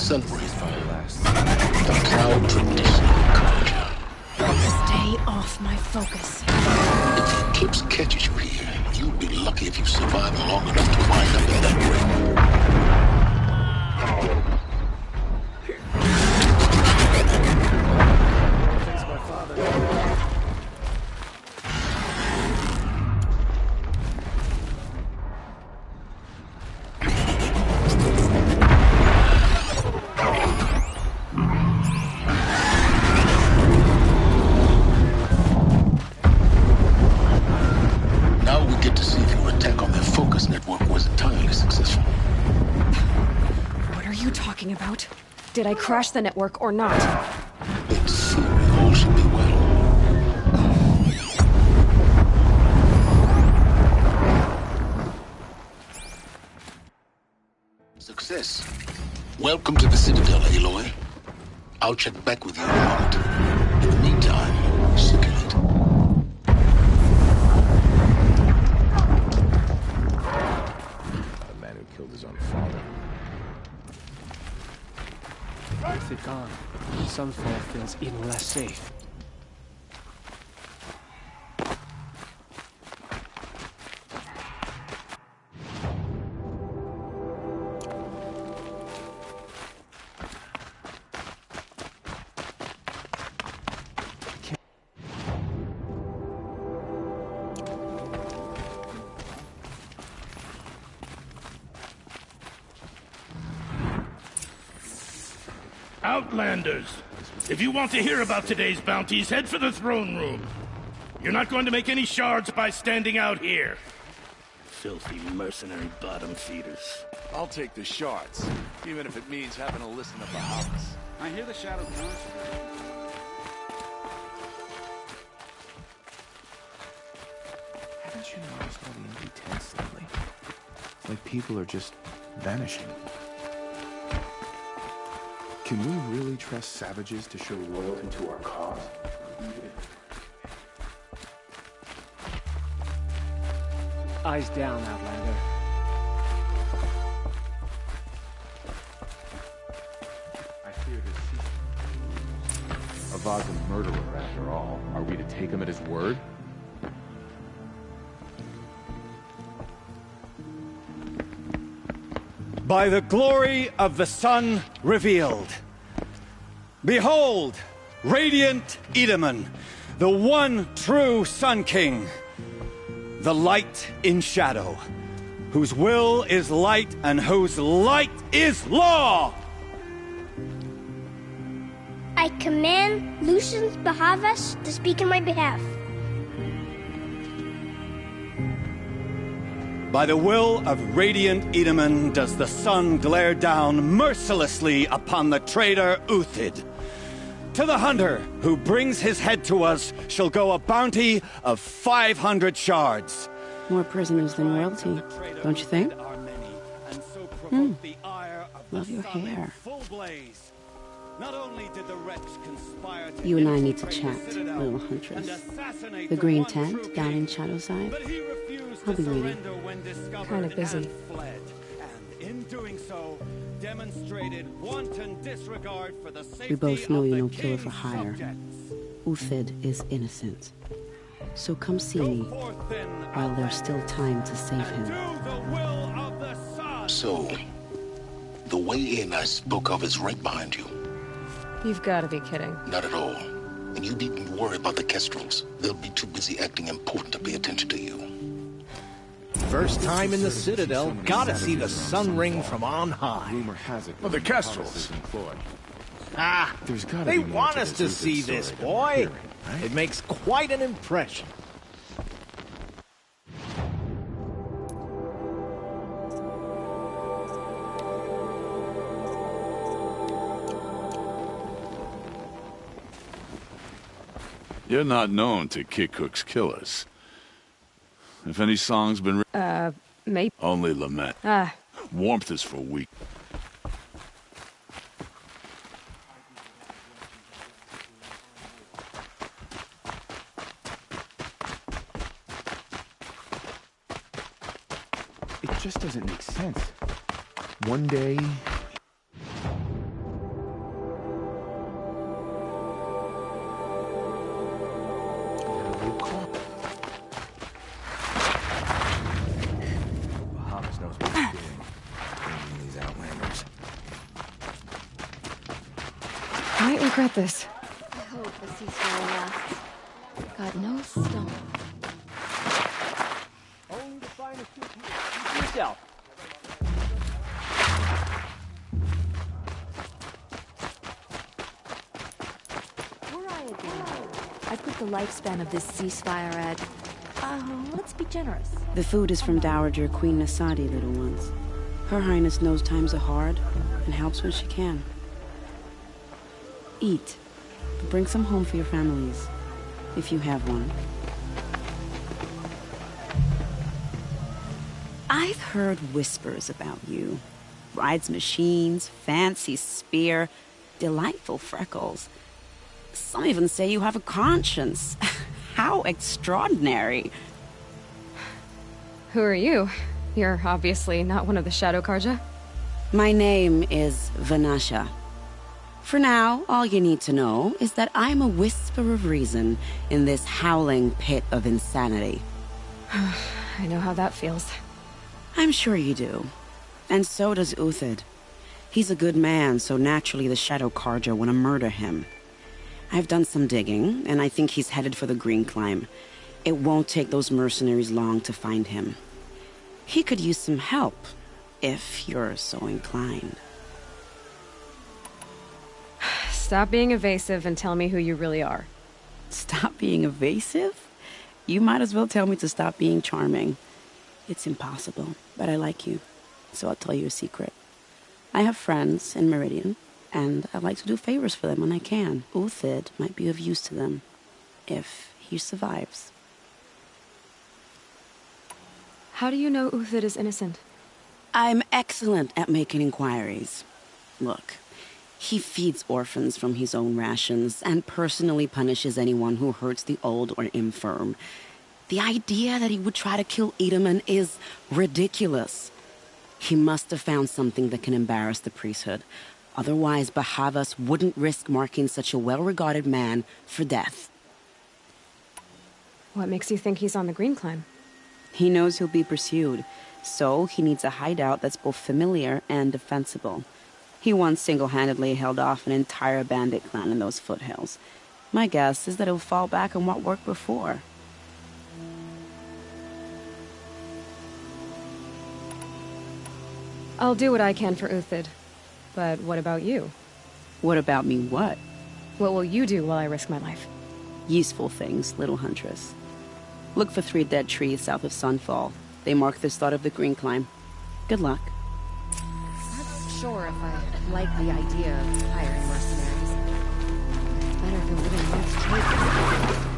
celebrate the proud tradition of culture. Stay off my focus. If Eclipse catches you here, you'll be lucky if you survive long enough to wind up in that ring. Did I crash the network or not? In theory, all should be well. Success. Welcome to the Citadel, Aloy. I'll check back with you in a moment. In the meantime, circulate. A man who killed his own father. With it gone, Sunfall feels even less safe. Outlanders, if you want to hear about today's bounties, head for the throne room. You're not going to make any shards by standing out here. Filthy mercenary bottom feeders. I'll take the shards, even if it means having to listen to Bahamas. I hear the shadow coming. Haven't you noticed all the empty tents lately? It's like people are just vanishing. Can we really trust savages to show loyalty to our cause? Eyes down, Outlander. I fear to see. Avad's a murderer, after all. Are we to take him at his word? By the glory of the sun revealed. Behold, radiant Edaman, the one true Sun King, the light in shadow, whose will is light and whose light is law! I command Lucius Bahavas to speak in my behalf. By the will of radiant Edaman does the sun glare down mercilessly upon the traitor Uthid. To the hunter who brings his head to us shall go a bounty of 500 shards. More prisoners than royalty, don't you think? Love your hair. You and I need to chat, little huntress. The green tent down in Shadowside? I'll be waiting. Kind of busy. We both know you're no killer for hire. Uthid is innocent. So come see me while there's still time to save him. So, the way in I spoke of is right behind you. You've got to be kidding. Not at all. And you needn't worry about the Kestrels. They'll be too busy acting important to pay attention to you. First time in the Citadel, gotta see the sun ring from on high. Rumor has it. Well, the Kestrels. Ah, there's gotta they be more want to us this to see story this, than boy. hearing, right? It makes quite an impression. You're not known to kick Cook's killers. If any song's been written, maybe. Only lament. Warmth is for weak. It just doesn't make sense. One day, regret this. I hope the ceasefire lasts. Got no stone. Only the finest soup here. Keep yourself. Were I again, I'd put the lifespan of this ceasefire at, let's be generous. The food is from Dowager Queen Nasadi, little ones. Her Highness knows times are hard and helps when she can. Eat. Bring some home for your families, if you have one. I've heard whispers about you. Rides machines, fancy spear, delightful freckles. Some even say you have a conscience. How extraordinary. Who are you? You're obviously not one of the Shadow Karja. My name is Vanasha. For now, all you need to know is that I'm a whisper of reason in this howling pit of insanity. I know how that feels. I'm sure you do. And so does Uthid. He's a good man, so naturally the Shadow Karja want to murder him. I've done some digging, and I think he's headed for the Green Climb. It won't take those mercenaries long to find him. He could use some help, if you're so inclined. Stop being evasive and tell me who you really are. Stop being evasive? You might as well tell me to stop being charming. It's impossible, but I like you, so I'll tell you a secret. I have friends in Meridian, and I like to do favors for them when I can. Uthid might be of use to them, if he survives. How do you know Uthid is innocent? I'm excellent at making inquiries. Look, he feeds orphans from his own rations and personally punishes anyone who hurts the old or infirm. The idea that he would try to kill Edaman is ridiculous. He must have found something that can embarrass the priesthood. Otherwise, Bahavas wouldn't risk marking such a well-regarded man for death. What makes you think he's on the Green Climb? He knows he'll be pursued, so he needs a hideout that's both familiar and defensible. He once single-handedly held off an entire bandit clan in those foothills. My guess is that he'll fall back on what worked before. I'll do what I can for Uthid. But what about you? What about me what? What will you do while I risk my life? Useful things, little huntress. Look for 3 dead trees south of Sunfall. They mark the start of the Green Climb. Good luck. Not sure if I like the idea of hiring mercenaries. Better than living next to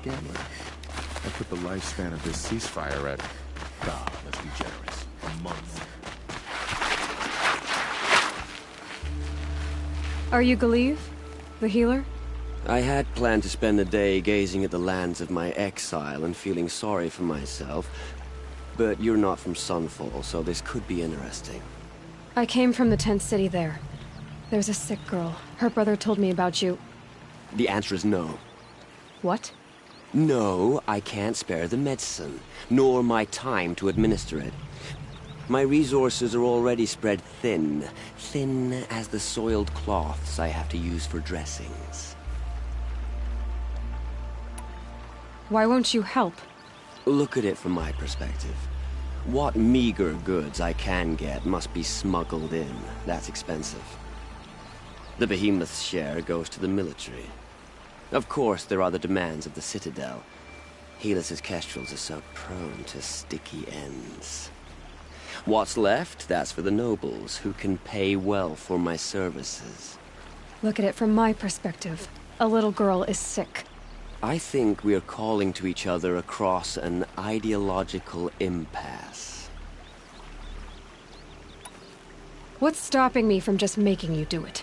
again? I put the lifespan of this ceasefire at, let's be generous, a month. Are you Galeev? The healer? I had planned to spend the day gazing at the lands of my exile and feeling sorry for myself. But you're not from Sunfall, so this could be interesting. I came from the tent city there. There's a sick girl. Her brother told me about you. The answer is no. What? No, I can't spare the medicine, nor my time to administer it. My resources are already spread thin. Thin as the soiled cloths I have to use for dressings. Why won't you help? Look at it from my perspective. What meager goods I can get must be smuggled in. That's expensive. The behemoth's share goes to the military. Of course, there are the demands of the Citadel. Helis's kestrels are so prone to sticky ends. What's left, that's for the nobles, who can pay well for my services. Look at it from my perspective. A little girl is sick. I think we're calling to each other across an ideological impasse. What's stopping me from just making you do it?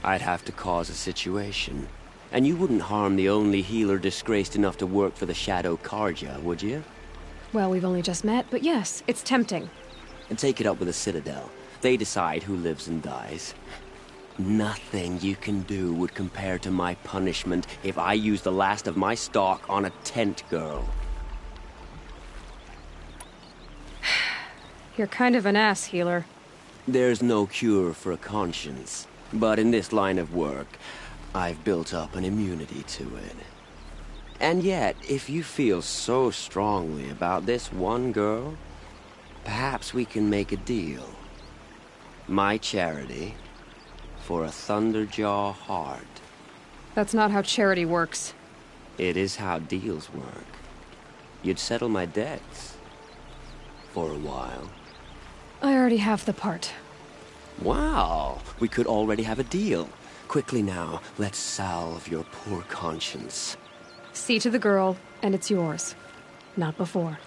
I'd have to cause a situation. And you wouldn't harm the only healer disgraced enough to work for the Shadow Carja, would you? Well, we've only just met, but yes, it's tempting. And take it up with the Citadel. They decide who lives and dies. Nothing you can do would compare to my punishment if I use the last of my stock on a tent girl. You're kind of an ass, healer. There's no cure for a conscience. But in this line of work, I've built up an immunity to it. And yet, if you feel so strongly about this one girl, perhaps we can make a deal. My charity for a Thunderjaw heart. That's not how charity works. It is how deals work. You'd settle my debts. For a while. I already have the part. Wow, we could already have a deal. Quickly now, let's salve your poor conscience. See to the girl, and it's yours. Not before.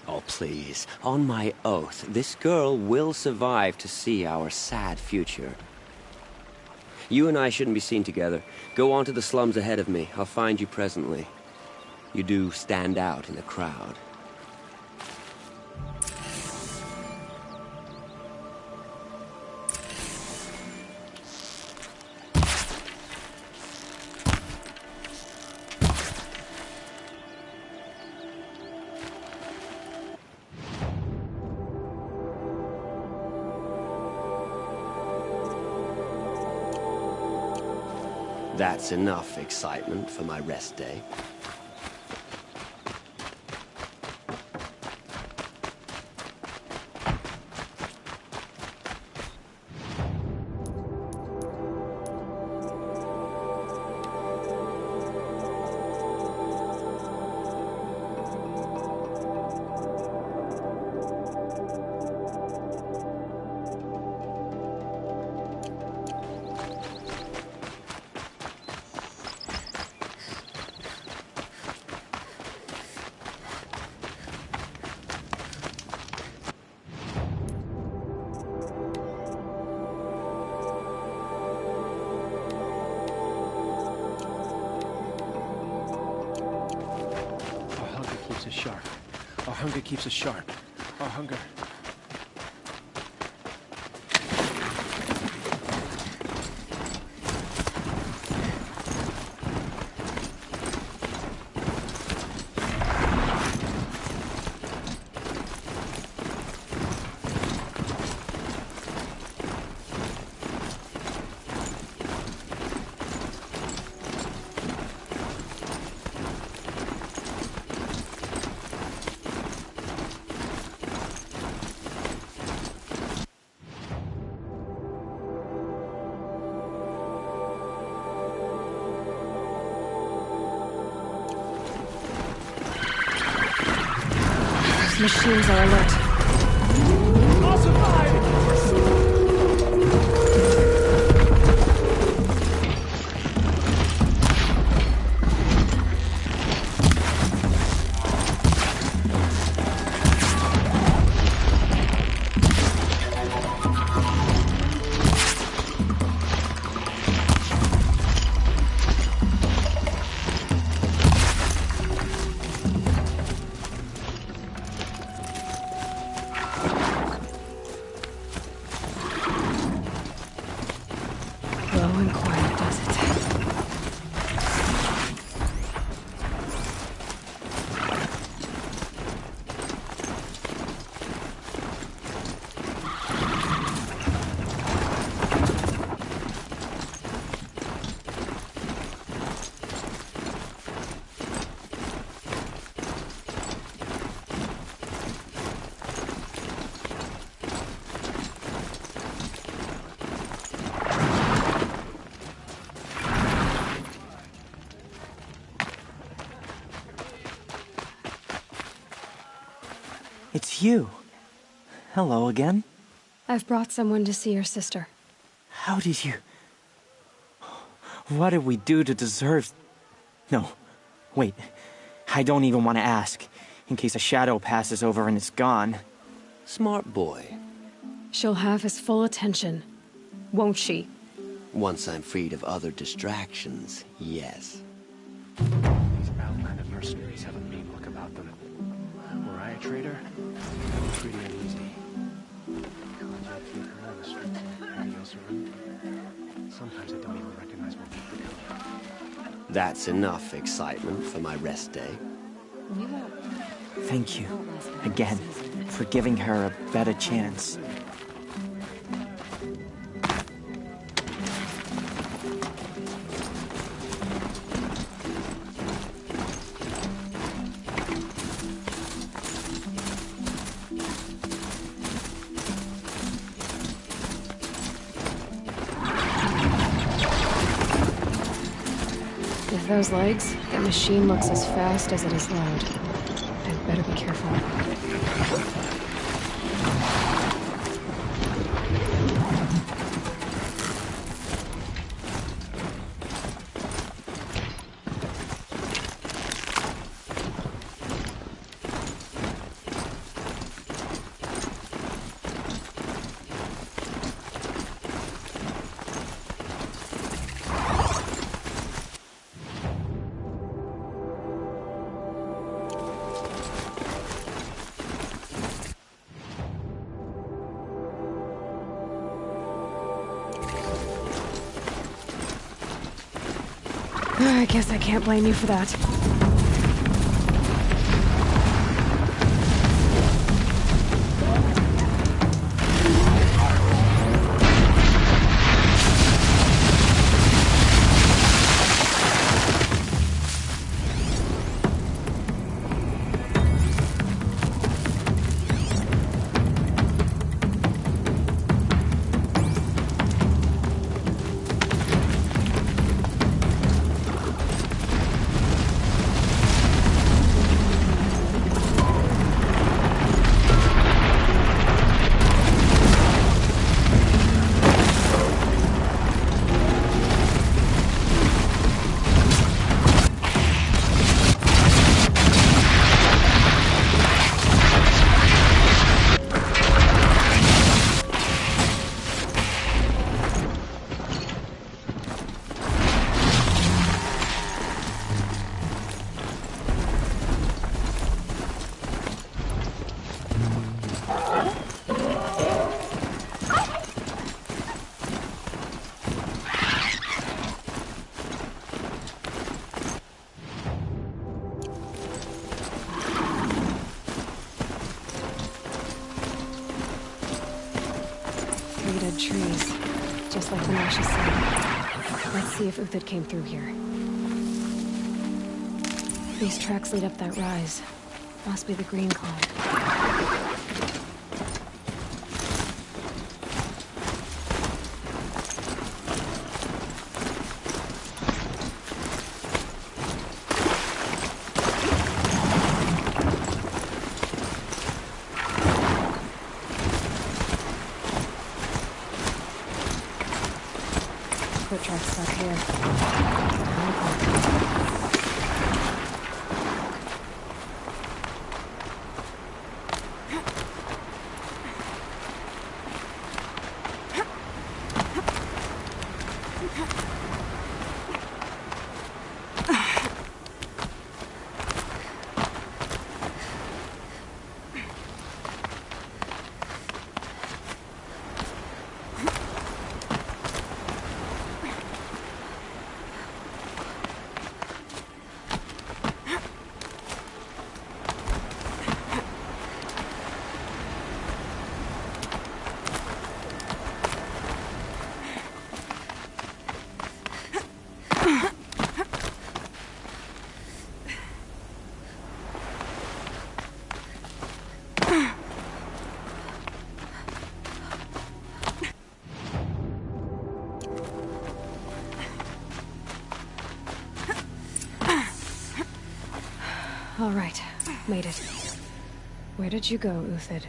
Oh, please. On my oath, this girl will survive to see our sad future. You and I shouldn't be seen together. Go on to the slums ahead of me. I'll find you presently. You do stand out in the crowd. That's enough excitement for my rest day. Our hunger keeps us sharp. Our hunger... Machines are alert. I'll survive! slow and quiet, does it? It's you. Hello again. I've brought someone to see your sister. How did you... What did we do to deserve... No, wait. I don't even want to ask, in case a shadow passes over and it's gone. Smart boy. She'll have his full attention, won't she? Once I'm freed of other distractions, yes. These outlanded mercenaries have a mean look about them. Were I a traitor, I'd be pretty uneasy. Contact flicker on the street, anything else around? Sometimes I don't even recognize what people do. That's enough excitement for my rest day. Thank you, again, for giving her a better chance. With those legs, that machine looks as fast as it is loud. I'd better be careful. I guess I can't blame you for that. Dead trees, just like the Nasha said. Let's see if Uthid came through here. These tracks lead up that rise. Must be the green cloud. Foot tracks stuck here. All right, made it. Where did you go, Uthid?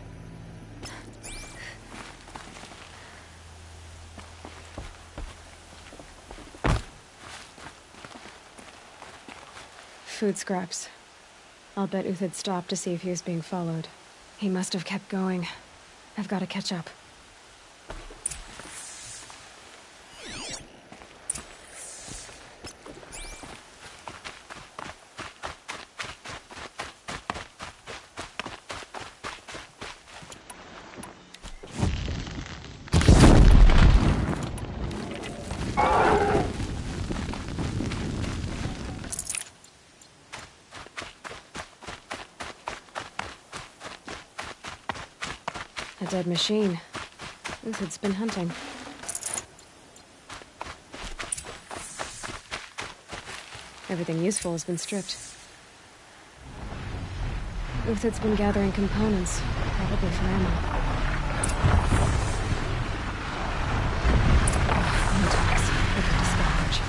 Food scraps. I'll bet Uthid stopped to see if he was being followed. He must have kept going. I've got to catch up. A dead machine. Uthid's been hunting. Everything useful has been stripped. Uthid's been gathering components, probably for ammo. Contacts. Looking to scavenge.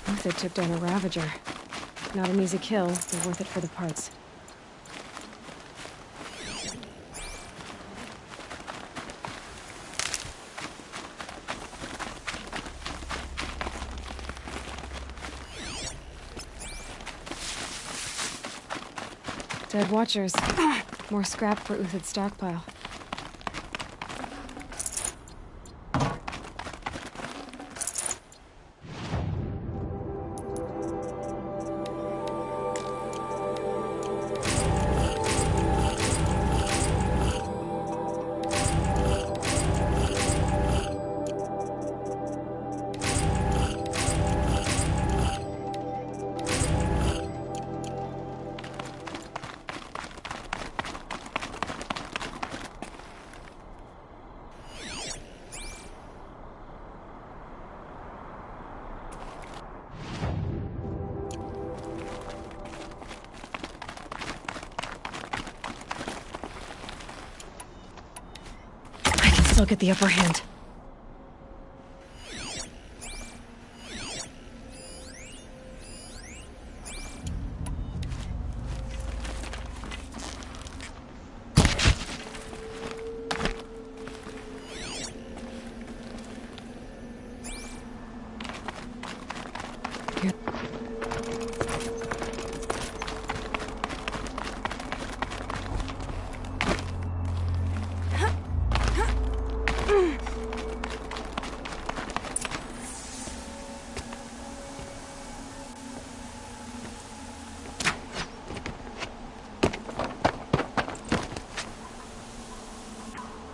Uthid took down a Ravager. Not an easy kill, but worth it for the parts. Dead Watchers. More scrap for Uthid's stockpile. They'll get the upper hand.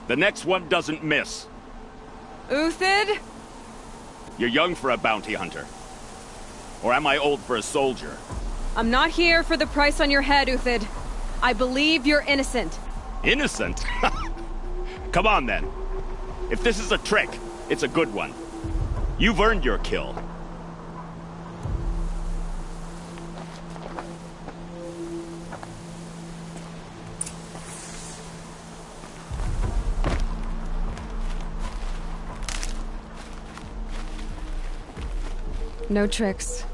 The next one doesn't miss. Uthid? You're young for a bounty hunter. Or am I old for a soldier? I'm not here for the price on your head, Uthid. I believe you're innocent. Innocent? Come on, then. If this is a trick, it's a good one. You've earned your kill. No tricks.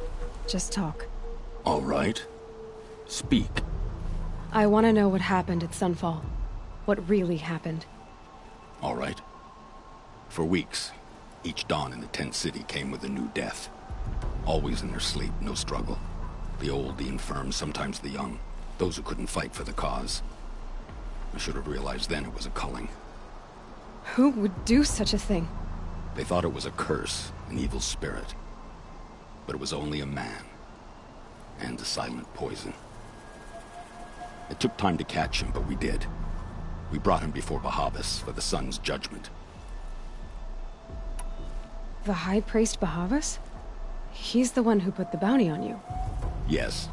Just talk. All right. Speak. I want to know what happened at Sunfall. What really happened. All right. For weeks, each dawn in the tent city came with a new death. Always in their sleep, no struggle. The old, the infirm, sometimes the young. Those who couldn't fight for the cause. I should have realized then it was a culling. Who would do such a thing? They thought it was a curse, an evil spirit. But it was only a man. And a silent poison. It took time to catch him, but we did. We brought him before Bahavas for the sun's judgment. The High Priest Bahavas? He's the one who put the bounty on you. Yes.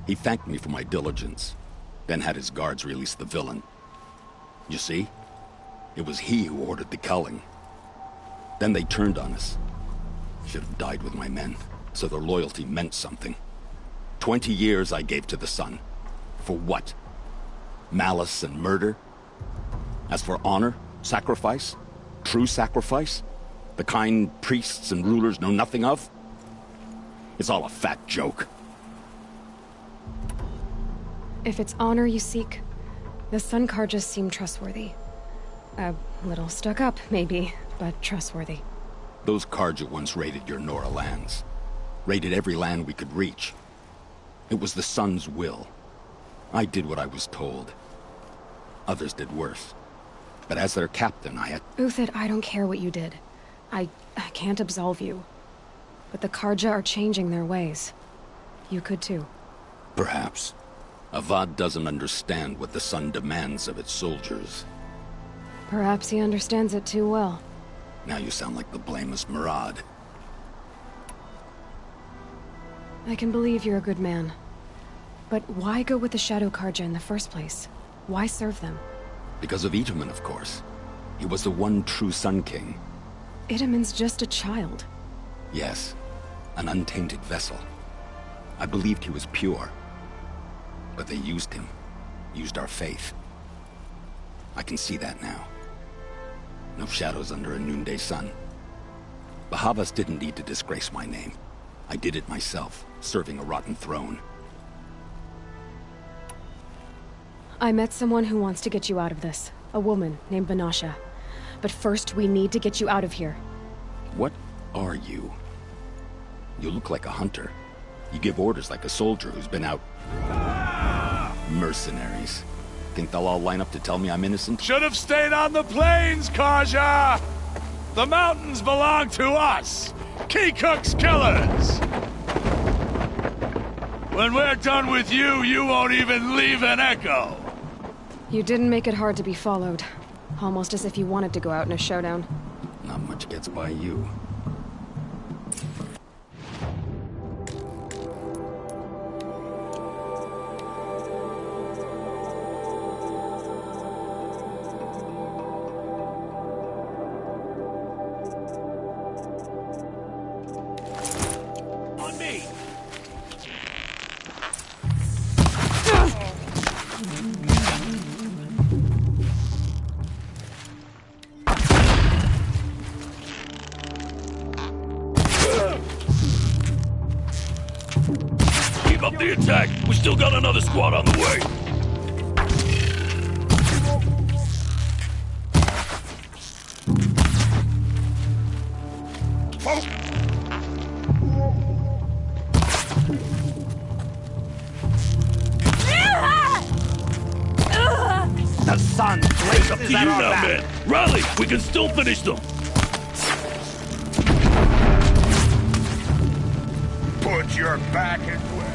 He thanked me for my diligence, then had his guards release the villain. You see? It was he who ordered the culling. Then they turned on us. Should have died with my men, so their loyalty meant something. 20 years I gave to the sun. For what? Malice and murder? As for honor, sacrifice, true sacrifice, the kind priests and rulers know nothing of? It's all a fat joke. If it's honor you seek, the Sun Karjas seem trustworthy. A little stuck up, maybe, but trustworthy. Those Karja once raided your Nora lands. Raided every land we could reach. It was the Sun's will. I did what I was told. Others did worse. But as their captain, I had... Uthid, I don't care what you did. I can't absolve you. But the Karja are changing their ways. You could too. Perhaps. Avad doesn't understand what the Sun demands of its soldiers. Perhaps he understands it too well. Now you sound like the blameless Murad. I can believe you're a good man. But why go with the Shadow Karja in the first place? Why serve them? Because of Itaman, of course. He was the one true Sun King. Itaman's just a child. Yes, an untainted vessel. I believed he was pure. But they used him. Used our faith. I can see that now. No shadows under a noonday sun. Bahavas didn't need to disgrace my name. I did it myself, serving a rotten throne. I met someone who wants to get you out of this. A woman named Vanasha. But first, we need to get you out of here. What are you? You look like a hunter. You give orders like a soldier who's been out... Mercenaries. Think they'll all line up to tell me I'm innocent? Should have stayed on the plains, Karja! The mountains belong to us! Kikuk's killers! When we're done with you, you won't even leave an echo! You didn't make it hard to be followed. Almost as if you wanted to go out in a showdown. Not much gets by you. up the attack. We still got another squad on the way. The sun It's up to blazes you at our now, back. man. Rally, we can still finish them. Put your back into it.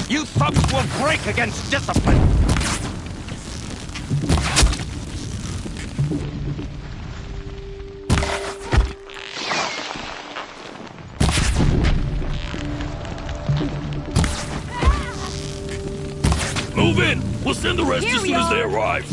You thugs will break against discipline. Move in. We'll send the rest as soon as they arrive.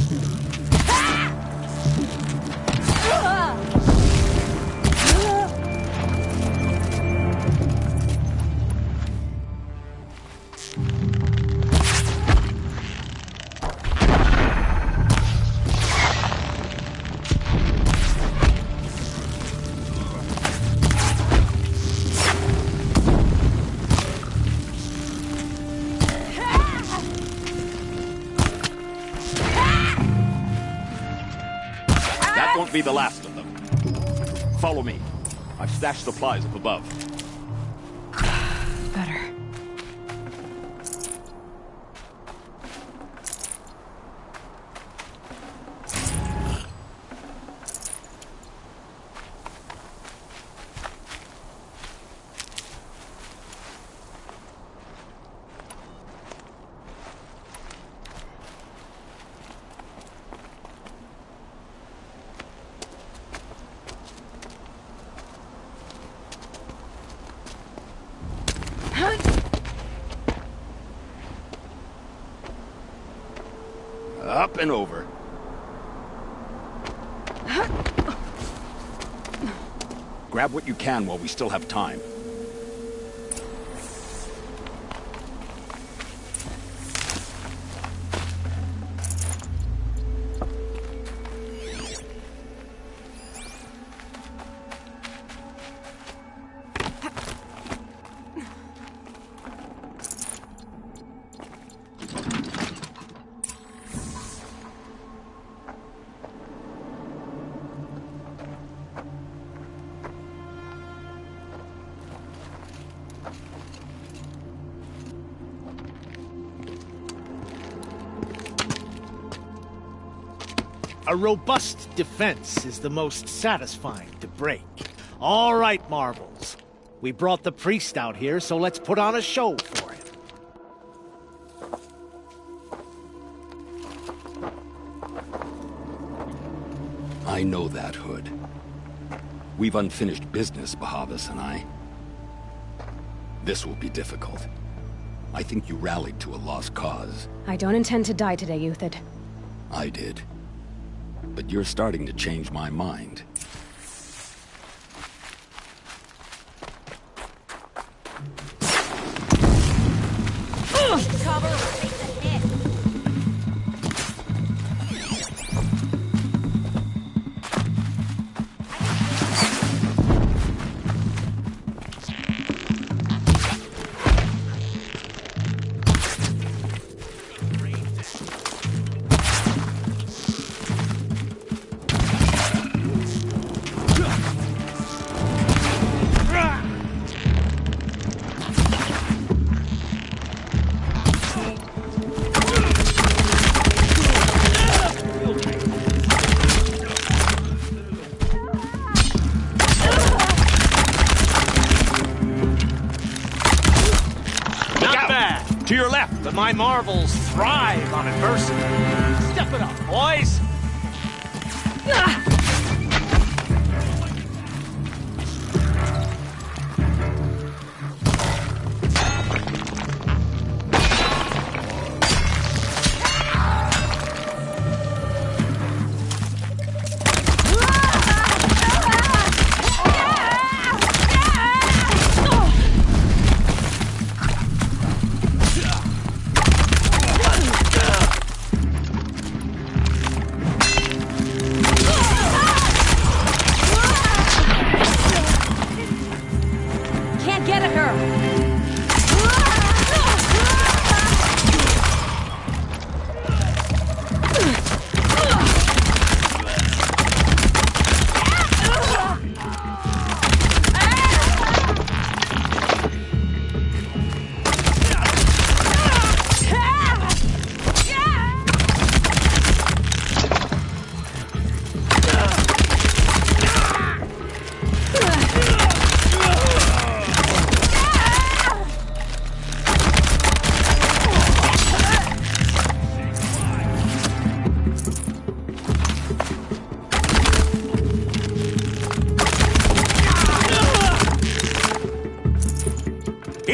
Won't be the last of them. Follow me. I've stashed supplies up above. Better. Up and over. Grab what you can while we still have time. A robust defense is the most satisfying to break. All right, Marvels. We brought the priest out here, so let's put on a show for him. I know that, Hood. We've unfinished business, Bahavas and I. This will be difficult. I think you rallied to a lost cause. I don't intend to die today, Euthyd. I did. But you're starting to change my mind. To your left. But my marvels thrive on adversity. Step it up, boys.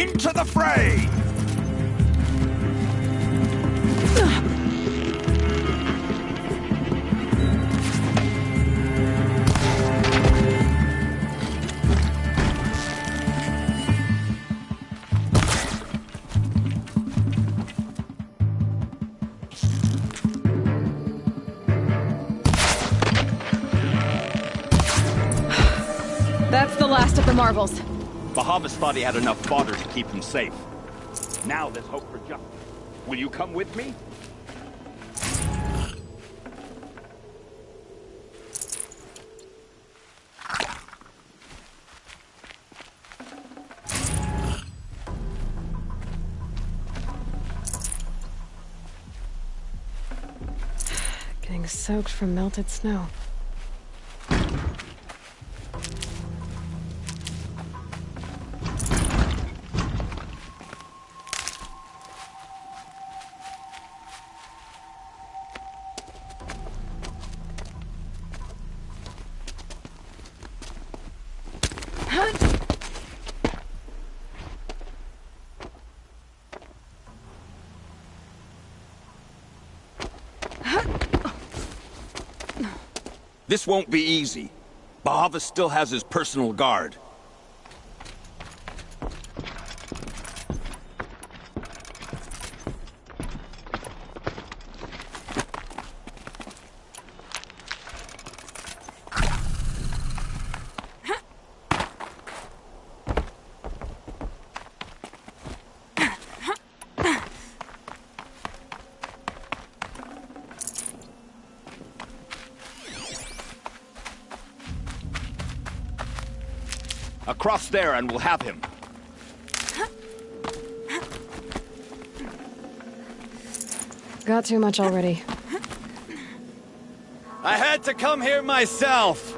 Into the fray! That's the last of the marbles. Bahavas thought he had enough fodder to keep him safe. Now there's hope for justice. Will you come with me? Getting soaked from melted snow. This won't be easy. Bahavas still has his personal guard. Across there and we'll have him. Got too much already. I had to come here myself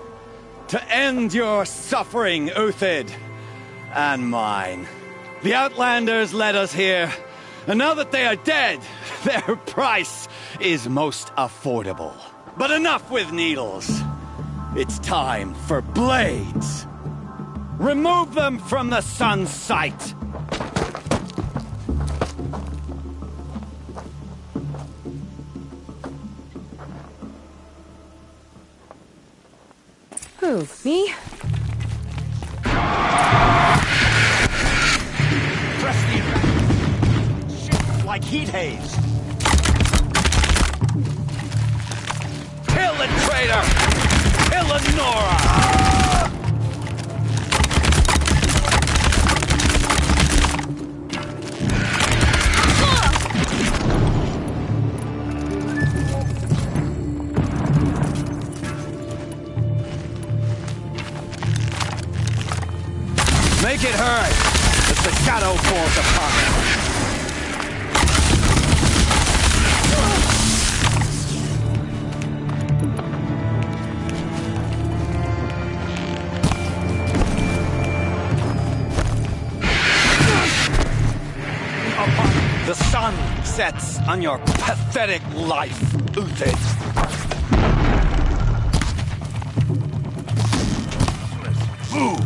to end your suffering, Uthid, and mine. The Outlanders led us here, and now that they are dead, their price is most affordable. But enough with needles. It's time for blades. Remove them from the sun's sight! Who, me? Press the advantage. Shit like heat haze. Kill the traitor! Kill Lenora! Make it hurt as the shadow falls apart. The sun sets on your pathetic life, Uthid. Move!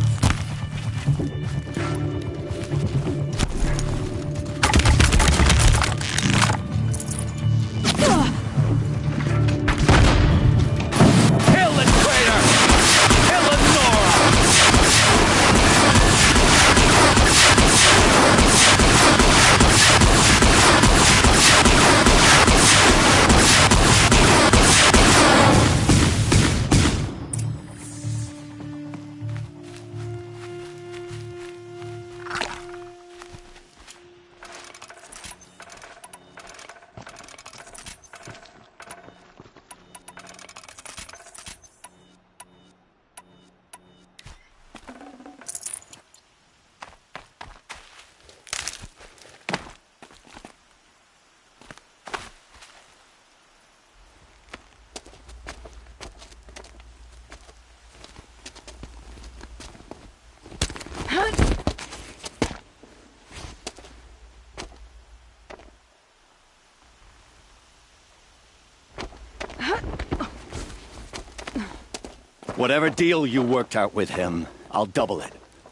Whatever deal you worked out with him, I'll double it.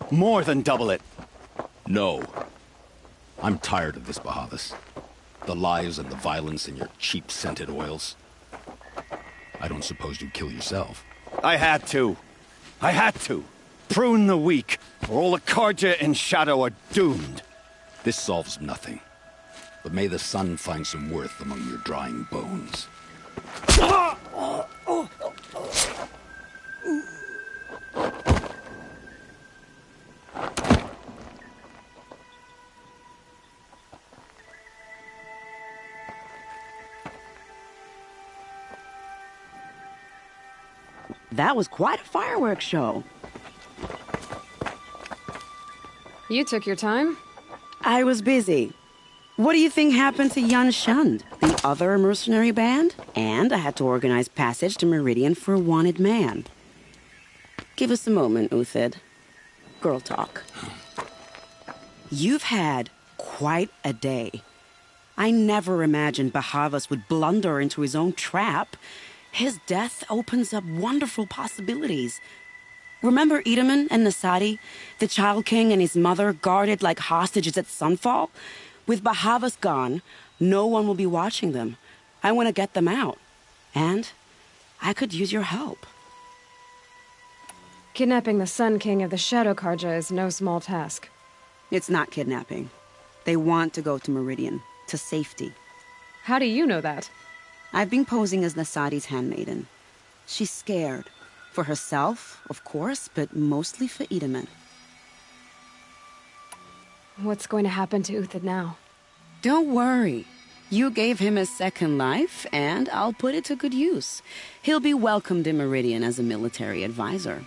More than double it. No. I'm tired of this, Bahavas. The lies and the violence and your cheap-scented oils. I don't suppose you'd kill yourself. I had to. Prune the weak, or all the Karja in Shadow are doomed. This solves nothing. But may the sun find some worth among your drying bones. That was quite a fireworks show. You took your time? I was busy. What do you think happened to Yun Shund, the other mercenary band? And I had to organize passage to Meridian for a wanted man. Give us a moment, Uthid. Girl talk. You've had quite a day. I never imagined Bahavas would blunder into his own trap. His death opens up wonderful possibilities. Remember Edaman and Nasadi, the Child King and his mother guarded like hostages at Sunfall? With Bahavas gone, no one will be watching them. I want to get them out. And I could use your help. Kidnapping the Sun King of the Shadow Karja is no small task. It's not kidnapping. They want to go to Meridian, to safety. How do you know that? I've been posing as Nasadi's handmaiden. She's scared. For herself, of course, but mostly for Edaman. What's going to happen to Uthid now? Don't worry. You gave him a second life, and I'll put it to good use. He'll be welcomed in Meridian as a military advisor.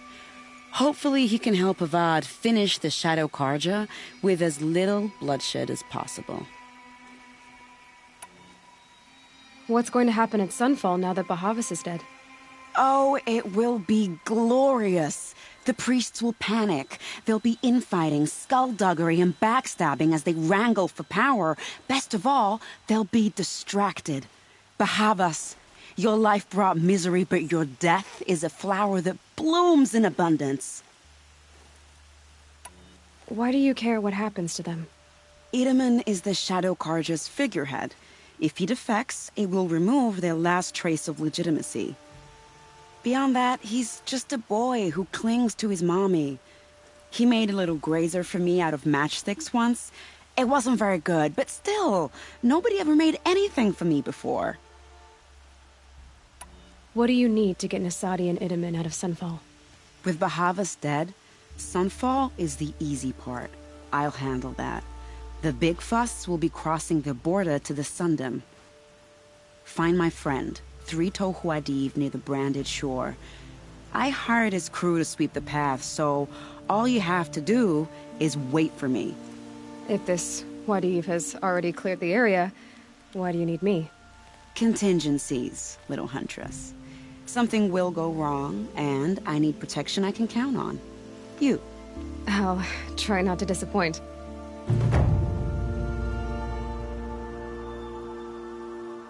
Hopefully he can help Avad finish the Shadow Karja with as little bloodshed as possible. What's going to happen at Sunfall now that Bahavas is dead? Oh, it will be glorious. The priests will panic. There'll be infighting, skullduggery, and backstabbing as they wrangle for power. Best of all, they'll be distracted. Bahavas, your life brought misery, but your death is a flower that blooms in abundance. Why do you care what happens to them? Edaman is the Shadow Karja's figurehead. If he defects, it will remove their last trace of legitimacy. Beyond that, he's just a boy who clings to his mommy. He made a little grazer for me out of matchsticks once. It wasn't very good, but still, nobody ever made anything for me before. What do you need to get Nasadi and Edaman out of Sunfall? With Bahavas dead, Sunfall is the easy part. I'll handle that. The big fuss will be crossing the border to the Sundom. Find my friend, 3 Tohuadiv near the branded shore. I hired his crew to sweep the path, so all you have to do is wait for me. If this Wadiv has already cleared the area, why do you need me? Contingencies, little huntress. Something will go wrong, and I need protection I can count on. You. I'll try not to disappoint.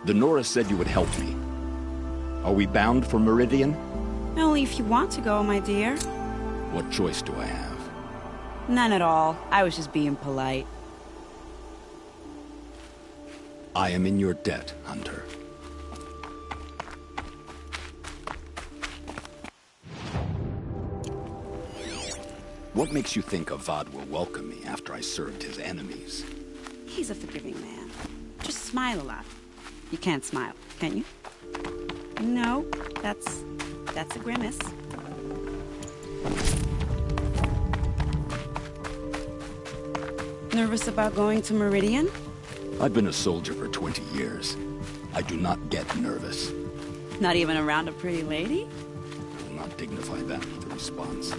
The Nora said you would help me. Are we bound for Meridian? Only if you want to go, my dear. What choice do I have? None at all. I was just being polite. I am in your debt, Hunter. What makes you think Avad will welcome me after I served his enemies? He's a forgiving man. Just smile a lot. You can't smile, can you? No, that's a grimace. Nervous about going to Meridian? I've been a soldier for 20 years. I do not get nervous. Not even around a pretty lady? I will not dignify that with a response.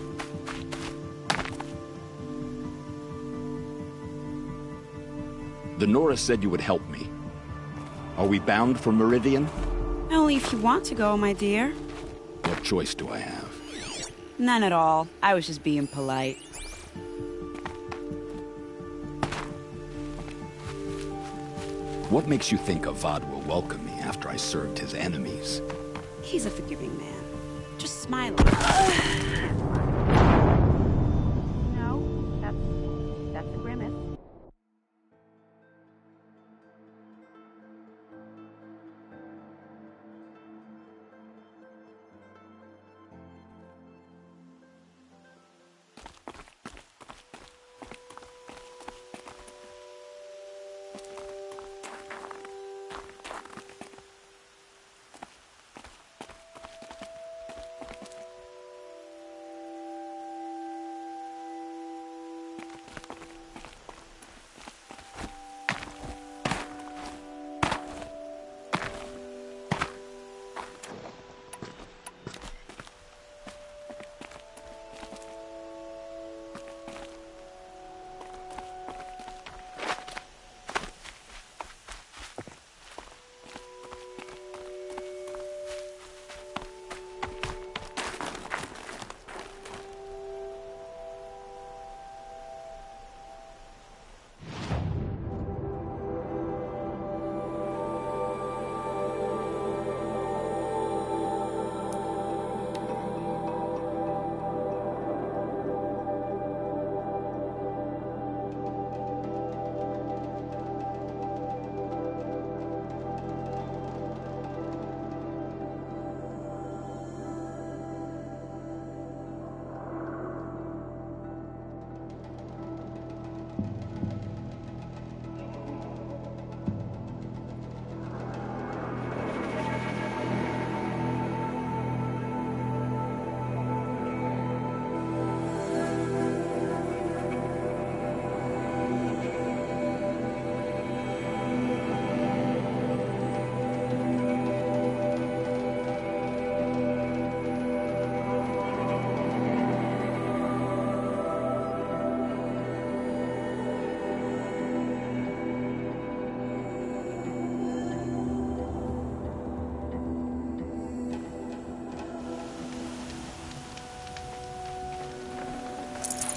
The Nora said you would help me. Are we bound for Meridian? Only if you want to go, my dear. What choice do I have? None at all. I was just being polite. What makes you think Avad will welcome me after I served his enemies? He's a forgiving man. Just smile. No, that's a grimace.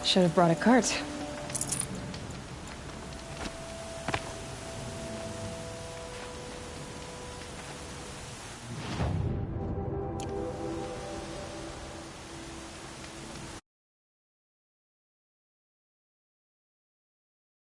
Should have brought a cart.